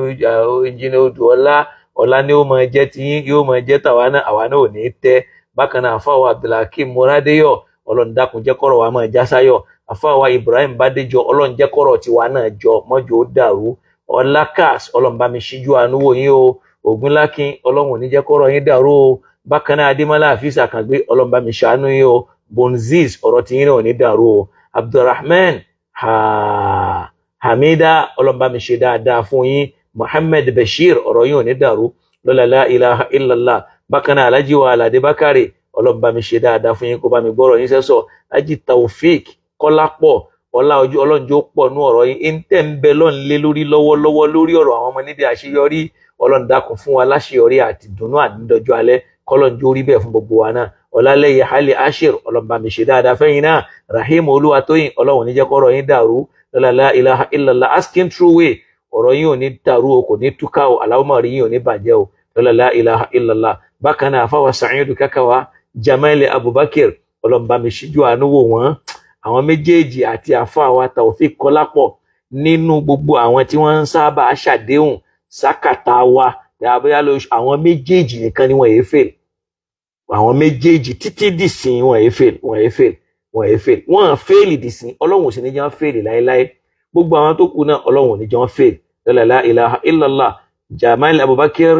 Engineer Odùọlá ọlá ni ó máa jẹ́ tiyín yóò máa jẹ́ tàwa náà àwa náà ò ní tẹ́ bákan náà àfáwà Abdulhakeem Moradeyọ Ọlọ́run dákun jẹ́ kọ́rọ̀ wa máa já sáyọ̀ àfáwà Ibrahim Bádéjọ Ọlọ́run jẹ́ kọ́rọ̀ tiwa náà jọ mọ́jọ ó dàrú Ọlákàs Ọlọ́run bá mi ṣíjú àánú wò yín o Ògúnlákin Ọlọ́run ò ní jẹ́ kọ́rọ̀ yín dàrú o bákan náà Adémọ́lá Àfíìsà Àkàngbé Ọlọ́run bá mi ṣàánú yín o Bonziz ọ̀rọ̀ tiyín náà ò ní dàrú o Abdulrahman Hamida Ọlọ́run bá mi ṣe dáadáa fún yín Muhammad Bashir ọ̀rọ̀ yín ò ní dàrú lọ́la la ilaha illallah bákan náà Alhaji wa Aládé Bákàrè Ọlọ́run bá mi ṣe dáadáa fún yín kó bá mi gbọ́rọ̀ yín sẹ́sọ̀ Haji Taofik Kọ́lápọ̀ ọlá ojú ọlọ́njọ́ pọ̀ nú ọ̀rọ̀ yín ń tẹ̀ ń bẹ lọ́n lé lórí lọ́wọ́lọ́wọ́ lórí ọ̀rọ̀ àwọn ọmọ níbi àṣeyọrí Ọlọ́run dákun fún wa láṣeyọrí àti dùnú àdídọ́jọ́ alẹ́ kọ́lọ́njọ́ orí bẹ́ẹ̀ fún gbogbo wa náà Ọlálẹ́yẹ Hali Ashir Ọlọ́run bá mi ṣe dáadáa fẹ́yìn náà Rahim Olúwatóyìn Ọlọ́run ní jẹ́ kọ́rọ̀ yín dàrú lọ́la la ilaha illallah asking true way ọ̀rọ̀ yín ò ní dàrú o kò ní túká o aláwọ̀mọ̀ rí yín ò ní bàjẹ́ o lọ́la la ilaha illallah bákan náà àfáwà Sa'idu Kakawa Jamal Abubakar Ọlọ́run bá mi ṣíjú àánú wò wọ́n àwọn méjèèjì àti àfáwà Taofik Kọ́lápọ̀ nínú gbogbo àwọn tí wọ́n ń sábà ṣàdéhùn sákàtà wa àwọn méjèèjì nìkan ni wọ́n yé fail àwọn méjèèjì títí dìsìn wọ́n yé fail wọ́n fail dìsìn Ọlọ́run ò sì ní jẹ́ wọ́n fail láéláé gbogbo àwọn tó kù náà Ọlọ́run ò ní jẹ́ wọ́n fail la ilaha illallah Jamal Abubakar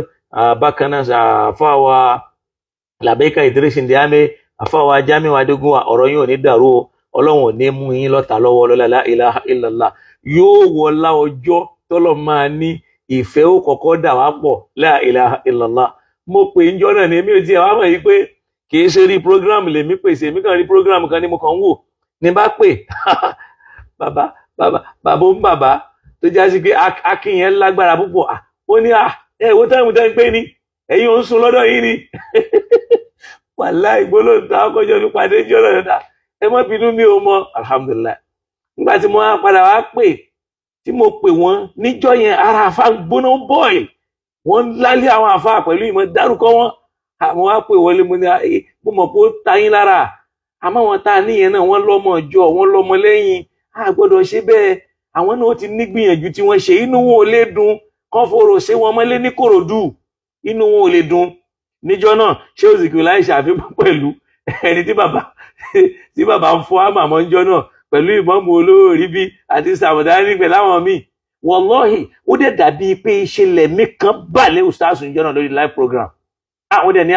bákan náà àfáwà Labeika Idris Ndiame àfáwà Jamiu Adégúnwà ọ̀rọ̀ yín ò ní dàrú o Ọlọ́run ò ní mú yín lọ́ta lọ́wọ́ la ilaha illallah yóò wọlá ọjọ́ tọ́lọ́ máa ní ìfẹ́ ó kọ́kọ́ dà wá pọ̀ la ilaha illallah mo pè ń jọ́ náà ní èmi ò tí àwọn àmọ̀ yìí pé kì í ṣe rí program lèmi pèsè èmi kàn rí program kan ní mo kàn ń wò ní bá pè bàbá ń bàbá tó já sí pé akin yẹn lágbára púpọ̀ ó ní ẹ̀wọ́ táìmù tẹ́ ń pè ní ẹ̀yin ò ń sùn lọ́dọ̀ yìí ni wàláhì ìgbólóǹta ọkọ̀jọ́ ní pàdé jọ́ lọ́dọ̀ ẹ má bínú mi ò mọ alhamdulillah nígbà tí mo wá padà wá pè tí mo pè wọ́n níjọ́ yẹn ara àfa gbóná bọ́ọ̀lì wọ́n lálẹ́ àwọn àfa pẹ̀lú ìmọ̀ dárúkọ wọn àwọn wá pè wọlé mo ní mo mọ̀ pé ó ta yín lára àmọ́ wọn tá a níyẹn náà wọ́n lọ́mọ ọjọ́ wọ́n lọ́mọ lẹ́yìn a gbọ́dọ̀ ṣe bẹ́ẹ̀ àwọn náà ti nígbìyànjú tí wọ́n ṣe inú wọn ò lè dùn kán fòrò ṣé wọn mọ́lé ní Kòròdú inú wọn ò lè dùn níjọ́ náà ṣé òsìkò láì ṣàfihàn pẹ̀lú ẹni tí bàbá ń fọ́ àmàmọ́ níjọ́ náà pẹ̀lú ìmọ̀mù olórí bí àti sàmùdání pẹ̀lú àwọn míì wallahi ó dẹ̀ dàbí pé ìṣẹ̀lẹ̀ mi kan balẹ̀ ustaasu níjọ́ náà lórí live program àwọn dẹ̀ ní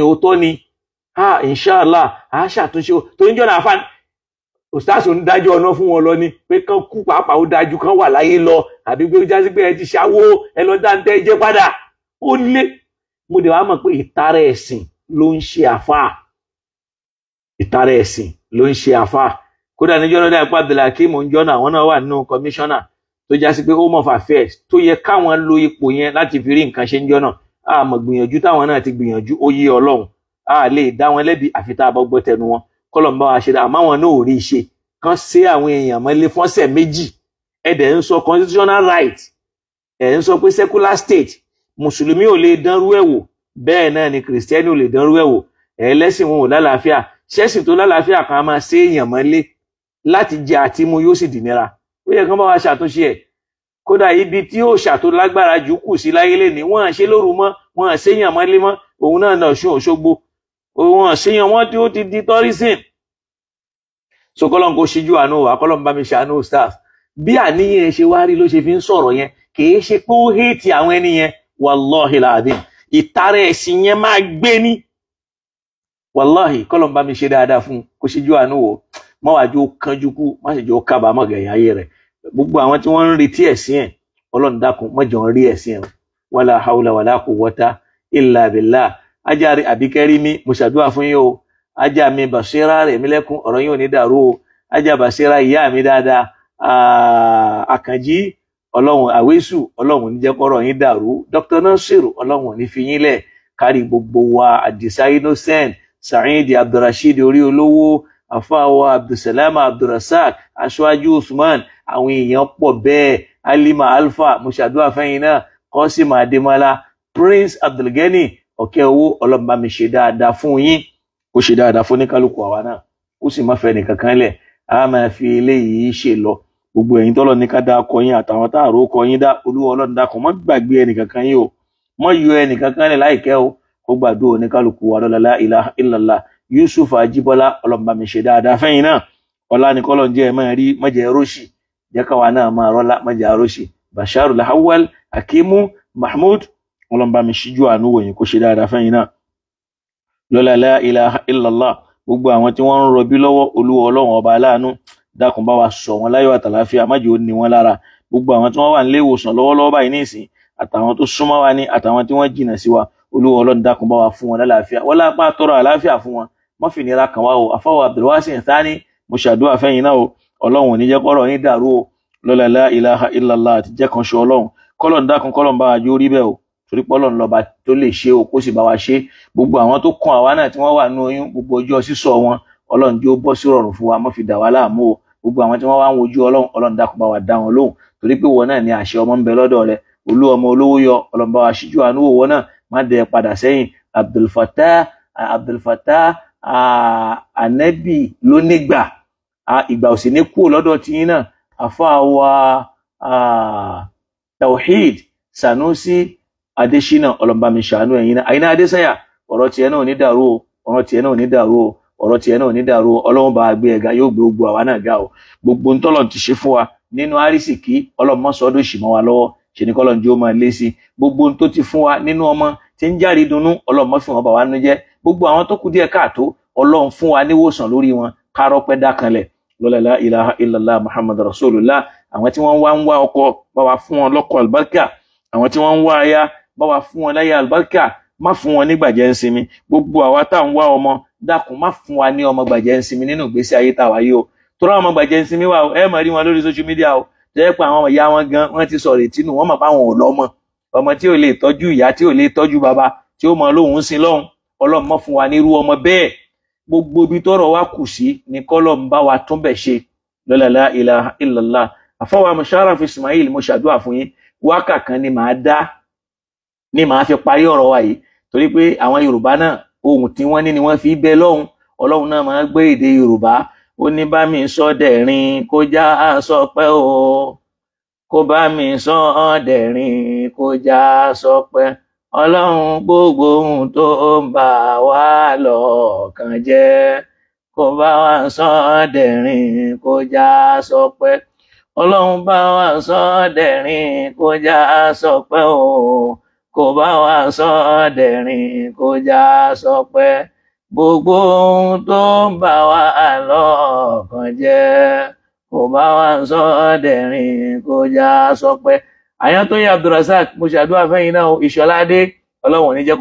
òótọ́ ni inshallah ṣàtúnṣe tó níjọ́ náà àfáà ustaasu ń dájọ́ ọ̀nà fún wọn lọ ni pé kán kú pàápàá ó dájú kán wà láyé lọ àbí pé ó jásí pé ẹ ti ṣáwó ẹ lọ dáńtẹ́ jẹ́ padà ó lé mo dẹ̀ wá mọ̀ pé ìtara ẹ̀sìn ló ń ṣe àfáà, ìtara ẹ̀sìn ló ń ṣe àfáà. Kódà níjọ́ náà dáa pé Abdulhakeem Njọ́nà àwọn náà wà nínú kọmíṣánná tó já sí pé Home of Affairs tó yẹ káwọn lo ipò yẹn láti fi rí nǹkan ṣe níjọ́ náà. Àmọ́ gbìyànjú táwọn náà ti gbìyànjú ó yé Ọlọ́run, a lè dá wọn lẹ́bi àfi tá a bá gbọ́ tẹnu wọn. Kọ́lọ̀ ń bá wa ṣe dá, àmọ́ àwọn náà ò rí iṣẹ́ kan ṣe àwọn èèyàn mọ́lé fọ́sẹ̀ méjì. Ẹ̀dẹ̀ ń sọ constitutional right, ẹ̀ ń sọ pé secular state, mùsùlùmí ò lè dánrú ẹ̀ wò, bẹ́ẹ̀ náà ni kìrìsìtẹ́nì ò lè dánrú ẹ̀ wò. Ẹlẹ́sìn wọn ò lálàáfíà, ṣẹ́sìn tó lálàáfíà kan máa ṣe èèyàn mọ́lé láti jẹ àti mu yóò sì dìnira. Ó yẹ kán bá wa ṣàtúnṣe ẹ̀. Kódà ibi tí ó ṣàtò lágbára jù kù sí láyé lè ní wọ́n ṣe lóru mọ́, wọ́n ṣèyàn mọ́lé mọ́, òun náà náà Ọ̀ṣun Òṣogbo, òun ṣèyàn wọ́n tí ó ti di tourism. So kọ́lọ́n kó ṣíjú àánú wa, kọ́lọ́n bá mi ṣàánú staff. Bí àníyàn ṣe wá rí ló ṣe fi ń sọ̀rọ̀ yẹn, kìí ṣe pé ó hate àwọn ẹni yẹn, wallahi láàdín. Ìtara ẹ̀sìn yẹn máa gbé ní. Wallahi kọ́lọ́n bá mi ṣe dáadáa fún kó ṣíjú àánú wò. Má wá jó kánjú kú, má ṣe jó kábàámọ̀ gẹ̀yìn ayé rẹ̀. Gbogbo àwọn tí wọ́n ń retí ẹ̀sìn ẹ̀, Ọlọ́run dákun má jẹ́ wọ́n rí ẹ̀sìn ẹ̀. Wala hawla wala quwwata illa billah. Ajá Àbíkẹ́rí mi, mo ṣàdúrà fún yín o. Ajá mi Bàṣírà rẹ̀ mi lẹ́kún, ọ̀rọ̀ yín ò ní dàrú o. Ajá Bàṣírà ìyá mi dáadáa, Àkànjí, Ọlọ́run Àwésù, Ọlọ́run ní jẹ́ kọ́rọ̀ yín dàrú. Dr. Nasiru, Ọlọ́run ní fi yín lẹ̀. Kárí gbogbo wa, Àdìsá Innocent, Saheed Abdulrasheed orí olówó, Àfáàwọ̀ Abdulsalam Abdulrasaq, Aṣáájú Usman, àwọn èèyàn pọ̀ bẹ́ẹ̀, Halima Alfa, mo ṣàdúrà fẹ́yìn náà, Qasim Adémọ́lá, Prince Abdulgani, ọ̀kẹ́ owó, Ọlọ́run bá mi ṣe dáadáa fún yín, kó ṣe dáadáa fún oníkálukú àwa náà, kó sì má fẹ́ nìkankan lẹ̀, a máa fi eléyìí ṣe lọ. Gbogbo ẹ̀yin tọ́lọ̀ ní ká dá kọ yín àtàwọn táàrò kọ yín dá, Olúwa Ọlọ́run dákun má gbàgbé ẹnìkankan yín o, má yọ ẹnìkankan lẹ̀ láìkẹ́ o, kó gbàdúrà oníkálukú wa lọ́la la ilaha illallah. Yusuf Ajibola, Ọlọ́run bá mi ṣe dáadáa fẹ́yìn náà, ọlá ní kọ́lọ̀ jẹ́ ẹ máa rí, má jẹ́ róṣì, jẹ́ káwa náà máa rọ́lá, má jẹ́ róṣì. Basharul Awwal, Hakimu Mahmud, Ọlọ́run bá mi ṣíjú àánú wò yín kó ṣe dáadáa fẹ́yìn náà lọ́la la ilaha illallah. Gbogbo àwọn tí wọ́n ń rọbí lọ́wọ́, Olúwa Ọlọ́run ọba aláàánú dákun bá wa sọ wọn láyọ̀ àtàláfíà, má jẹ́ ó ní wọn lára. Gbogbo àwọn tí wọ́n wà nílé ìwòsàn lọ́wọ́lọ́wọ́ báyìí nísìn, àtàwọn tó súnmọ́ wa ní, àtàwọn tí wọ́n jìnnà sí wa, Olúwa Ọlọ́run dákun bá wa fún wọn lálàáfíà, wọ́n lápá tọrọ àlàáfíà fún wọn, má fi nira kàn wá o. Àfáwọ̀ Abdulwasi Thani, mo ṣàdúrà fẹ́yìn náà o, Ọlọ́run ò ní jẹ́ kọ́rọ̀ yín dàrú o, lọ́la la ilaha illallah, àti jẹ́ kan ṣe Ọlọ́run. Kọ́lọ̀ ń dákun, kọ́lọ̀ ń bá wa jó rí bẹ́ẹ̀ o, torí pọ́lọ̀ ń lọ́ba tó lè ṣe o, kó sì bá wa ṣe. Gbogbo àwọn tó kàn àwa náà tí wọ́n wà nínú oyún, gbogbo ọjọ́ sísọ wọn, Ọlọ́run jó bọ́ sí rọrùn fún wa, má fi dà wá láàmú o. Gbogbo àwọn tí wọ́n wá ń wojú Ọlọ́run, Ọlọ́run dákun bá wa dá wọn lóhùn, torí pé wọn náà ní àṣẹ ọmọ ń bẹ lọ́dọ̀ rẹ̀. Olú ọmọ olówó yọ, Ọlọ́run bá wa ṣíjú àánú wò wọn náà, má dẹ̀ padà sẹ́yìn. Abdulfatah Anabi ló nígbà, ìgbà òsì ní kúrò lọ́dọ̀ tí yín náà. Àfáàwọ̀ Tawhid Sanusi Adesina, Ọlọ́run bá mi ṣàánú ẹ̀yin náà. Àyìnà Adésànyà, ọ̀rọ̀ tiẹ̀ náà ò ní dàrú o, ọ̀rọ̀ tiẹ̀ náà ò ní dàrú o, ọ̀rọ̀ tiẹ̀ náà ò ní dàrú o. Ọlọ́run bá gbé ẹ̀ga, yóò gbé gbogbo àwa náà ga o. Gbogbo ń tọ́lọ̀ ti ṣe fún wa nínú àrísìkí, Ọlọ́run má sọ ọdún ìṣì mọ́ wa lọ́wọ́, ṣe ní kọ́lọ́n jó máa lé sí. Gbogbo ń tó ti fún wa nínú ọmọ tí ń járe dunnú, Ọlọ́run má fi wọn bà wá nínú jẹ́. Gbogbo àwọn tó kù díẹ̀ káàtó, Ọlọ́run fún wa níwòsàn lórí wọn, kárọ́pẹ́ dákanlẹ̀ lọ́la la ilaha illallah Muhammad Rasulullah. Àwọn tí wọ́n ń wá ọkọ, bá wa fún wọn lọ́kọ àlùbáríkà. Àwọn tí wọ́n ń wá aya, bá wa fún wọn láyé àlùbáríkà, má fún wọn ní gbàjẹ́ ń sinmi. Gbogbo àwa tá ń wá ọmọ, dákun má fún wa ní ọmọ gbàjẹ́ ń sinmi nínú ìgbésí ayé tá wà yìí o. Torí àwọn ọmọ gbàjẹ́ ń sinmi wà o, ẹ máa rí wọn lórí social media o, jẹ́ pé àwọn ìyá wọn gan wọ́n ti sọ̀rọ̀ ìtinú, wọ́n mọ̀ pé àwọn ò lọ́mọ, ọmọ tí ò lè tọ́jú ìyá, tí ò lè tọ́jú bàbá, tí ó mọ lóhùn sin lọ́hùn. Ọlọ́run má fún wa nírú ọmọ bẹ́ẹ̀. Gbogbo ibi tọ́rọ̀ wa kù sí ni kọ́lọ́run bá wa tún bẹ̀ ṣe lọ́la la ilaha illallah. Àfáwà Musharraf Ismail, mo ṣàdúrà fún yín, wákà kan ni màá dá, ni màá fi parí ọ̀rọ̀ wa yìí, torí pé àwọn Yorùbá náà ohun tí wọ́n ní ni wọ́n fi bẹ lọ́hùn. Ọlọ́run náà máa gbé èdè Yorùbá, ó ní bá mi sọ dẹ̀rín kó já sọpẹ́ o, kó bá mi sọ dẹ̀rín kó já sọpẹ́. Ọlọ́run gbogbo ohun tó ń bà wá lọ́kàn jẹ́, kó bá wa sọ dẹ̀rín kó já sọpẹ́. Ọlọ́run bá wa sọ dẹ̀rín kó já sọpẹ́ o, kó bá wa sọ dẹ̀rín kó já sọpẹ́. Gbogbo ohun tó ń bà wá lọ́kàn jẹ́, kó bá wa sọ dẹ̀rín kó já sọpẹ́. Àyàn tó yẹ Abdulrasaq, mo ṣàdúrà fẹ́yìn náà, Ìṣọ̀ládé, ọlọ́run ní jẹ́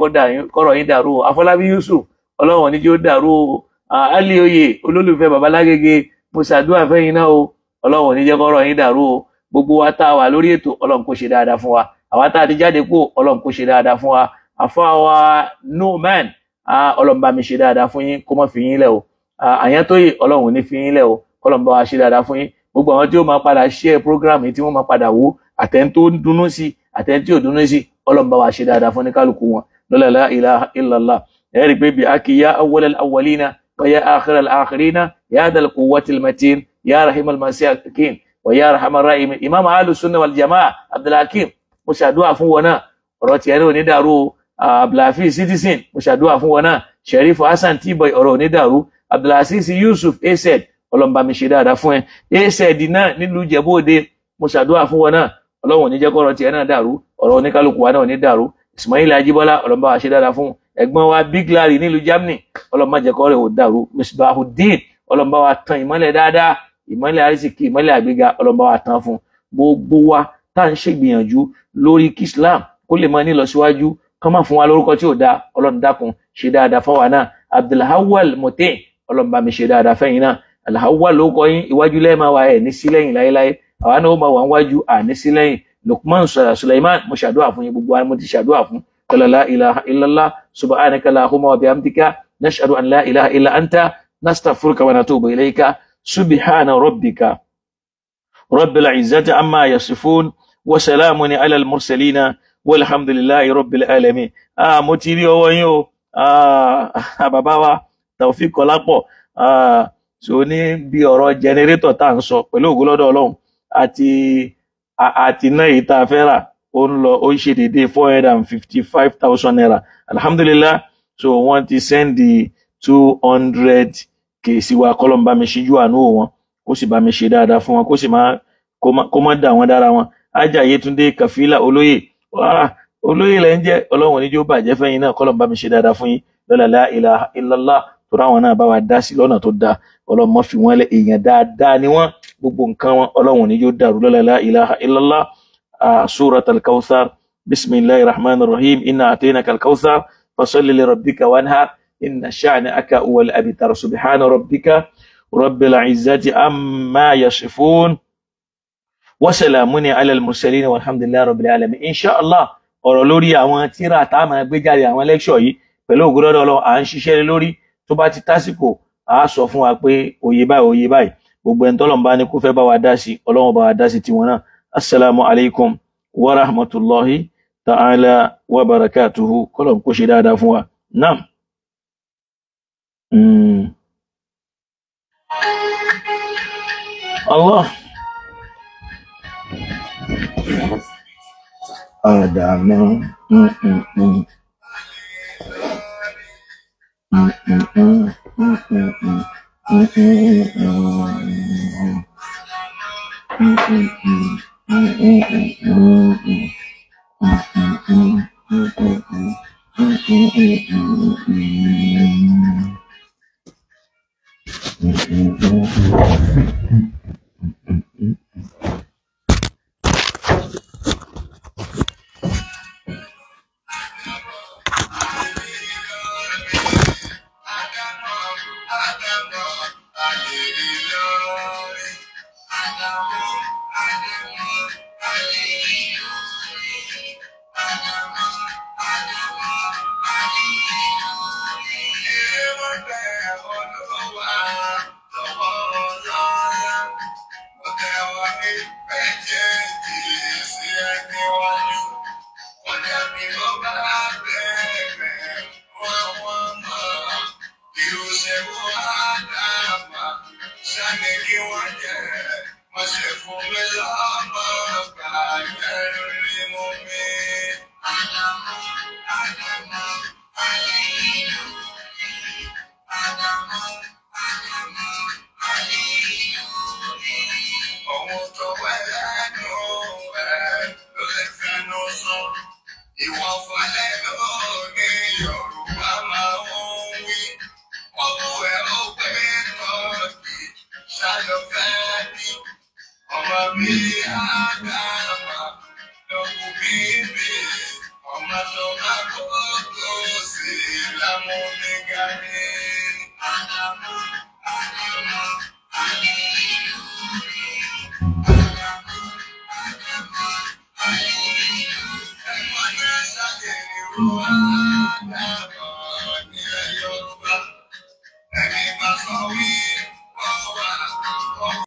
kọ́rọ̀ yín dàrú Afọlábí Yusuf ọlọ́run ní jẹ́ ó dàrú Ali Oyè olólùfẹ́ babalágége mo ṣàdúrà fẹ́yìn náà o ọlọ́run ní jẹ́ kọ́rọ̀ yín dàrú o gbogbo wa tá a wà lórí ètò ọlọ́run kó ṣe dáadáa fún wa àwa tá a ti jáde kó ọlọ́run kó ṣe dáadáa fún wa àfáwa Numan ọlọ́run bá mi ṣe dáadáa fún yín kó má fi yín lẹ̀ o Àyántóyè ọlọ́run ní fi yín lẹ̀ o ọlọ́run bá wa ṣe dáadáa fún yín gbogbo àwọn tí ó máa padà share program yìí tí wọ́n máa padà wò àtẹni tó ń dunnú sí àtẹni tí ò dunnú sí ọlọ́run bá wa ṣe dáadáa fún ní kálukú wọn lọ́la la ilaha illallah ẹ̀rí pé bí akiya awwalal awwalina wa ya akhiral akhirina ya dal quwwatil matin ya rahimal masakin wa ya arhamar rahimin imam ahlus sunna wal jamaa Abdul Hakim mo ṣàdúà fún wọn náà ọ̀rọ̀ tiẹ̀ náà ò ní dàrú Abdulhafiz Citizen mo ṣàdúà fún wọn náà Sheriff Hassan T-Boy ọ̀rọ̀ ò ní dàrú Abdulaziz Yusuf AZ ọlọ́run bá mi ṣe dáadáa fún ẹ AZ náà nílùú Ìjẹ̀bú Òde mo ṣàdúà fún wọn náà ọlọ́run ò ní jẹ́ kọ́rọ̀ tiẹ̀ náà dàrú ọ̀rọ̀ oníkálukú wa náà ò ní dàrú Ismail Ajibola ọlọ́run bá wa ṣe dáadáa fún ẹ̀gbọ́n wa Big Larry nílùú Germany ọlọ́run má jẹ́ kọ́rọ̀ ò dàrú Misbahuddin ọlọ́run bá wa tan ìmọ́lẹ̀ dáadáa ìmọ́lẹ̀ àrísìkí ìmọ́lẹ̀ àgbéga ọlọ́run bá wa tan fún gbogbo wa tá à ń ṣègbìyànjú lórí kí Islam kó lè máa ní lọ síwájú kán má fún wa lórúkọ tí ò dáa ọlọ́run dákun ṣe dáadáa fún wa náà Abdulhawal Motin ọlọ́run bá mi ṣe dáadáa fẹ́yìn náà Alhawal ló kọ yín iwájú lẹ́ẹ̀ máa wà ẹ̀ ní sílẹ̀yìn láéláé àwa náà ó máa wà níwájú àní sílẹ̀yìn Lukman Sulaiman mo ṣàdúrà fún yín gbogbo wa mo ti ṣàdúrà fún la ilaha illallah subhanaka allahumma wa bihamdika nashhadu an la ilaha illa anta nastaghfiruka wa natubu ilayka subhana rabbika rabbil izzati amma yasifun wa salamun ala al mursalina walhamdulillahi rabbil alamin mo ti rí ọwọ́ yín o bàbá wa Taofeek Kọlápọ̀ so ní bí ọ̀rọ̀ generator tá ń sọ pẹ̀lú ògo lọ́dọ̀ Ọlọ́run àti náà yìí tá a fẹ́ rà ó ń lọ ó ń ṣe dédé 455,000 naira alhamdulillah so wọ́n ti send 200k sí wa kọ́lọ́n bá mi ṣíjú àánú wọn kó sì bá mi ṣe dáadáa fún wọn kó sì má kó má dà wọ́n dára wọn Ájà Yétúndé Kàfílà olóyè olóyè lẹ́ ń jẹ́ Ọlọ́run níjó bàjẹ́ fẹ́yìn náà kọ́lọ́n bá mi ṣe dáadáa fún yín lọ́la la ilaha illallah tó ráwọn náà bá wa dá sí lọ́nà tó dáa Ọlọ́run mọ́ fi wọ́n lẹ̀ èèyàn dáadáa ni wọ́n gbogbo nǹkan wọn Ọlọ́run níjó dàrú lọ́la la ilaha illallah surat al-Kawthar bismillahir rahmanir rahim inna atainaka al-Kawthar fasalli li rabbika wanhar inna sha'naka huwal abtar subhana rabbika rabbil izzati amma yasifun wa salamun ala al-mursalin walhamdulillahi rabbil alamin insha Allah ọ̀rọ̀ lórí àwọn tírà tá máa gbé jáde àwọn lecture yìí pẹ̀lú ògo lọ́dọ̀ Ọlọ́run à ń ṣiṣẹ́ lórí tó bá ti tásìkò a sọ fún wa pé òye báyìí gbogbo ẹni tọ́lọ́run bá ní kó fẹ́ bá wa dá sí Ọlọ́run bá wa dá sí tiwọn náà assalamu alaikum wa rahmatullahi ta'ala wa barakatuhu kọ́lọ̀n kó ṣe dáadáa fún wa náà Allah Adamu